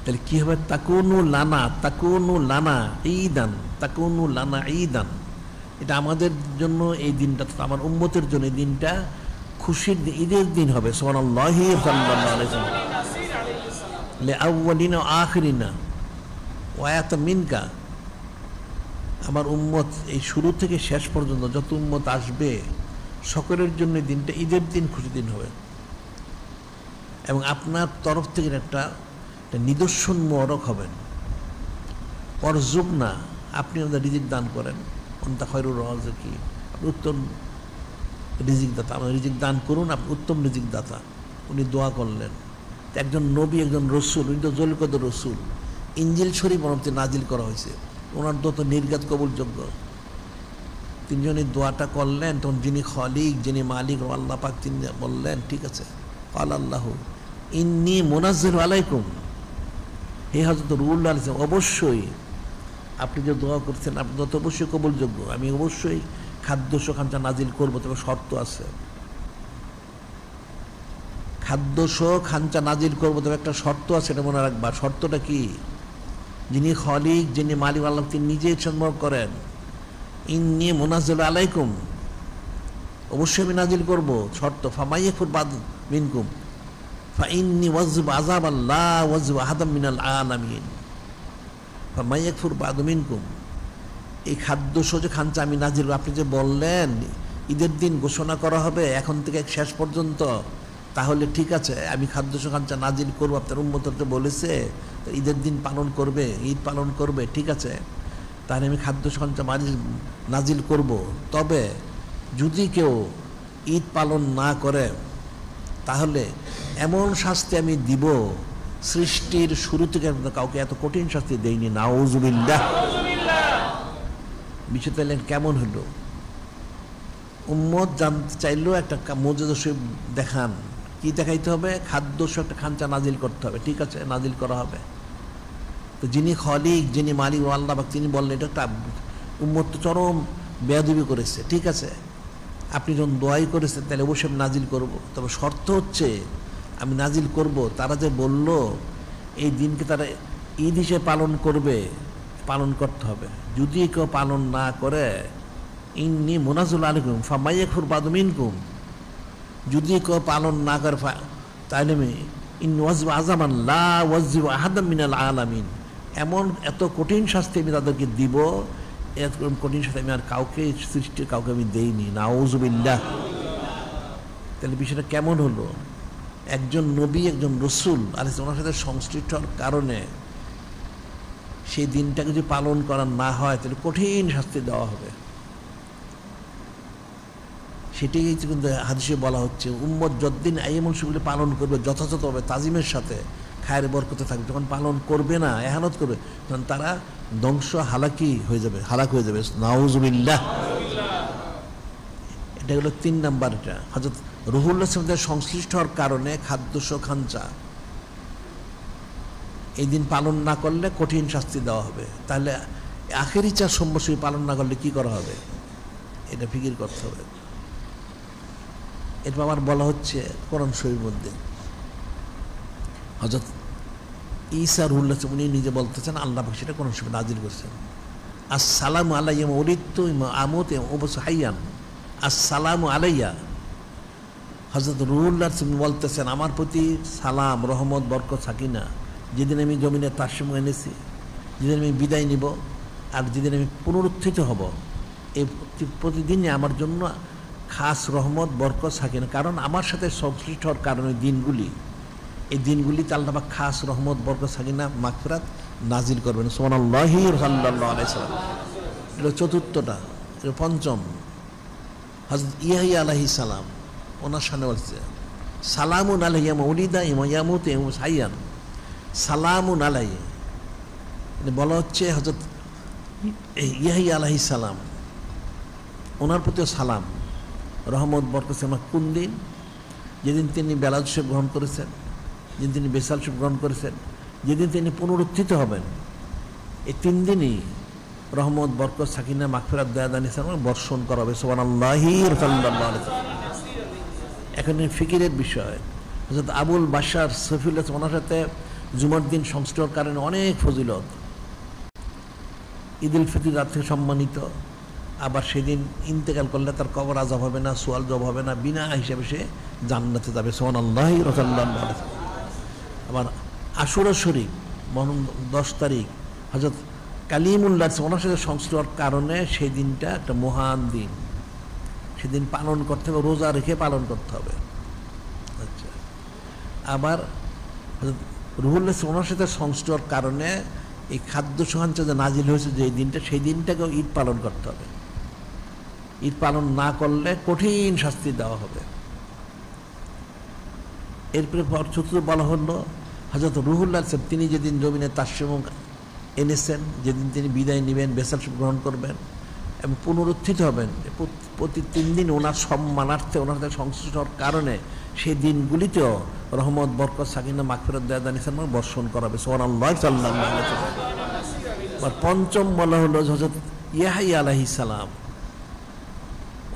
তাহলে কি হবে? তাকুনু লানা ঈদান, তাকুনু লানা ঈদান, এটা আমাদের জন্য এই দিনটা, আমার উম্মতের জন্য এই দিনটা খুশির দিন, ঈদের দিন হবে। সুবহানাল্লাহি সাল্লাল্লাহু আলাইহি ওয়াসাল্লাম লিআউয়ালিনা ওয়া আখিরিনা ওয়া আয়াতাম মিনকা, আমার উম্মত এই শুরু থেকে শেষ পর্যন্ত যত উম্মত আসবে সকলের জন্য এই দিনটা ঈদের দিন, খুশির দিন হবে। এবং আপনার তরফ থেকে একটা নিদর্শন মোবারক হবেন। ওয়ারযুকনা, আপনি আমাদের রিজিক দান করেন, আনতা খায়রুর রাযিকিন, আপনি উত্তম রিজিক দাতা, আমাদের রিজিক দান করুন, আপনি উত্তম রিজিক দাতা। উনি দোয়া করলেন। একজন নবী, একজন রসুল, উনি তো জলকদ রসুল, ইনজিল শরীফ ওনার নাজিল করা হয়েছে, ওনার তো নির্গাত কবুলযোগ্য। তিনজন এই দোয়াটা করলেন, তখন যিনি খালিক, যিনি মালিক আল্লাহ পাক তিনি বললেন ঠিক আছে, ক্বাল আল্লাহু ইন্নী মুনাজ্জিলু আলাইকুম, হে হযরত রুহুল্লাহ আলাইহিস সালাম অবশ্যই আপনি যে দোয়া করছেন আপনি তো অবশ্যই কবুলযোগ্য, আমি অবশ্যই খাদ্য খাঞ্চা নাজিল করবো, তবে শর্ত আছে। খাদ্যসহ খাঞ্চা নাজিল করবো, তবে একটা শর্ত আছে, এটা মনে রাখবা। শর্তটা কি? যিনি খলিক, যিনি মালিক আল্লাহ, তিনি নিজেই সম্ভব করেন। ইন্নী মুনাজ্জিল আলাইকুম, অবশ্যই আমি নাজিল করব। শর্ত ফামাইয়াকুর বাদ মিনকুম ফাইন্নী ওয়াজিব আযাব আল্লাহ ওয়াজিব আহাদাম মিনাল আলামিন। ফামাইয়াকুর বাদ মিনকুম, এই খাদ্যসহ যে খাঞ্চা আমি নাজিল, আপনি যে বললেন ঈদের দিন ঘোষণা করা হবে এখন থেকে শেষ পর্যন্ত, তাহলে ঠিক আছে, আমি খাদ্যসহ খাঞ্চা নাজিল করবো। আপনার উম্মতকে বলেছে ঈদের দিন পালন করবে, ঈদ পালন করবে, ঠিক আছে, তাহলে আমি খাদ্যসহ খাঞ্চা নাজিল করব। তবে যদি কেউ ঈদ পালন না করে তাহলে এমন শাস্তি আমি দিব, সৃষ্টির শুরু থেকে কাউকে এত কঠিন শাস্তি দেয়নি। নাউজুবিল্লাহ। বিষয় তাইলেন কেমন হলো? উম্মত জানতে চাইলেও একটা মুজিজা শরীফ দেখান। কি দেখাইতে হবে? খাদ্যসহ একটা খাঞ্চা নাজিল করতে হবে, ঠিক আছে, নাজিল করা হবে। তো যিনি খলিক, যিনি মালিক আল্লাহ, তিনি বললেন এটা একটা উম্মত তো চরম বেয়াদবি করেছে, ঠিক আছে, আপনি যখন দোয়াই করেছেন তাহলে অবশ্যই আমি নাজিল করব। তবে শর্ত হচ্ছে আমি নাজিল করব। তারা যে বলল এই দিনকে তারা ঈদ হিসেবে পালন করবে, পালন করতে হবে। যদি কেউ পালন না করে, ইন্নী মুনাজ্জিল আলাইকুম ফামাইয়াকুর বাদ মিনকুম, যদি কেউ পালন না করে তাহলে আমি ইন্নী ওয়াজিব আযাবান লা ওয়াজিব আহাদাম মিনাল আলামিন, এমন এত কঠিন শাস্তি আমি তাদেরকে দিব, এত কঠিন শাস্তি আমি আর কাউকে, সৃষ্টির কাউকে আমি দেইনি। নাউজুবিল্লাহ। তাহলে বিষয়টা কেমন হলো? একজন নবী, একজন রসুল আলাইহিস সালাম, ওনার সাথে সংশ্লিষ্ট হওয়ার কারণে সেই দিনটাকে যদি পালন করা না হয় তাহলে কঠিন শাস্তি দেওয়া হবে। সেটাই কিন্তু হাদিসে বলা হচ্ছে, উম্মত যতদিন আইয়ামুল শুকর পালন করবে যথাযথভাবে তাজিমের সাথে, খায়ের বরকতে থাকবে, যখন পালন করবে না, এহানত করবে, তখন তারা ধ্বংস হালাক হয়ে যাবে। নাউজুবিল্লাহ। এটা হলো 3 নাম্বার। এটা হযরত রুহুল্লাহ সাল্লাল্লাহু আলাইহি সংশ্লিষ্ট হওয়ার কারণে খাদ্যসহ খাঞ্চা এই দিন পালন না করলে কঠিন শাস্তি দেওয়া হবে। তাহলে আখেরি 4 সোমবার পালন না করলে কি করা হবে? এটা ফিকির করতে হবে। এরপর আবার বলা হচ্ছে কোরআন শরীফের মধ্যে, হযরত ঈসা রুহুল্লাহ, উনি নিজে বলতেছেন, আল্লাহ পাক সেটা কোরআন শরীফে নাজিল করেছেন, আসসালামু আলাইয়া ওয়ালিদতু ওয়া আমুতু ওয়া উবআসু হাইয়ান, আসসালামু আলাইয়া। হযরত রুহুল্লাহ বলতেছেন, আমার প্রতি সালাম, রহমত, বরকত, সাকিনা, যেদিন আমি জমিনে তারশিম এনেছি, যেদিন আমি বিদায় নিব, আর যেদিন আমি পুনরুত্থিত হব, এই প্রতিদিনই আমার জন্য খাস রহমত, বরকত, সাকিনা। কারণ আমার সাথে সংশ্লিষ্ট হওয়ার কারণে এই দিনগুলিতে আল্লাহ পাক খাস রহমত, বরকত, সাকিনা, মাগফিরাত নাজিল করবেন। সুবহানাল্লাহি সাল্লাল্লাহু আলাইহি সাল্লাম। এটা চতুর্থটা। এটা পঞ্চম, হযরত ইয়াহইয়া আলাইহিস সালাম, ওনার সামনে বলছে, সালামুন আলাইহি মাউলিদা ওয়া ইয়ামুতু ওয়া হাইয়ান, সালামুন আলাইহি। বলা হচ্ছে হযরত ইয়াহইয়া আলাইহিস সালাম, ওনার প্রতিও সালাম, রহমত, বরকত, কোন দিন? যেদিন তিনি বেলাল শরীফ গ্রহণ করেছেন, যেদিন তিনি বেসাল শরীফ গ্রহণ করেছেন, যেদিন তিনি পুনরুত্থিত হবেন, এই 3 দিনই রহমত, বরকত, সাকিনা, মাগফিরাত, দয়াদান বর্ষণ করা হবে। সুবহানাল্লাহি সাল্লাল্লাহু আলাইহি ওয়াসাল্লাম। এখন ফিকিরের বিষয়, হযরত আবুল বাশার সফিউল্লাহ, ওনার সাথে জুমার দিন সংশ্লিষ্ট হওয়ার কারণে অনেক ফজিলত। ঈদুল ফিতর রাত থেকে সম্মানিত। আবার সেদিন ইন্তেকাল করলে তার কবর আযাব হবে না, সোয়াল জব হবে না, বিনা হিসাবে সে জান্নাতে যাবে। সুবহানাল্লাহি সাল্লাল্লাহু আলাইহি ওয়াসাল্লাম। আবার আশুরা শরীফ 10 তারিখ, হযরত কালিমুল্লাহ ওনার সাথে সংশ্লিষ্ট হওয়ার কারণে সেই দিনটা একটা মহান দিন, সেদিন পালন করতে হবে, রোজা রেখে পালন করতে হবে। আচ্ছা, আবার হযরত রুহুল্লাহ ওনার সাথে সংশ্লিষ্ট হওয়ার কারণে এই খাদ্য সহাঞ্চা যে নাজিল হয়েছে যে দিনটা, সেই দিনটাকেও ঈদ পালন করতে হবে। ঈদ পালন না করলে কঠিন শাস্তি দেওয়া হবে। এরপরে চতুর্থ বলা হলো, হযরত রুহুল্লাহ তিনি যেদিন জমিনে তারশিম এনেছেন, যেদিন তিনি বিদায় নেবেন, বেসাল গ্রহণ করবেন এবং পুনরুত্থিত হবেন, প্রতি 3 দিন ওনার সম্মানার্থে, ওনার সাথে সংশ্লিষ্ট হওয়ার কারণে সেই দিনগুলিতেও রহমত, বরকত, সাকিনা, মাগফিরাত, দয়াদান বর্ষণ করাবে। সুবহানাল্লাহি সাল্লাল্লাহু আলাইহি ওয়াসাল্লাম। আর পঞ্চম বলা হলো হযরত ইয়াহইয়া আলাইহিস সালাম,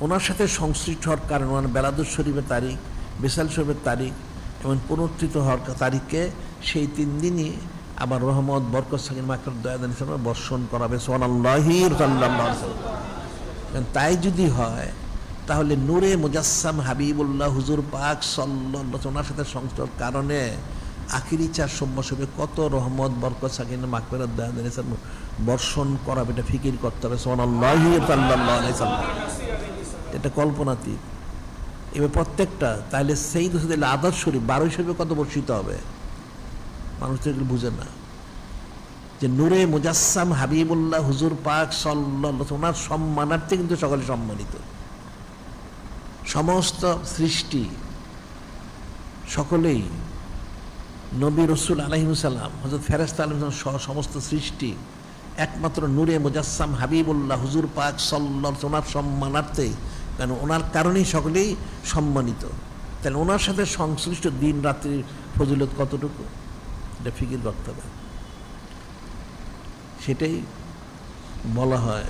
ওনার সাথে সংশ্লিষ্ট হওয়ার কারণে ওনার বেলাদুস শরীফের তারিখ, বেসাল শরীফের তারিখ, এবং পুনরুত্থিত হওয়ার তারিখে সেই 3 দিনই আবার রহমত বরকত সাকিন মাকর দয়াদান হিসেবে বর্ষণ করাবে সুবহানাল্লাহি সাল্লাল্লাহু আলাইহি ওয়াসাল্লাম। তাই যদি হয় তাহলে নূরে মুজাসসাম হাবিবুল্লাহ হুজুর পাক সাল্লাল্লাহু আলাইহি ওয়াসাল্লামের সাথে সংশ্লিষ্ট কারণে আখিরি 4 সম্বসবে কত রহমত বরকত সাকিন মাকর দয়াদান হিসেবে বর্ষণ করাবে, এটা ফিকির করতে হবে সুবহানাল্লাহি সাল্লাল্লাহু আলাইহি ওয়াসাল্লাম। এটা কল্পনাতীত। এবার প্রত্যেকটা তাহলে সেই দোষের আদর শরীফ 12 শরীফে কত বর্ষিত হবে, মানুষ তো এগুলো বুঝে না। যে নূরে মুজাসসাম হাবিবুল্লাহ হুজুর পাক সাল্লাল্লাহু আলাইহি ওয়াসাল্লাম ওনার সম্মানার্থে কিন্তু সকলে সম্মানিত। সমস্ত সৃষ্টি সকলেই নবী রসুল আলাইহিস সালাম হযরত ফেরেশতা আলাইহিস সালাম সহ সমস্ত সৃষ্টি একমাত্র নূরে মুজাসসাম হাবিবুল্লাহ হুজুর পাক সাল্লাল্লাহু আলাইহি ওয়াসাল্লাম ওনার সম্মানার্থে, কারণ ওনার কারণেই সকলেই সম্মানিত। তাহলে ওনার সাথে সংশ্লিষ্ট দিন রাত্রির ফজিলত কতটুকু, এটা ফিকির করতে হবে। সেটাই বলা হয়,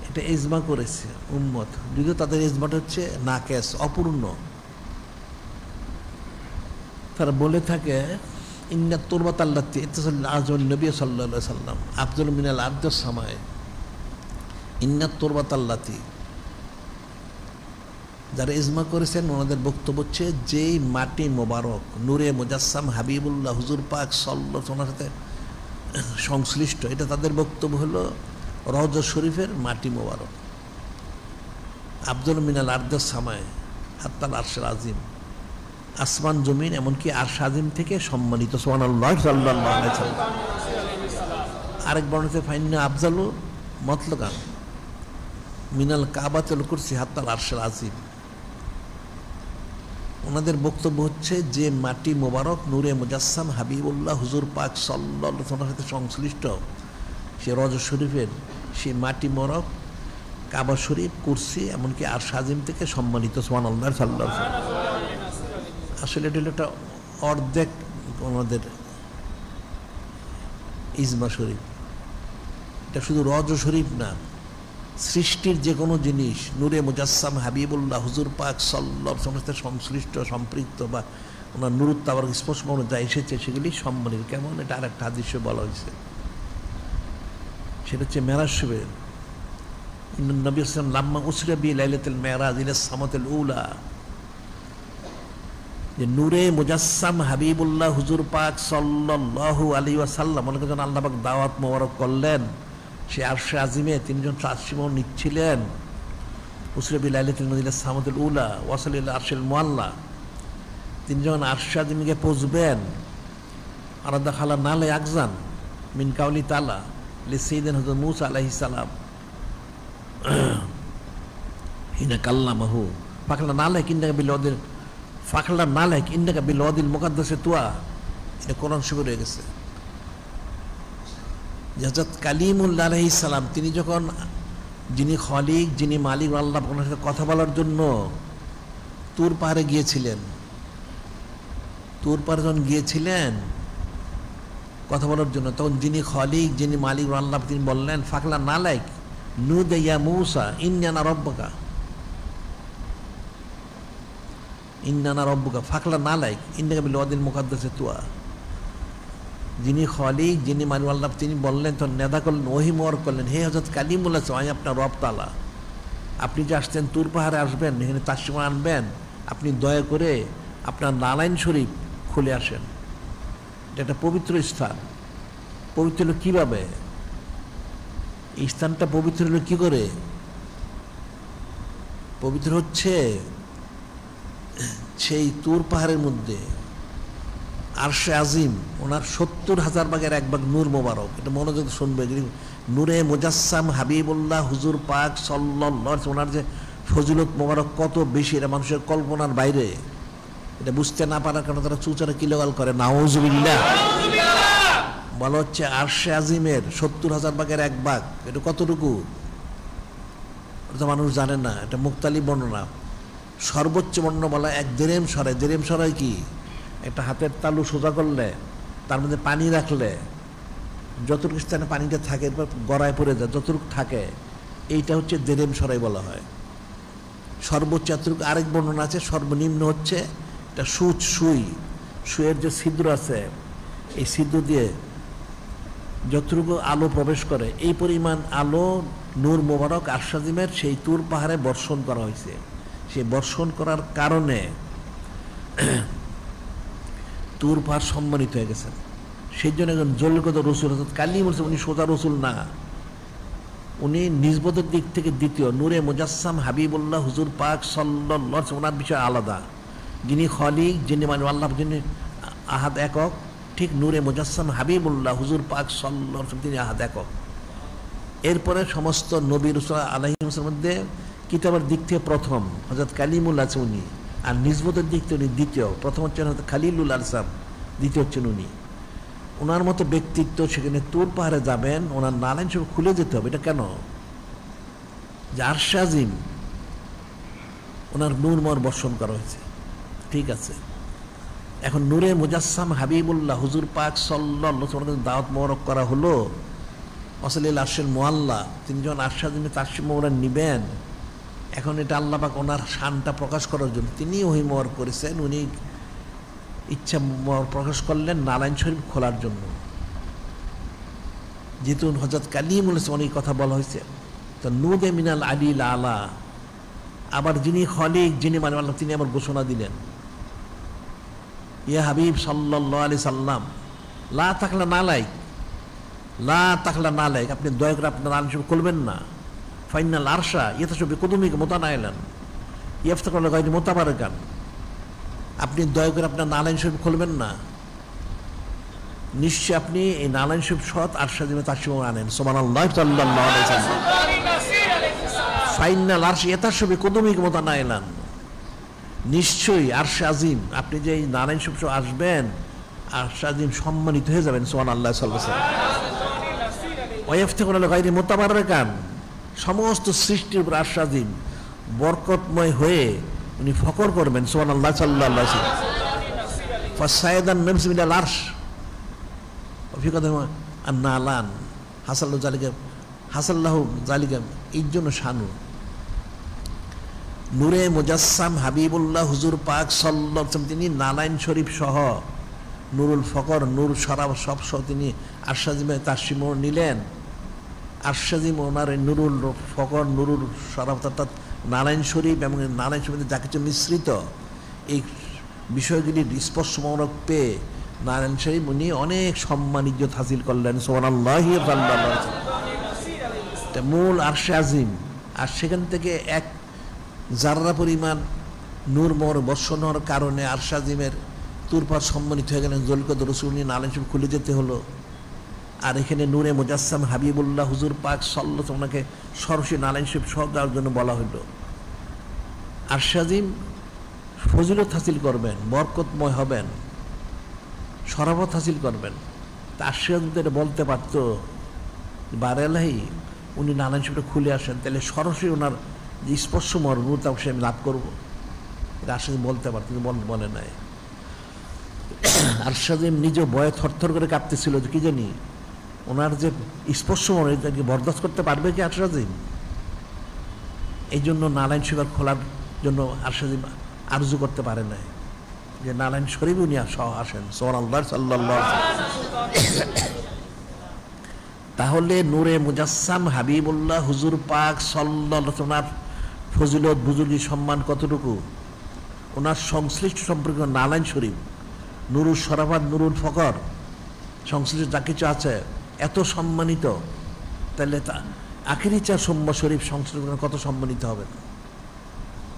এটা ইজমা করেছে উম্মত, যদিও তাদের ইজমাটা হচ্ছে নাকেস, অপূর্ণ। তারা বলে থাকে ইন্নাত তুরবাত আল্লাতী ইত্তাসাল্লা আযওয়াল নবী সাল্লাল্লাহু আলাইহি সাল্লাম আফদালু মিনাল আরদিস সামায়ে। ইন্নাত তুরবাত আল্লাতী, যারা ইজমা করেছেন ওনাদের বক্তব্য হচ্ছে যেই মাটি মোবারক নূরে মুজাসসাম হাবিবুল্লাহ হুজুর পাক সাল্লাল্লাহু আলাইহি ওয়াসাল্লামের সাথে সংশ্লিষ্ট, এটা তাদের বক্তব্য হলো রওজা শরীফের মাটি মোবারক। আফদালু মিনাল আরদিস সামায়ে হাত্তাল আরশিল আযীম, আসমান জমিন এমনকি আরশ আযীম থেকে সম্মানিত সুবহানাল্লাহ সাল্লাল্লাহু আলাইহি ওয়াসাল্লাম। আরেক বর্ণনাতে ফাইন্না আফজালু মতলকান মিনাল কাবাতুল কুরসি হাত্তাল আরশিল আযীম। ওনাদের বক্তব্য হচ্ছে যে মাটি মোবারক নূরে মুজাসসাম হাবিবুল্লাহ হুজুর পাক সাল্লাল্লাহু আলাইহি ওয়াসাল্লামের সাথে সংশ্লিষ্ট, সে রওজা শরীফের সেই মাটি মোবারক কাবা শরীফ কুরসি এমনকি আরশ আযীম থেকে সম্মানিত সুবহানাল্লাহ সাল্লাল্লাহু আলাইহি ওয়াসাল্লাম। আসলে এটা হলো একটা অর্ধেক আমাদের ইজমা শরীফ। এটা শুধু রওজা শরীফ না, সৃষ্টির যে কোনো জিনিস নূরে মুজাসসাম হাবিবুল্লাহ হুজুর পাক সাল্লাল্লাহু আলাইহি ওয়াসাল্লামের সাথে সংশ্লিষ্ট সম্পৃক্ত বা ওনার নুরুত আবার স্পর্শ মনে যা এসেছে সেগুলি সম্মানিত। কেমন, এটা আর একটা হাদিসে বলা হয়েছে, সেটা হচ্ছে মেরাজ শরীফে নবী সাল্লাল্লাহু আলাইহি ওয়াসাল্লাম লাম্মা উসরিয়া বি লাইলাতুল মেরাজ ইলা সামাতুল উলা, যে নূরে মুজাসসাম হাবিবুল্লাহ হুজুর পাক সাল্লাল্লাহু আলাইহি ওয়াসাল্লাম মনে করেন আল্লাহ পাক দাওয়াত মোবারক করলেন, সে আরশে আজিমে তিনজন তাশরিফ নিচ্ছিলেন। উসরিয়া বি লাইলাতুল মেরাজ ইলা সামাতুল উলা ওয়াসাল ইলা আরশিল মুআল্লা, তিনজন আরশে আজিমে পৌঁছবেন। আরাদা খালা নালে আকজান মিন কাউলি তাআলা লি সাইয়্যিদিনা হযরত মূসা আলাইহিস সালাম হিনা কাল্লামাহু ফাকলা নালে কিন্না বিলওয়াদিল ফাকলা নালে ইন্নাকা বিলওয়াদিল মুকাদ্দাসে তুয়া। এটা কোরআন শরীফে রয়ে গেছে। হযরত কালিমুল্লাহ আলাইহিস সালাম তিনি যখন, যিনি খালিক যিনি মালিক আল্লাহ ওনার সাথে কথা বলার জন্য তুর পাহাড়ে গিয়েছিলেন, তুর পাহাড়ে যখন গিয়েছিলেন কথা বলার জন্য, তখন যিনি খালিক যিনি মালিক আল্লাহ তিনি বললেন ফাকলা নালাইক নুদে ইয়া মূসা ইন্নানা রব্বুকা, ইন্নানা রব্বুকা ফাকলা নালাইক ইন্নাকা বিল ওয়াদিল মুকাদ্দাসে তুয়া। যিনি খালিক যিনি মালিক আল্লাহ তিনি বললেন, তখন নেদা করলেন, ওহী মোবারক করলেন, হে হযরত কালিমুল্লাহ আমি আপনার রব তাআলা, আপনি যে আসছেন তুর পাহাড়ে আসবেন, এখানে তাশরিফ আনবেন, আপনি দয়া করে আপনার নালাইন শরীফ খুলে আসেন। এটা একটা পবিত্র স্থান। পবিত্র হলো কীভাবে? এই স্থানটা পবিত্র হলো কী করে? পবিত্র হচ্ছে সেই তুর পাহাড়ের মধ্যে আরশে আজিম ওনার ৭০,০০০ ভাগের 1 ভাগ নূর মোবারক। এটা মনোযোগ শুনবে, নূরে মুজাসসাম হাবিবুল্লাহ হুজুর পাক সাল্লাল্লাহু আলাইহি ওয়াসাল্লাম ওনার যে ফজিলত মোবারক কত বেশি, এটা মানুষের কল্পনার বাইরে। এটা বুঝতে না পারার কারণে তারা চুচারা কিলোগাল করে, নাউজুবিল্লাহ। বলা হচ্ছে আরশে আজিমের ৭০,০০০ ভাগের 1 ভাগ, এটা কতটুকু এটা মানুষ জানে না। এটা মুক্তালিব বর্ণনা। সর্বোচ্চ বর্ণনা বলা 1 দেরেম সরাই। দেরেম সরাই কি? একটা হাতের তালু সোজা করলে তার মধ্যে পানি রাখলে যতটুকু স্থানে পানিটা থাকে এরপর গড়ায় পড়ে যায়, যতটুকু থাকে এইটা হচ্ছে দেরেম সরাই বলা হয়। সর্বোচ্চ এতটুকু। আরেক বর্ণনা আছে সর্বনিম্ন হচ্ছে এটা সুইয়ের যে ছিদ্র আছে, এই ছিদ্র দিয়ে যতটুকু আলো প্রবেশ করে এই পরিমাণ আলো নূর মোবারক আরশাজিমের সেই তুর পাহাড়ে বর্ষণ করা হয়েছে। সেই বর্ষণ করার কারণে তুর পাহাড় সম্মানিত হয়ে গেছেন। সেই জন্য একজন জলগত রসুল কালি বলছে উনি সোজা রসুল না, উনি নিজবতের দিক থেকে দ্বিতীয়। নূরে মুজাসসাম হাবিবুল্লাহ হুজুর পাক সাল্লাল্লাহু আলাইহি ওনার বিষয় আলাদা। যিনি খলিক, যিনি মানে আল্লাহ, যিনি আহাদ একক, ঠিক নূরে মুজাসসাম হাবিবুল্লাহ হুজুর পাক সাল্লাল্লাহু আলাইহি তিনি আহাদ একক। এরপরে সমস্ত নবী রাসূল আলাইহিস মধ্যে কিতাবের দিক থেকে প্রথম হযরত কালিমুল আছে উনি, আর নিজবতের দিক থেকে উনি দ্বিতীয়। প্রথম হচ্ছেন হযরত খালিলুল আরসাম, দ্বিতীয় হচ্ছেন উনি। ওনার মতো ব্যক্তিত্ব সেখানে তুর পাহাড়ে যাবেন, ওনার নালাইন সব খুলে যেতে হবে। এটা কেন? যে আরশে আজিম ওনার নূরময় বর্ষণ করা হয়েছে, ঠিক আছে। এখন নূরে মুজাসসাম হাবিবুল্লাহ হুজুর পাক সাল্লাল্লাহু আলাইহি ওয়াসাল্লাম দাওয়াত মোবারক করা হলো অসলিল আরশের মুআল্লা, তিনি যখন আরশে আজিমে তাশরিফ মোবারক নিবেন, এখন এটা আল্লাহ পাক ওনার শানটা প্রকাশ করার জন্য তিনি ওহী মোবারক করেছেন। উনি ইচ্ছা প্রকাশ করলেন নারায়ণ শরীফ খোলার জন্য, যেহেতু হযরত কালিমুল অনেক কথা বলা হয়েছে। তো নূদে মিনাল আলিল আলা, আবার যিনি খলিক, যিনি মানে আল্লাহ, তিনি আবার ঘোষণা দিলেন ইয়া হাবিব সাল্লাল্লাহু আলাইহি সাল্লাম লা তাকলা নালাইক, আপনি দয়া করে আপনার নারায়ণ শরীফ খুলবেন না। ফাইনাল আরশা ইয়াতাশু বিকুদুমিক মুতানাইলান ইয়াফতাকুল গায়রি মুতাবারাকান, আপনি দয়া করে আপনার নারায়ণ শরীফ খুলবেন না, নিশ্চয় আপনি এই নারায়ণ শরীফ সৎ আরশে আজিমে তাশরিফ আনেন। সুবহানাল্লাহ সাল্লাল্লাহু আলাইহি ওয়াসাল্লাম। ফাইনাল আরশা ইয়াতাশু বিকুদুমিক মুতানাইলান, নিশ্চয়ই আরশে আজিম, আপনি যে নারায়ণ শরীফ আসবেন, আরশে আজিম সম্মানিত হয়ে যাবেন। সুবহানাল্লাহ সাল্লাল্লাহু আলাইহি ওয়াসাল্লাম। ওয়াফতাকুল গায়রি মুতাবারাকান, সমস্ত সৃষ্টির উপর আরশে আজিম বরকতময় হয়ে উনি ফকর করবেন। সুবহানাল্লাহ সাল্লাল্লাহু আলাইহি ওয়াসাল্লাম। ফাসাইদান নামসি মিনাল আরশ ফি কদম আন-নালান হাসাল্লাহু জালিকা, এই জন্য শানু নূরে মুজাসসাম হাবিবুল্লাহ হুজুর পাক সাল্লাল্লাহু আলাইহি ওয়াসাল্লাম, তিনি নালাইন শরীফ সহ নুরুল ফকর, নূর শরাব সব সহ তিনি আরশে আজিমে তাশরিফ নিলেন। আরশে আজিম ওনার নুরুল ফকর, নুরুল শরাব অর্থাৎ নারায়ণ শরীফ এবং নারায়ণ শরীফে যা কিছু মিশ্রিত, এই বিষয়গুলির স্পর্শ মোবারক পেয়ে নারায়ণ শরীফ উনি অনেক সম্মান ইজ্জত হাসিল করলেন। সুবহানাল্লাহি সাল্লাল্লাহু আলাইহি ওয়াসাল্লাম। মূল আরশে আজিম, আর সেখান থেকে এক জাররা পরিমাণ নূর মোহর বর্ষণ হওয়ার কারণে আরশে আজিমের তুরপার সম্মানিত হয়ে গেলেন। জলকত রসুল নিয়ে নারায়ণ শরীফ খুলে যেতে হলো। আর এখানে নূরে মুজাসসাম হাবিবুল্লাহ হুজুর পাক সাল্লাল্লাহু আলাইহি ওয়াসাল্লাম ওনাকে সরাসরি নারায়ণ শরীফ সহ দেওয়ার জন্য বলা হলো। আরশে আজিম ফজিলত হাসিল করবেন, বরকতময় হবেন, শরাফত হাসিল করবেন। তা আরশে আজিম তো এটা বলতে পারত বারেলাহি উনি নারায়ণ শরীফটা খুলে আসেন, তাহলে সরাসরি ওনার যে স্পর্শ মর্মতা সে আমি লাভ করবো, এটা আরশে আজিম বলতে পারত, কিন্তু বলে নাই। আরশে আজিম নিজে ভয়ে থরথর করে কাঁপতেছিল, যে কি জানি ওনার যে স্পর্শ মর্মতাকে বরদাস্ত করতে পারবে কি আরশে আজিম। এই জন্য নারায়ণ শরীফ খোলার জন্য আরশে আজিম আরজু করতে পারে নাই, যে নারায়ণ শরীফ উনি সহ আসেন। সুবহানাল্লাহ সাল্লাল্লাহু আলাইহি ওয়াসাল্লাম। তাহলে নূরে মুজাসসাম হাবিবুল্লাহ হুজুর পাক সাল্লাল্লাহু আলাইহি ওয়াসাল্লাম ওনার ফজিলত, বুজুর্গি, সম্মান কতটুকু, ওনার সংশ্লিষ্ট সম্পর্কে নারায়ণ শরীফ, নুরুল শরাফাত, নুরুল ফকর, সংশ্লিষ্ট যা কিছু আছে এত সম্মানিত, তাহলে তা আখিরি চা সোম্মা শরীফ সংশ্লিষ্ট কত সম্মানিত হবে,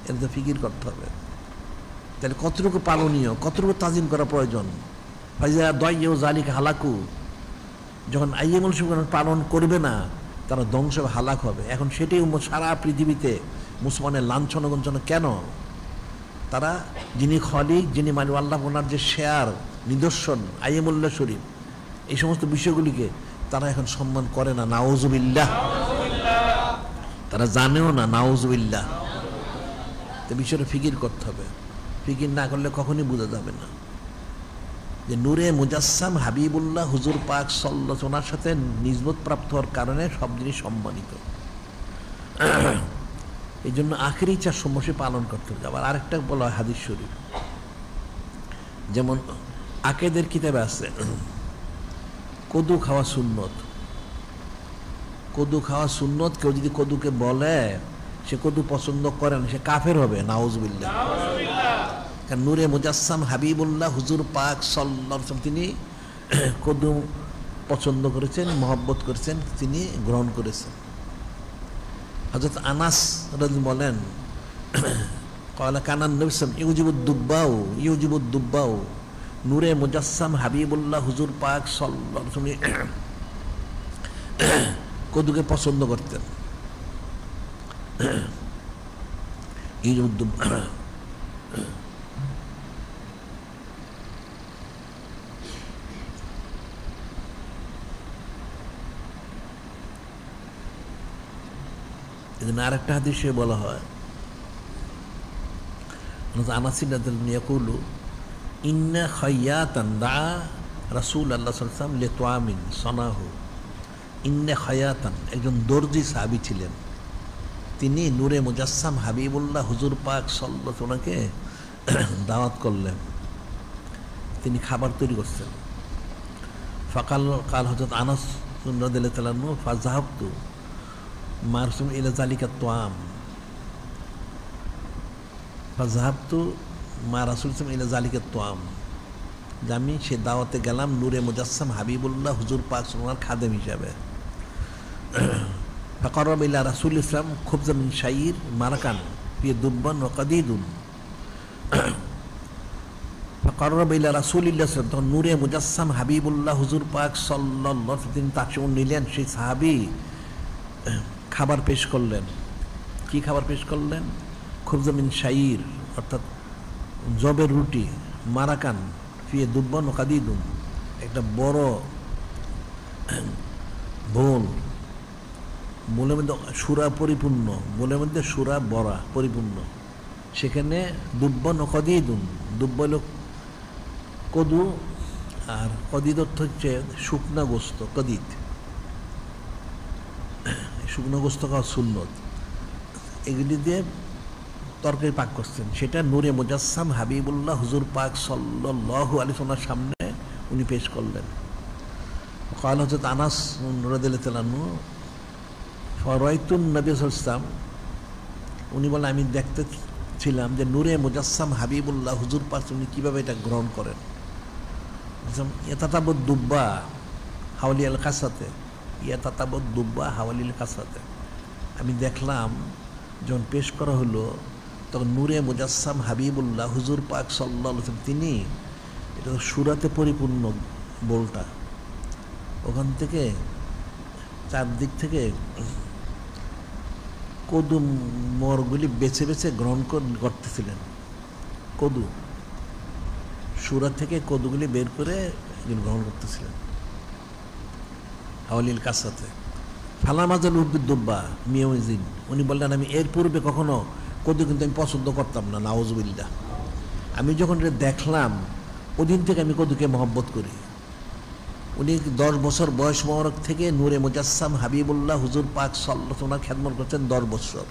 এটা তো ফিকির করতে হবে। তাহলে কতটুকু পালনীয়, কতটুকু তাজিম করা প্রয়োজন। ফাইজা দয়ও জালিকা হালাকু, যখন আইয়ামুল শুকর পালন করবে না তারা ধ্বংস হালাক হবে। এখন সেটাই সারা পৃথিবীতে মুসলমানের লাঞ্ছনা গঞ্চনা কেন? তারা যিনি খলিক, যিনি মানে আল্লাহ, ওনার যে শেয়ার নিদর্শন আইয়ামুল্লাহ শরীফ, এই সমস্ত বিষয়গুলিকে তারা এখন সম্মান করে না। নাউজুবিল্লাহ, তারা জানেও না। নাউজুবিল্লাহ। তো বিষয়টা ফিকির করতে হবে, ফিকির না করলে কখনই বোঝা যাবে না যে নূরে মুজাসসাম হাবিবুল্লাহ হুজুর পাক সাল্লাল্লাহু আলাইহি ওনার সাথে নিসবত প্রাপ্ত হওয়ার কারণে সব জিনিস সম্মানিত। এই জন্য আখেরি 4 মাসে পালন করতে হবে। আবার আরেকটা বলা হয় হাদিস শরীফ, যেমন আকেদের কিতাবে আছে কদু খাওয়া সুন্নত। কদু খাওয়া সুন্নত, কেউ যদি কদুকে বলে সে কদু পছন্দ করে না, সে কাফের হবে, নাউজুবিল্লাহ। কারণ নূরে মুজাসসাম হাবিবুল্লাহ হুজুর পাক সাল্লাল্লাহু আলাইহি ওয়াসাল্লাম তিনি কদু পছন্দ করেছেন, মহব্বত করেছেন, তিনি গ্রহণ করেছেন। হযরত আনাস রাদিয়াল্লাহু বলেন ক্বালা কানান নবী ইউজিবুদ দুব্বাউ নূরে মুজাসসাম হাবিবুল্লাহ হুজুর পাক সাল্লাল্লাহু আলাইহি ওয়াসাল্লাম কদুকে পছন্দ করতেন। ইউজিবুদ দুব্বা, এজন্য আরেকটা হাদিসে বলা হয় আনাস রাদিয়াল্লাহু ইয়াকুলু ইন্না খায়াতান দা রাসূলুল্লাহ সাল্লাল্লাহু আলাইহি ওয়াসাল্লাম লিতুআমিন সানাহু। ইন্না খায়াতান একজন দর্জি সাহাবী ছিলেন, তিনি নূরে মুজাসসাম হাবিবুল্লাহ হুজুর পাক সাল্লাল্লাহু আলাইহি ওয়াসাল্লামকে দাওয়াত করলেন, তিনি খাবার তৈরি করছেন। কাল হযরত আনাস রাদিয়াল্লাহু তাআলা আনহু ফাযাহাবতু মারসুম ইলা যালিকা তুআম ফাযাহাবতু মা রাসূলুল্লাহ ইলা যালিকা তুআম, যে আমি সে দাওয়াতে গেলাম নূরে মুজাসসাম হাবিবুল্লাহ হুজুর পাক সাল্লাল্লাহু খাদেম হিসাবে। ফাকাররাব ইলা রাসূলিল্লাহ সাল্লাল্লাহু আলাইহি ওয়াসাল্লাম খুবজান মিন শাইর মারাকান ফি দুব্বান ওয়া কাদিদুন। ফাকাররাব ইলা রাসূলিল্লাহ সাল্লাল্লাহু আলাইহি ওয়াসাল্লাম, তখন নূরে মুজাসসাম হাবিবুল্লাহ হুজুর পাক সাল্লাল্লাহু আলাইহি ওয়াসাল্লাম তিনি তাকে নিলেন, সেই সাহাবী খাবার পেশ করলেন। কি খাবার পেশ করলেন? খুবজা মিন শাইর, অর্থাৎ জবের রুটি, মারাকান ফিয়ে দুব্বান ও কাদিদুন, একটা বড় বোল, বোলের মধ্যে সুরা পরিপূর্ণ, বোলের মধ্যে সুরা বড়া পরিপূর্ণ, সেখানে দুব্বান ও কাদিদুন, দুব্বা হল কদু, আর কদিদ অর্থ হচ্ছে শুকনা গোস্ত, কদিদ শুকনো গোস্ত খাওয়া সুন্নত, এগুলি দিয়ে তরকারি পাক করছেন। সেটা নূরে মুজাসসাম হাবিবুল্লাহ হুজুর পাক সাল্লাল্লাহু আলাইহি ওয়াসাল্লামের সামনে উনি পেশ করলেন। কাল হযরত আনাস রাদিয়াল্লাহু তাআলা আনহু ফারাইতুন নবী সাল্লাল্লাহু আলাইহি ওয়াসাল্লাম, উনি বলেন আমি দেখতে ছিলাম যে নূরে মুজাসসাম হাবিবুল্লাহ হুজুর পাক উনি কীভাবে এটা গ্রহণ করেন। ইয়াতাতাবুদ দুব্বা হাওলিয়াল কাসাতে, ইয়াতাতাবুদ দুব্বা হাওয়ালিল কাসাতে, আমি দেখলাম যখন পেশ করা হলো তখন নূরে মুজাসসাম হাবিবুল্লাহ হুজুর পাক সাল্লাল্লাহু আলাইহি ওয়াসাল্লাম তিনি, এটা তো সুরাতে পরিপূর্ণ বোলটা, ওখান থেকে চারদিক থেকে কদু মরগুলি বেছে বেছে গ্রহণ করতেছিলেন। কদু সুরা থেকে কদুগুলি বের করে গ্রহণ করতেছিলেন হাওয়ালিল কাসাতে। ফালামাজাল উদ্ভিদ দুব্বা মিয়াউজিন, উনি বললেন আমি এর পূর্বে কখনো কদু কিন্তু আমি পছন্দ করতাম না, নাউজুবিল্লাহ। আমি যখন এটা দেখলাম ওদিন থেকে আমি কদুকে মহব্বত করি। উনি 10 বছর বয়স মোবারক থেকে নূরে মুজাসসাম হাবিবুল্লাহ হুজুর পাক সাল্লাল্লাহু আলাইহি ওয়াসাল্লাম খেদমত করছেন 10 বছর।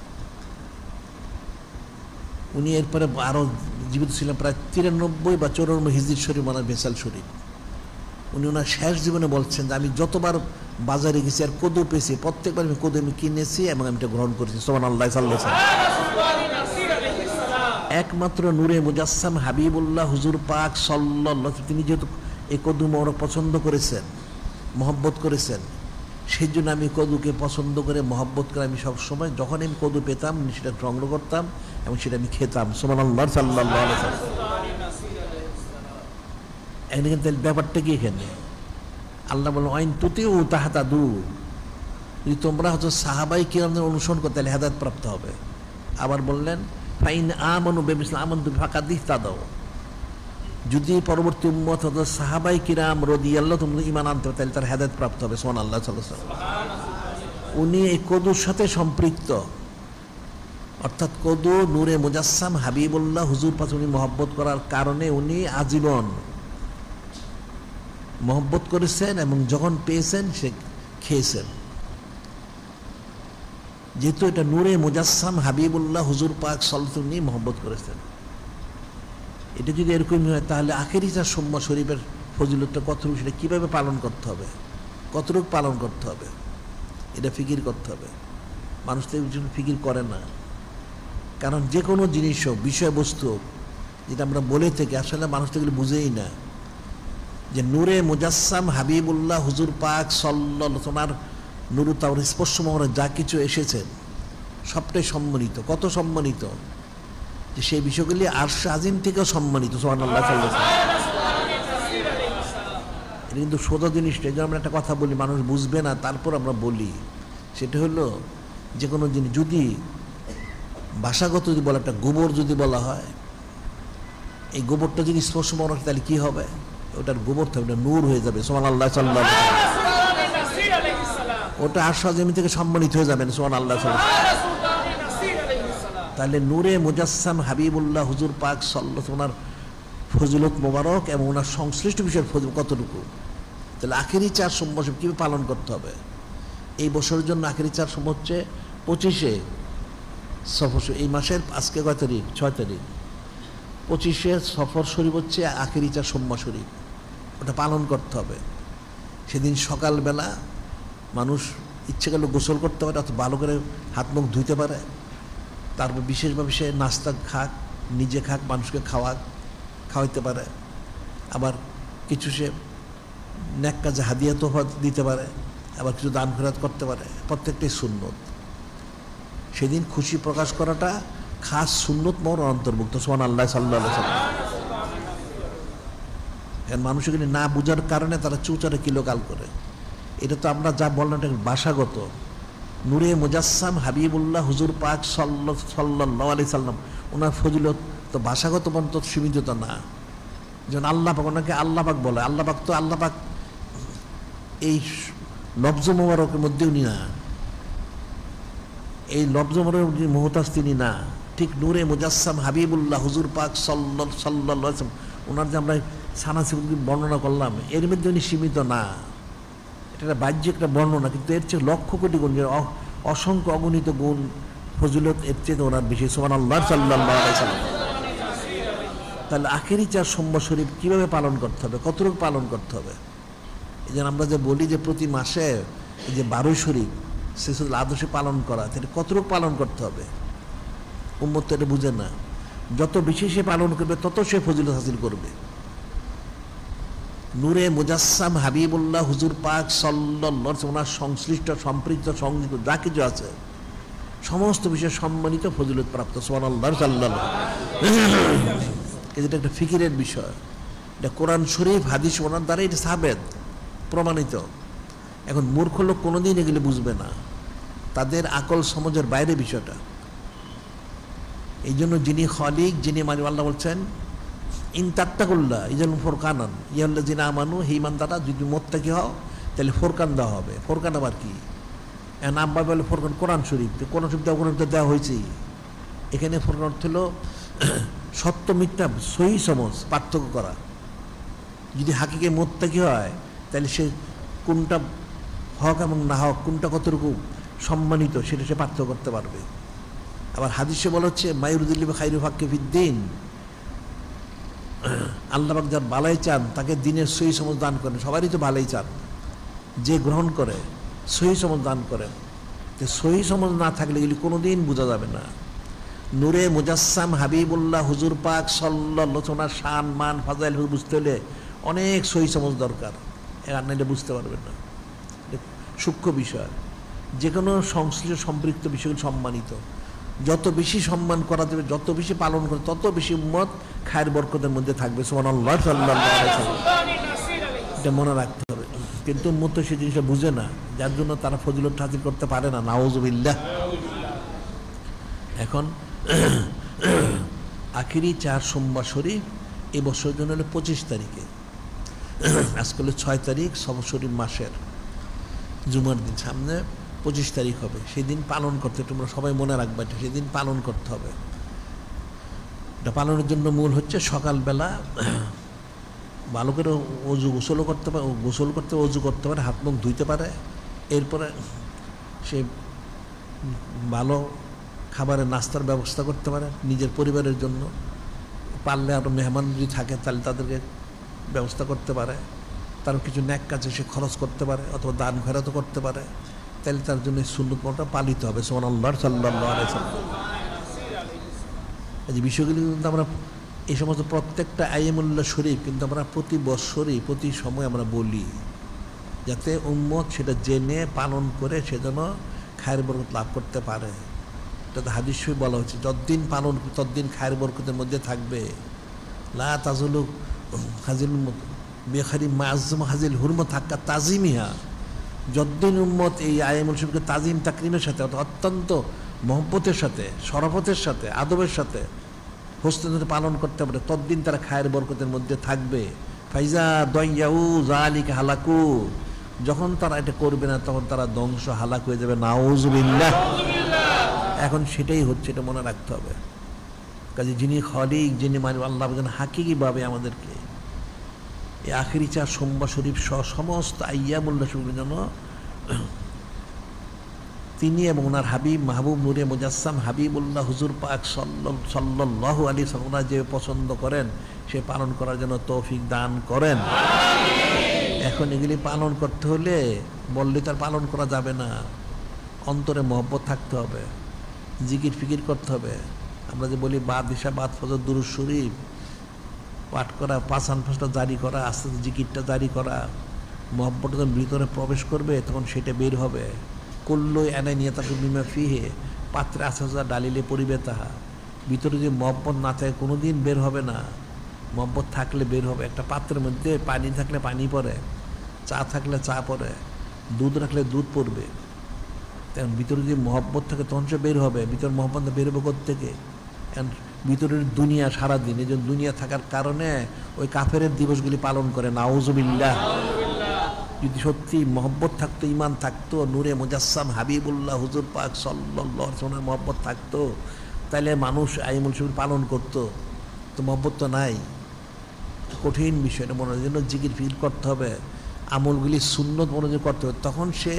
উনি এরপরে আরও জীবিত ছিলেন প্রায় 93 বা 94 হিজরি শরীফ, মানে বেসাল শরীফ। উনি ওনার শেষ জীবনে বলছেন যে আমি যতবার বাজারে গেছি আর কদু পেয়েছি, প্রত্যেকবার আমি কদু আমি কিনেছি এবং আমি এটা গ্রহণ করেছি। সুবহানাল্লাহ সাল্লাল্লাহু আলাইহি ওয়াসাল্লাম। একমাত্র নূরে মুজাসসাম হাবিবুল্লাহ হুজুর পাক সাল্লাল্লাহু আলাইহি ওয়াসাল্লাম তিনি যেহেতু এই কদু মোর পছন্দ করেছেন, মহব্বত করেছেন, সেই জন্য আমি কদুকে পছন্দ করে মহব্বত করে আমি সবসময় যখন আমি কদু পেতাম সেটা সংগ্রহ করতাম এবং সেটা আমি খেতাম। সুবহানাল্লাহ সাল্লাল্লাহু আলাইহি ওয়াসাল্লাম। এখানে ব্যাপারটা কি? এখানে আল্লাহ বলেন আইন তুতিউ তাহতাদু, যদি তোমরা হয়তো সাহাবাই কিরামদের অনুসরণ করতে তাহলে হেদায়েত প্রাপ্ত হবে। আবার বললেন ফাইন আমানু বিমিসলি আমানতু ফাকাদ ইহতাদাউ, যদি পরবর্তী উম্মত হতো সাহাবাই কিরাম রাদিয়াল্লাহু তোমরা ঈমান আনতে হবে তাহলে তার হেদায়েত প্রাপ্ত হবে। সুবহানাল্লাহ সাল্লাল্লাহু আলাইহি ওয়াসাল্লাম। উনি এই কদুর সাথে সম্পৃক্ত, অর্থাৎ কদু নূরে মুজাসসাম হাবিবুল্লাহ হুজুর পাক উনি মহব্বত করার কারণে উনি আজীবন মহব্বত করেছেন এবং যখন পেয়েছেন সে খেয়েছেন। যেহেতু এটা নূরে মুজাসসাম হাবিবুল্লাহ হুজুর পাক সাল্লাল্লাহু আলাইহি মহব্বত করেছেন, এটা যদি এরকমই হয় তাহলে আখেরি চার সোমবার শরীফের ফজিলতটা কতটুকু, সেটা কীভাবে পালন করতে হবে, কতটুকু পালন করতে হবে, এটা ফিকির করতে হবে। মানুষ তো এই ফিকির করে না। কারণ যে কোনো জিনিস হোক, বিষয়বস্তু হোক, যেটা আমরা বলে থাকি, আসলে মানুষ তো এগুলো বুঝেই না যে নূরে মুজাসসাম হাবিবুল্লাহ হুজুর পাক সাল্লাল্লাহু তোমার নুরু তাওর স্পর্শ মোহরে যা কিছু এসেছে সবটাই সম্মানিত। কত সম্মানিত যে সেই বিষয়গুলি আরশ আজিম থেকেও সম্মানিত। সুবহানাল্লাহ। এটা কিন্তু সোজা জিনিসটা। এই জন্য আমরা একটা কথা বলি, মানুষ বুঝবে না, তারপর আমরা বলি। সেটা হলো যে কোনো জিনিস যদি ভাষাগত যদি বলা, একটা গোবর যদি বলা হয়, এই গোবরটা যদি স্পর্শ মনে হয় তাহলে কী হবে? ওটার গোবর থাকবে, নূর হয়ে যাবে। সুবহানাল্লাহ সাল্লাল্লাহু আলাইহি ওয়াসাল্লাম। ওটা আরশ আজিম থেকে সম্মানিত হয়ে যাবেন। সুবহানাল্লাহ সাল্লাল্লাহু আলাইহি ওয়াসাল্লাম। তাহলে নূরে মুজাসসাম হাবিবুল্লাহ হুজুর পাক সাল্লাল্লাহু আলাইহি ওনার ফজিলত মোবারক এবং ওনার সংশ্লিষ্ট বিষয়ের ফজিলত কতটুকু, তাহলে আখেরি চার সোমবার কীভাবে পালন করতে হবে? এই বছরের জন্য আখেরি চার সোমবার হচ্ছে 25শে সফর। এই মাসের আজকে কয় তারিখ? 6 তারিখ। 25শে সফর শরীফ হচ্ছে আখেরি চার সোমবার শরীফ। ওটা পালন করতে হবে। সেদিন সকালবেলা মানুষ ইচ্ছে করলে গোসল করতে পারে, অত ভালো করে হাত মুখ ধুইতে পারে। তারপর বিশেষভাবে সে নাস্তা খাক, নিজে খাক, মানুষকে খাওয়াইতে পারে। আবার কিছু সে নেক কাজে হাদিয়া তোফা দিতে পারে, আবার কিছু দান খয়রাত করতে পারে। প্রত্যেকটাই সুন্নত। সেদিন খুশি প্রকাশ করাটা খাস সুন্নত মোর অন্তর্ভুক্ত। সুবহানাল্লাহ সাল্লাল্লাহু আলাইহি ওয়াসাল্লাম। এখন মানুষ এখানে না বুঝার কারণে তারা চুচারে কিলোকাল করে। এটা তো আমরা যা বললাম এটা ভাষাগত। নূরে মুজাসসাম হাবিবুল্লাহ হুজুর পাক সাল্লাল্লাহু আলাইহি সাল্লাম ওনার ফজিলত তো ভাষাগত পর্যন্ত সীমিত তো না। যেমন আল্লাহ পাক, ওনাকে আল্লাহ পাক বলে। আল্লাহ পাক তো আল্লাহ পাক এই লফজ মোবারকের মধ্যে উনি না, এই লফজ মোবারকের মুহতাজ তিনি না। ঠিক নূরে মুজাসসাম হাবিবুল্লাহ হুজুর পাক সাল্লাল্লাহু আলাইহি ওয়াসাল্লাম ওনার যে আমরা সানাসিবুল বর্ণনা করলাম, এর মধ্যে উনি সীমিত না। এটা বাহ্যিক একটা বর্ণনা, কিন্তু এর চেয়ে লক্ষ কোটি গুণ, অসংখ্য অগণিত গুণ ফজিলত এর চেয়ে ওনার বেশি। সুবহানাল্লাহ সাল্লাল্লাহু আলাইহি ওয়াসাল্লাম। তাহলে আখেরি চার সোমবার শরীফ কীভাবে পালন করতে হবে, কতটুকু পালন করতে হবে? এই জন্য আমরা যে বলি যে প্রতি মাসে এই যে 12 শরীফ সেসব আদর্শে পালন করা, সেটা কতটুকু পালন করতে হবে? উম্মত তো এটা বুঝে না। যত বেশি সে পালন করবে তত সে ফজিলত হাসিল করবে। নূরে মুজাসসাম হাবিবুল্লাহ হুজুর পাক সাল্লাল্লাহু আলাইহি ওনার সংশ্লিষ্ট সম্পৃক্ত সংযুক্ত যা কিছু আছে সমস্ত বিষয়ে সম্মানিত ফজিলত প্রাপ্ত। সুবহানাল্লাহ সাল্লাল্লাহু এটা একটা ফিকিরের বিষয়। এটা কোরআন শরীফ হাদিস ওনার দ্বারা এটা সাবেত প্রমাণিত। এখন মূর্খ লোক কোনোদিন এগুলো বুঝবে না, তাদের আকল সমাজের বাইরে বিষয়টা। এই জন্য যিনি খালিক, যিনি মানে আল্লাহ বলছেন ইনতাত্তাকুল্লাহ ইজাল ফোরকানান ইয়াল্লাযিনা আমানু, হে ঈমানদাররা যদি মুত্তাকি হও তাহলে ফোরকান দেওয়া হবে। ফোরকান আবার কি? নাম বলে ফোরকান কোরআন শরীফ, কোরআন শরীফ দেওয়া হয়েছেই। এখানে ফোরকান অর্থ হলো সত্য মিথ্যা সহি সমজ পার্থক্য করা। যদি হাকিকে মুত্তাকি হয় তাহলে সে কোনটা হক এবং না হক, কোনটা কতটুকু সম্মানিত সেটা সে পার্থক্য করতে পারবে। আবার হাদিসে বলা হচ্ছে মায়ুরুদ্দিল্লি খাইরু ফাক্কে ফিদ্দিন, আল্লাহ পাক যার ভালাই চান তাকে দিনের সহি সমজ দান করেন। সবারই তো ভালাই চান, যে গ্রহণ করে সহি সমজ দান করেন। সহি সমজ না থাকলে এগুলি কোনোদিন বোঝা যাবে না। নূরে মুজাসসাম হাবিবুল্লাহ হুজুর পাক সাল্লাল্লাহু আলাইহি ওয়াসাল্লাম শান মান ফাজাইল বুঝতে হলে অনেক সহি সমজ দরকার। আর নাইলে বুঝতে পারবেন না। সূক্ষ্ম বিষয়, যে কোনো সংশ্লিষ্ট সম্পৃক্ত বিষয়গুলো সম্মানিত। যত বেশি সম্মান করা যাবে, যত বেশি পালন করে, তত বেশি উম্মত খায়ের বরকতের মধ্যে থাকবে। সুবহানাল্লাহ সাল্লাল্লাহু আলাইহি ওয়াসাল্লাম। এটা মনে রাখতে হবে। কিন্তু উম্মত তো সেই জিনিসটা বুঝে না, যার জন্য তারা ফজিলত হাসিল করতে পারে না। নাউযুবিল্লাহ। এখন আখিরি চার সোমবার শরীফ এই বছরের জন্য হলো 25 তারিখে। আজকে হলো 6 তারিখ সফর শরীফ মাসের জুমার দিন, সামনে 25 তারিখ হবে। সেদিন পালন করতে, তোমরা সবাই মনে রাখবে এটা, সেদিন পালন করতে হবে। এটা পালনের জন্য মূল হচ্ছে সকালবেলা ভালো করে গোসল করতে অজু করতে পারে, হাত মুখ ধুইতে পারে। এরপরে সে ভালো খাবারের নাস্তার ব্যবস্থা করতে পারে নিজের পরিবারের জন্য, পারলে আরও মেহমান যদি থাকে তাহলে তাদেরকে ব্যবস্থা করতে পারে, তার কিছু ন্যাক কাজে সে খরচ করতে পারে অথবা দান খয়রাতও করতে পারে, তাহলে তার জন্য এই সুন্নত পড়াটা পালিত হবে। সুবহানাল্লাহ সাল্লাল্লাহু আলাইহি ওয়াসাল্লাম। এই যে বিষয়গুলি কিন্তু আমরা এই সমস্ত প্রত্যেকটা আইয়ামুল্লাহ শরীফ কিন্তু আমরা প্রতি বৎসরই প্রতি সময় আমরা বলি, যাতে উম্মত সেটা জেনে পালন করে সেজন্য খায়ের বরকত লাভ করতে পারে। এটা হাদিস শরীফে বলা হচ্ছে, যতদিন পালন ততদিন খায়ের বরকতের মধ্যে থাকবে। লা তাজুলু হাজিল বেখারি মাআজ্জাম হাজিল হুরমত হাক্কা তাজিমিহা। যতদিন উম্মত এই আইয়ামুল শরীফকে তাজিম তাকরিমের সাথে অত্যন্ত মহব্বতের সাথে, শরাফতের সাথে, আদবের সাথে হোস্টেল পালন করতে পারে, ততদিন তারা খায়ের বরকতের মধ্যে থাকবে। ফাইজা দয়াউ জালিকা হালাকু, যখন তারা এটা করবে না তখন তারা ধ্বংস হালাক হয়ে যাবে। নাউজুবিল্লাহ। এখন সেটাই হচ্ছে, এটা মনে রাখতে হবে। কাজে যিনি খালিক, যিনি মালিক আল্লাহ বলেন হাকিকিভাবে আমাদেরকে এই আখিরি চার সোমবার শরীফ সহ সমস্ত আইয়ামুল্লাহ শরীফের জন্য তিনি এবং ওনার হাবিব মাহবুব নূরে মুজাসসাম হাবিবুল্লাহ হুজুর পাক সাল্লাল্লাহু আলাইহি ওয়াসাল্লাম যে পছন্দ করেন সে পালন করার জন্য তৌফিক দান করেন। এখন এগুলি পালন করতে হলে বললে তার পালন করা যাবে না, অন্তরে মহব্বত থাকতে হবে, জিকির ফিকির করতে হবে। আমরা যে বলি বাদ ইশা বাদ ফজর দুরূদ শরীফ পাঠ করা, পাঁচান ফাঁসটা জারি করা, আস্তে আস্তে জিকিরটা জারি করা, মহব্বতটা যখন ভিতরে প্রবেশ করবে তখন সেটা বের হবে। কুল্লু এনে নিয়ে তাকে বিমা ফিহে পাত্রে আসা ডালিলে পরিবে তাহা। ভিতরে যদি মহব্বত না থাকে কোনো দিন বের হবে না, মহব্বত থাকলে বের হবে। একটা পাত্রের মধ্যে পানি থাকলে পানি পড়ে, চা থাকলে চা পড়ে, দুধ রাখলে দুধ পড়বে। তখন ভিতরে যদি মহব্বত থাকে তখন সে বের হবে। ভিতরে মহব্বতটা বের হবে কোত্থেকে? কারণ ভিতরের দুনিয়া সারাদিন, এই জন্য দুনিয়া থাকার কারণে ওই কাফেরের দিবসগুলি পালন করে। নাউজুবিল্লাহ। যদি সত্যি মহব্বত থাকতো, ইমান থাকতো, নূরে মুজাসসাম হাবিবুল্লাহ হুজুর পাক সাল্লাল্লাহু আলাইহি ওয়াসাল্লাম মহব্বত থাকতো, তাহলে মানুষ আইয়ামুল শরীফ পালন করতো। তো মহব্বত তো নাই, কঠিন বিষয়। এটা মনে জন্য জিকির ফিকির করতে হবে, আমলগুলি সুন্নত মনোযোগ করতে হবে, তখন সে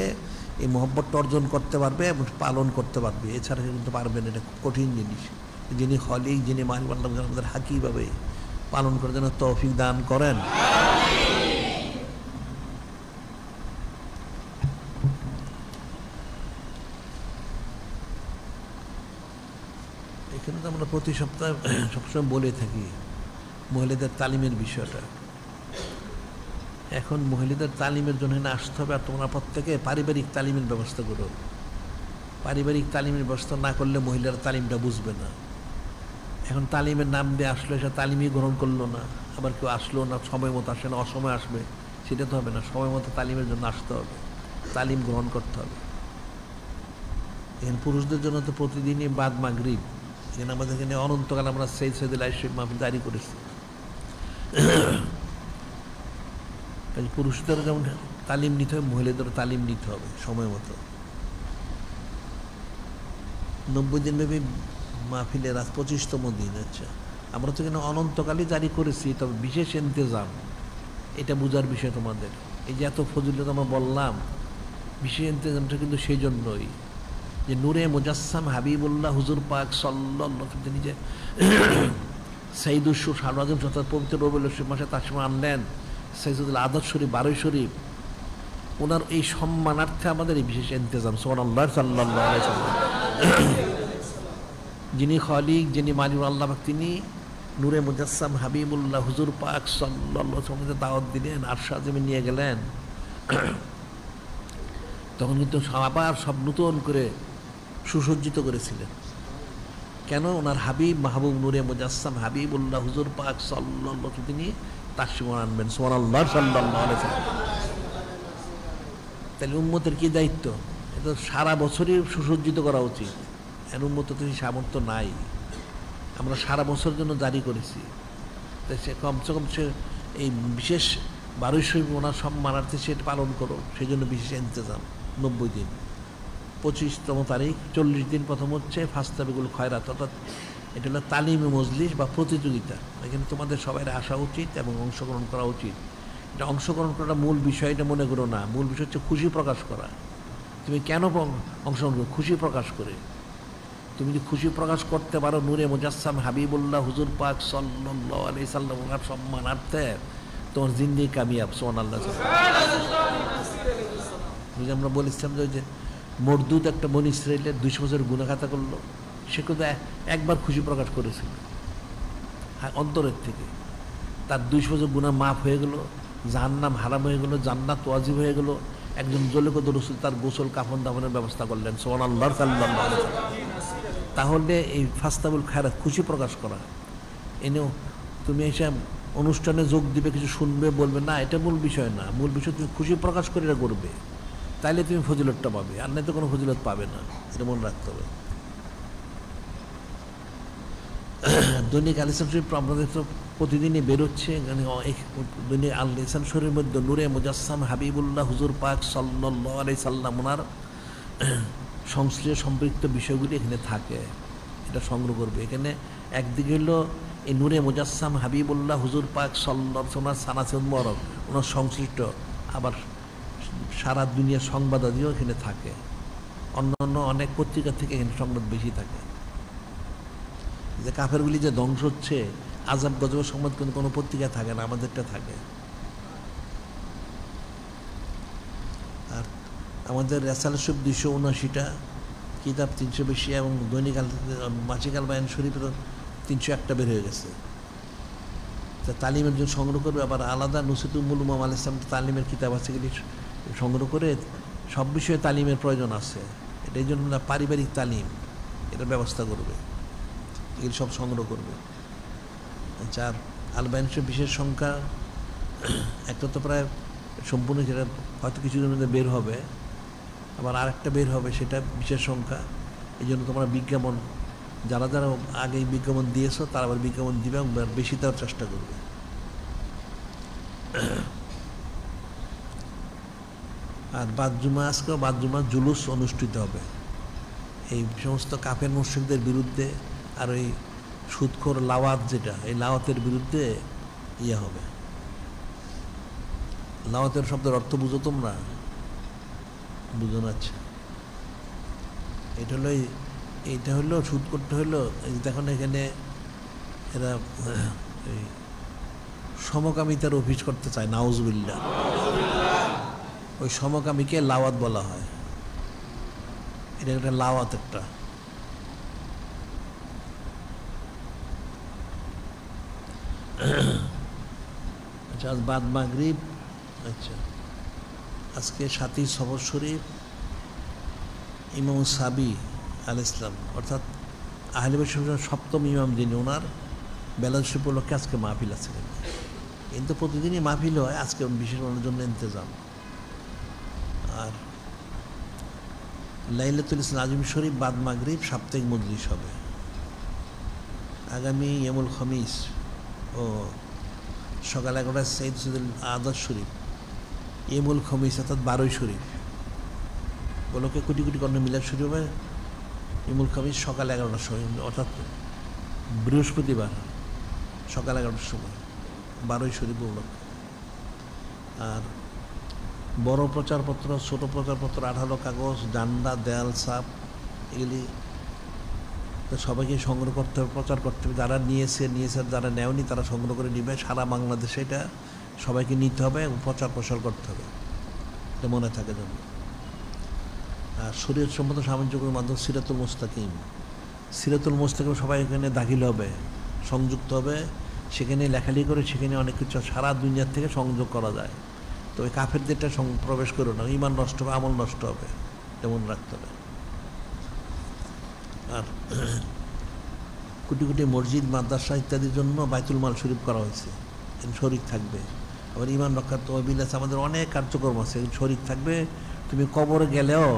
এই মহব্বতটা অর্জন করতে পারবে এবং পালন করতে পারবে। এছাড়া সে কিন্তু পারবে না, এটা কঠিন জিনিস। যিনি খালিক, যিনি মালিক আল্লাহ আমাদের হাকিভাবে পালন করার জন্য তৌফিক দান করেন। এখানে তো আমরা প্রতি সপ্তাহে সবসময় বলে থাকি মহিলাদের তালিমের বিষয়টা। এখন মহিলাদের তালিমের জন্য আসতে হবে, আর তোমরা প্রত্যেকে পারিবারিক তালিমের ব্যবস্থা করো। পারিবারিক তালিমের ব্যবস্থা না করলে মহিলারা তালিমটা বুঝবে না। এখন তালিমের নাম দিয়ে আসলো, সে তালিমই গ্রহণ করলো না, আবার কেউ আসলো না, সময় মতো আসে না, অসময় আসবে, সেটা তো হবে না। সময় মতো তালিমের জন্য আসতে হবে, তালিম গ্রহণ করতে হবে। এখানে পুরুষদের জন্য তো প্রতিদিনই বাদ মাগরিব, এখানে আমাদের এখানে অনন্তকাল আমরা সৈয়দুল আইশিক মাহফিল জারি করেছি। পুরুষদের যেমন তালিম নিতে হবে, মহিলাদেরও তালিম নিতে হবে সময় মতো। 90 দিন ব্যাপী মাহফিলের আজ 25তম দিন। আচ্ছা, আমরা তো এখানে অনন্তকালই জারি করেছি, তবে বিশেষ ইন্তেজাম, এটা বোঝার বিষয় তোমাদের। এই যে এত ফজিলত আমরা বললাম, বিশেষ ইন্তেজামটা কিন্তু সেই জন্যই যে নূরে মুজাসসাম হাবিবুল্লাহ হুজুর পাক সাল্লাল্লাহু আলাইহি ওয়াসাল্লাম যে সাইদুস শাহরুল আজম অর্থাৎ পবিত্র রবিউল শরীফ মাসে তার সময় আনলেন, সাইদুল আদর শরীফ 12 শরীফ, ওনার এই সম্মানার্থে আমাদের এই বিশেষ ইন্তেজাম। সুবহানাল্লাহ সাল্লাল্লাহু আলাইহি ওয়াসাল্লাম। যিনি খালিক, যিনি মালিক আল্লাহ পাক, তিনি নূরে মুজাসসাম হাবিবুল্লাহ হুজুর পাক সাল্লাল্লাহু আলাইহি ওয়াসাল্লাম দাওয়াত দিলেন, আরশ আযমে নিয়ে গেলেন। তখন কিন্তু আবার সব নতুন করে সুসজ্জিত করেছিলেন। কেন? ওনার হাবিব মাহবুব নূরে মুজাসসাম হাবিবুল্লাহ হুজুর পাক সাল্লাল্লাহু আলাইহি ওয়াসাল্লাম তিনি তার সময় আনবেন। সুবহানাল্লাহ সাল্লাল্লাহু আলাইহি ওয়াসাল্লাম। তাহলে উম্মতের কি দায়িত্ব? এটা সারা বছরই সুসজ্জিত করা উচিত। এর উম্মত তো সামর্থ্য নাই, আমরা সারা বছরের জন্য জারি করেছি। তাই সে কমসে কম সে এই বিশেষ 12 শরীফ ওনার সম্মানার্থে সেটা পালন করো, সেই জন্য বিশেষ ইন্তেজাম। 90 দিন, 25তম তারিখ, 40 দিন প্রথম হচ্ছে ফাস্তাবিকুল খয়রাত, অর্থাৎ এটা হলো তালিমি মজলিস বা প্রতিযোগিতা। এখানে তোমাদের সবাই আসা উচিত এবং অংশগ্রহণ করা উচিত। এটা অংশগ্রহণ করাটা মূল বিষয়টা মনে করো না, মূল বিষয় হচ্ছে খুশি প্রকাশ করা। তুমি কেন অংশগ্রহণ করো? খুশি প্রকাশ করে। তুমি যদি খুশি প্রকাশ করতে পারো নূরে মুজাসসাম হাবিবুল্লাহ হুজুর পাক সাল্লাল্লাহু আলাইহি সাল্লাম ওনার সম্মানার্থে, তোমার জিন্দেগি কামিয়াব। সুবহানাল্লাহ। আমরা বলেছিলাম যে ওই যে মরদুদ একটা বনি ইসরাইলের 200 বছর গুনাহগাতা করলো, সে কিন্তু একবার খুশি প্রকাশ করেছিল অন্তরের থেকে, তার 200 বছর গুনাহ মাফ হয়ে গেল, জাহান্নাম হারাম হয়ে গেল, জান্নাত ওয়াজিব হয়ে গেল। একজন জলিকত রসুল তার গোসল কাফন দাফনের ব্যবস্থা করলেন। সুবহানাল্লাহ সাল্লাল্লাহু আলাইহি ওয়াসাল্লাম। তাহলে এই ফাস্তাবুল খায়রাত খুশি প্রকাশ করা, এনেও তুমি এসে অনুষ্ঠানে যোগ দিবে, কিছু শুনবে, বলবে না, এটা মূল বিষয় না। মূল বিষয় তুমি খুশি প্রকাশ করে এটা করবে, তাইলে তুমি ফজিলতটা পাবে, আর নাই তো কোনো ফজিলত পাবে না। এটা মনে রাখতে হবে। দৈনিক আল ইহসান শরীফ আপনাদের তো প্রতিদিনই বেরোচ্ছে। দৈনিক আল ইহসান শরীফের মধ্যে নূরে মুজাসসাম হাবিবুল্লাহ হুজুর পাক সাল্লাল্লাহু আলাইহি সাল্লাম ওনার সংশ্লিষ্ট সম্পৃক্ত বিষয়গুলি এখানে থাকে, এটা সংগ্রহ করবে। এখানে একদিকে হলো এই নূরে মুজাসসাম হাবিবুল্লাহ হুজুর পাক সাল্লাল্লাহু ওনার সানাসুল মুবারক, ওনার সংশ্লিষ্ট আবার সারা দুনিয়ার সংবাদাদিও এখানে থাকে। অন্যান্য অনেক পত্রিকা থেকে এখানে সংবাদ বেশি থাকে। যে কাফেরগুলি যে ধ্বংস হচ্ছে, আযাব গজবের সংবাদ কিন্তু কোনো পত্রিকা থাকে না, আমাদেরটা থাকে। আর আমাদের রেসালা শরীফ 279টা, কিতাব 300 বেশি, এবং দৈনিক মাসিক আল বায়ান শরীফের 301টা বের হয়ে গেছে। তা তালিমের জন্য সংগ্রহ করবে। আবার আলাদা নুসরাতুল উলুম আল ইসলাম তালিমের কিতাব আছে, এগুলি সংগ্রহ করে সব বিষয়ে তালিমের প্রয়োজন আছে। এটাই জন্য পারিবারিক তালিম এটার ব্যবস্থা করবে, এগুলি সব সংগ্রহ করবে। আর আল বায়ান শরীফ বিশেষ সংখ্যা একটা তো প্রায় সম্পূর্ণ, যেটা হয়তো কিছুদিনের মধ্যে বের হবে, আবার আরেকটা বের হবে, সেটা বিশেষ সংখ্যা। এই জন্য তোমরা বিজ্ঞাপন, যারা যারা আগেই বিজ্ঞাপন দিয়েছো তারা আবার বিজ্ঞাপন দিবে এবং বেশি দেওয়ার চেষ্টা করবে। আর বাদজুমা, আজকেও বাদজুমা জুলুস অনুষ্ঠিত হবে এই সমস্ত কাফের মুশরিকদের বিরুদ্ধে। আর ওই সুদখোর লাওয়াত, যেটা এই লাওয়াতের বিরুদ্ধে হবে। লাওয়াতের শব্দের অর্থ বুঝো তোমরা? বুঝো না? আচ্ছা, এইটা হলো সুদ করতে হলো। দেখুন এখানে এরা এই সমকামিতার অফিস করতে চায়, নাউজুবিল্লাহ। ওই সমকামীকে লাওয়াত বলা হয়। এটা একটা লাওয়াত একটা। আচ্ছা, আজ বাদ মাগরিব। আচ্ছা, আজকে 7ই সফর শরীফ, ইমাম সাবি আল ইসলাম অর্থাৎ আহলে বাইত সপ্তম ইমাম যিনি, ওনার বেলাল শরীফ উপলক্ষে আজকে মাহফিল আছে। কিন্তু প্রতিদিনই মাহফিল হয়, আজকে বিশেষ ওনার জন্য ইন্তজাম। আর লাইলাতুল ইসলাম আজম শরীফ বাদ মাগরিব সাপ্তাহিক মজলিস হবে। আগামী ইয়ামুল খমিস ও সকাল 11টায় সৈয়দ সৈয়দুল আদার শরীফ, ইয়ামুল খমিস অর্থাৎ 12ই শরীফ বলোকে কোটি কোটি কর্ণ মিলাদ শুরু হবে। ইয়ামুল খমিস সকাল 11টার সময়, অর্থাৎ বৃহস্পতিবার সকাল 11টার সময় 12ই শরীফ উপলক্ষে। আর বড় প্রচারপত্র, ছোট প্রচারপত্র, 18 কাগজ, ডান্ডা, দেয়াল সাপ, এগুলি সবাইকে সংগ্রহ করতে হবে, প্রচার করতে হবে। যারা নিয়েছে, যারা নেওনি তারা সংগ্রহ করে নিবে। সারা বাংলাদেশে এটা সবাইকে নিতে হবে এবং প্রচার প্রসার করতে হবে, এটা মনে থাকে জন্য। আর শরীয়ত সম্মত সামঞ্জস্যের মাধ্যমে সিরাতুল মুস্তাকিম সবাই এখানে দাখিল হবে, সংযুক্ত হবে। সেখানে লেখালেখি করে, সেখানে অনেক কিছু সারা দুনিয়ার থেকে সংযোগ করা যায়। তো ওই কাফেরদেরটা প্রবেশ করো না, ইমান নষ্ট হবে, আমল নষ্ট হবে, তেমন রাখতে হবে। আর কোটি কোটি মসজিদ, মাদ্রাসা ইত্যাদির জন্য বাইতুল মাল শরীফ করা হয়েছে, শরীক থাকবে। আবার ইমান রক্ষার তহবিল আছে, আমাদের অনেক কার্যক্রম আছে, শরীক থাকবে। তুমি কবরে গেলেও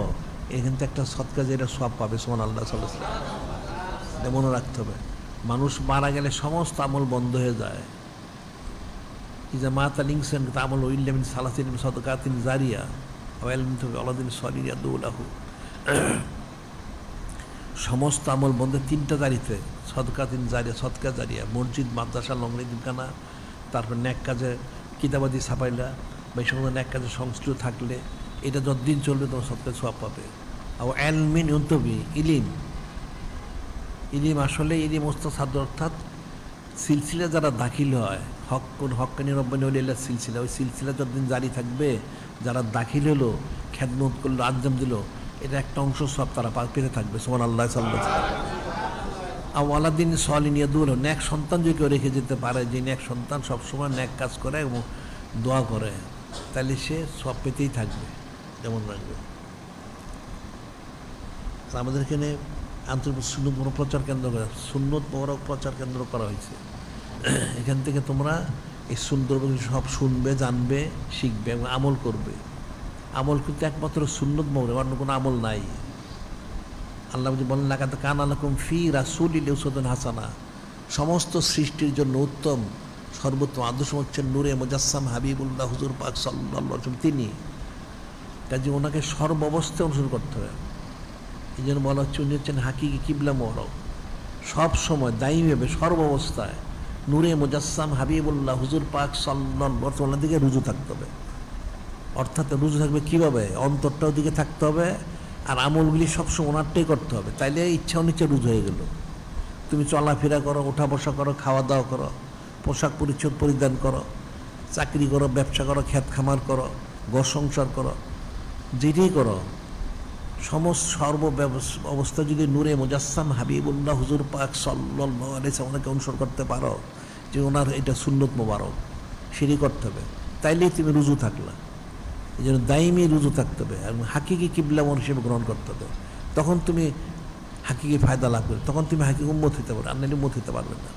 এখান থেকে একটা সৎকাজ, এটা সব পাবে। সুবহানাল্লাহ সাল্লাল্লাহু আলাইহি ওয়াসাল্লাম, এটা মনে রাখতে হবে। মানুষ মারা গেলে সমস্ত আমল বন্ধ হয়ে যায়। ইজা মাতা লিংসেন আমল ইল্লামিন সালাতিন সাদকাতিন জারিয়া ওয়াইলমিন আলাদিন সলিয়া দুলাহু, সমস্ত আমল বন্ধ। 3টা জারিতে, সদকাতিন জারিয়া, সদকা জারিয়া, মসজিদ, মাদ্রাসা, লংরি দিনখানা, তারপর ন্যাক কাজে কিতাবাদি ছাপাইলা বা এই সমস্ত ন্যাক কাজে সংশ্লিষ্ট থাকলে এটা যতদিন চলবে তোমার সবচেয়ে সওয়াব পাবে। আর এলমিন ইউনতবি, ইলিম, ইলিম আসলে ইলিম মুস্তাসাদ, অর্থাৎ সিলসিলা যারা দাখিল হয়, হক্কানি রব্বানি ওলিয়াল্লাহ সিলসিলা, ওই সিলসিলা যতদিন জারি থাকবে, যারা দাখিল হলো, খেদমত করলো, আঞ্জাম দিল, এটা একটা অংশ সব তারা পেতে থাকবে। সুবহানাল্লাহ সাল্লাল্লাহু আলাইহি ওয়াসাল্লাম। আর ওয়ালাদিন সালিহিন ইয়াদুলু, ন্যাক সন্তান যদি কেউ রেখে যেতে পারে, যে ন্যাক সন্তান সবসময় ন্যাক কাজ করে এবং দোয়া করে, তাহলে সে সব পেতেই থাকবে, যেমন রাখবে। আমাদের এখানে আন্তর্জাতিক সুন্নত মোবারক প্রচার কেন্দ্র করা, সুন্নত মোবারক প্রচার কেন্দ্র করা হয়েছে। এখান থেকে তোমরা এই সুন্দর সব শুনবে, জানবে, শিখবে এবং আমল করবে। আমল কিন্তু একমাত্র সুন্নত মোবারক, অন্য কোনো আমল নাই। আল্লাহ যদি বলেন লাকাদ কানা লাকুম ফি রাসূলিল্লাহি উসওয়াতুন হাসানা, সমস্ত সৃষ্টির জন্য উত্তম সর্বোত্তম আদর্শ হচ্ছেন নূরে মুজাসসাম হাবিবুল্লাহ হুজুর পাক সাল্লাল্লাহু আলাইহি ওয়াসাল্লাম। তিনি কাজে ওনাকে সর্বাবস্থায় অনুসরণ করতে হবে। এই জন্য বলা হচ্ছে উনি হচ্ছেন হাকিকি কিবলা মোবারক, সব সময় দায়ীভাবে সর্বাবস্থায় নূরে মুজাসসাম হাবিবুল্লাহ হুজুর পাক সাল্লাল্লাহু আলাইহি ওয়াসাল্লামের দিকে রুজু থাকতে হবে। অর্থাৎ রুজু থাকবে কীভাবে? অন্তরটাও দিকে থাকতে হবে, আর আমলগুলি সবসময় ওনারটাই করতে হবে। তাইলে ইচ্ছা অনিচ্ছা রুজু হয়ে গেল। তুমি চলাফেরা করো, ওঠা বসা করো, খাওয়া দাওয়া করো, পোশাক পরিচ্ছদ পরিধান করো, চাকরি করো, ব্যবসা করো, ক্ষেত খামার করো, ঘর সংসার করো, যেটাই করো, সমস্ত অবস্থা যদি নূরে মুজাসসাম হাবিবুল্লাহ হুজুর পাক সাল্লাল্লাহু আলাইহি ওয়াসাল্লামকে অনুসরণ করতে পারো, যে ওনার এটা সুন্নত মোবারক, সেটাই করতে হবে। তাইলেই তুমি রুজু থাকলা। এই জন্য দাইমি রুজু থাকতে হবে এবং হাকিকি কিবলা হিসেবে গ্রহণ করতে হবে। তখন তুমি হাকিকি ফায়দা লাভ করবে, তখন তুমি হাকিকি উম্মত হতে পারবে, আন্নালি উম্মত হতে পারবে না।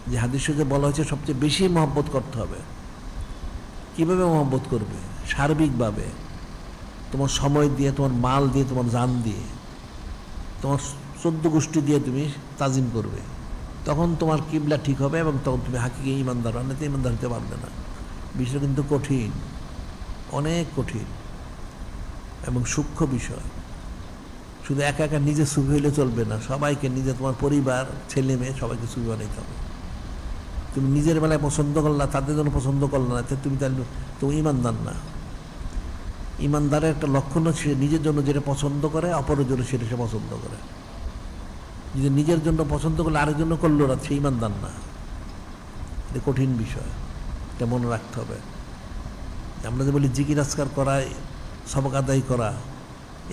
যে হাদিসে যে বলা হয়েছে সবচেয়ে বেশি মহব্বত করতে হবে। কীভাবে মহব্বত করবে? সার্বিকভাবে, তোমার সময় দিয়ে, তোমার মাল দিয়ে, তোমার জান দিয়ে, তোমার 14 গোষ্ঠী দিয়ে তুমি তাজিম করবে। তখন তোমার কিবলা ঠিক হবে এবং তখন তুমি হাকিকি ইমানদার, অন্যতে ইমানদার হতে পারবে না। বিষয়টা কিন্তু কঠিন, অনেক কঠিন এবং সূক্ষ্ম বিষয়। শুধু একা একা নিজে সুখী হইলে চলবে না, সবাইকে, নিজে, তোমার পরিবার, ছেলে মেয়ে সবাইকে সুখী বানাইতে হবে। তুমি নিজের বেলায় পছন্দ করলা, তাদের জন্য পছন্দ করলা না, তুমি তাহলে তুমি ইমানদার না। ইমানদারের একটা লক্ষণ হচ্ছে নিজের জন্য যেটা পছন্দ করে, অপরের জন্য সেটা সে পছন্দ করে। যদি নিজের জন্য পছন্দ করলে আরেক জন্য করলো না, সে ইমানদার না। এটা কঠিন বিষয়, এটা মনে রাখতে হবে। আমরা যে বলি জিকির আজকার করা, সবক আদায় করা,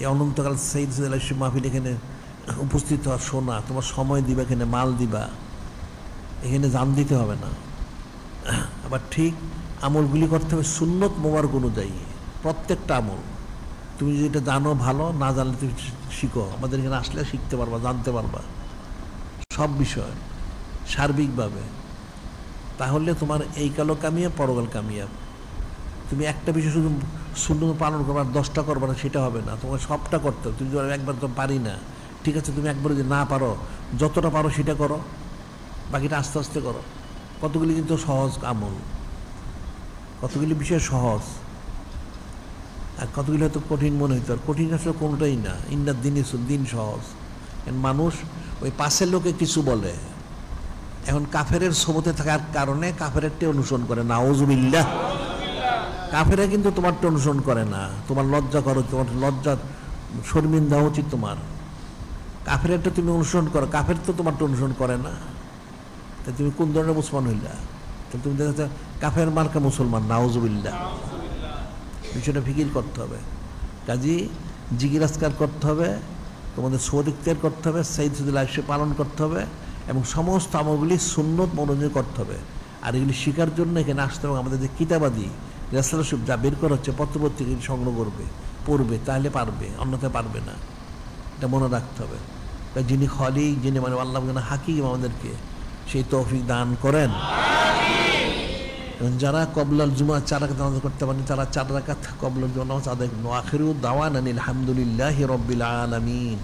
এই অনন্তকাল সাইয়্যিদ আলাইহিস মাহফিল এখানে উপস্থিত হওয়া, শোনা, তোমার সময় দিবা, এখানে মাল দিবা, এখানে জান দিতে হবে না। আবার ঠিক আমলগুলি করতে হবে সুন্নত মোবারক অনুযায়ী, প্রত্যেকটা আমল। তুমি যেটা জানো ভালো, না জানলে তুমি শিখো, আমাদের এখানে আসলে শিখতে পারবা, জানতে পারবা সব বিষয় সার্বিকভাবে। তাহলে তোমার এই কালও কামিয়াব, পরকাল কামিয়াব। তুমি একটা বিষয় শুধু সুন্নত পালন করবা, 10টা করবা না, সেটা হবে না। তোমার সবটা করতে হবে। তুমি একবার তো পারি না, ঠিক আছে, তুমি একবার যদি না পারো, যতটা পারো সেটা করো, বাকিটা আস্তে আস্তে করো। কতগুলি কিন্তু সহজ আমল, কতগুলি বিষয় সহজ, আর কতগুলি হয়তো কঠিন মনে হইতো। আর কঠিন আসলে কোনোটাই না। ইন্নাদ দিন সহজ। মানুষ ওই পাশের লোকে কিছু বলে, এখন কাফেরের সোবতে থাকার কারণে কাফেরটি অনুসরণ করে। নাউজুবিল্লাহ। কাফেরা কিন্তু তোমারটা অনুসরণ করে না, তোমার লজ্জা করো, তোমার লজ্জা শর্মিন্দা উচিত তোমার। কাফেরটা তুমি অনুসরণ করো, কাফের তো তোমারটা অনুসরণ করে না। তা তুমি কোন ধরনের মুসলমান হইলা? তুমি দেখা কাফের মার্কা মুসলমান। নাউজুবিল্লাহ। বিষয়টা ফিকির করতে হবে। কাজী জিকির আজকার করতে হবে, তোমাদের সদিকতের করতে হবে, সাইয়্যিদ আলাইহিস পালন করতে হবে এবং সমস্ত আমলগুলি সুন্নত মনোযোগ করতে হবে। আর এগুলি শেখার জন্য এখানে আসতে হবে। আমাদের যে কিতাবাদি রেসালাসুব যা বের করা হচ্ছে, পত্রপত্রিকা সংগ্রহ করবে, পড়বে, তাহলে পারবে, অন্যথায় পারবে না। এটা মনে রাখতে হবে। যিনি খালিক, যিনি মানে আল্লাহ হাকিম, আমাদেরকে সেই তৌফিক দান করেন। যারা কবলাল জুমা 4 রাকাত নামাজ করতে পারেন, তারা 4 রাকাত কবলাল জুমা নামাজ আদায় করুন। আখিরু দাওয়ানা আলহামদুলিল্লাহি রাব্বিল আলামিন।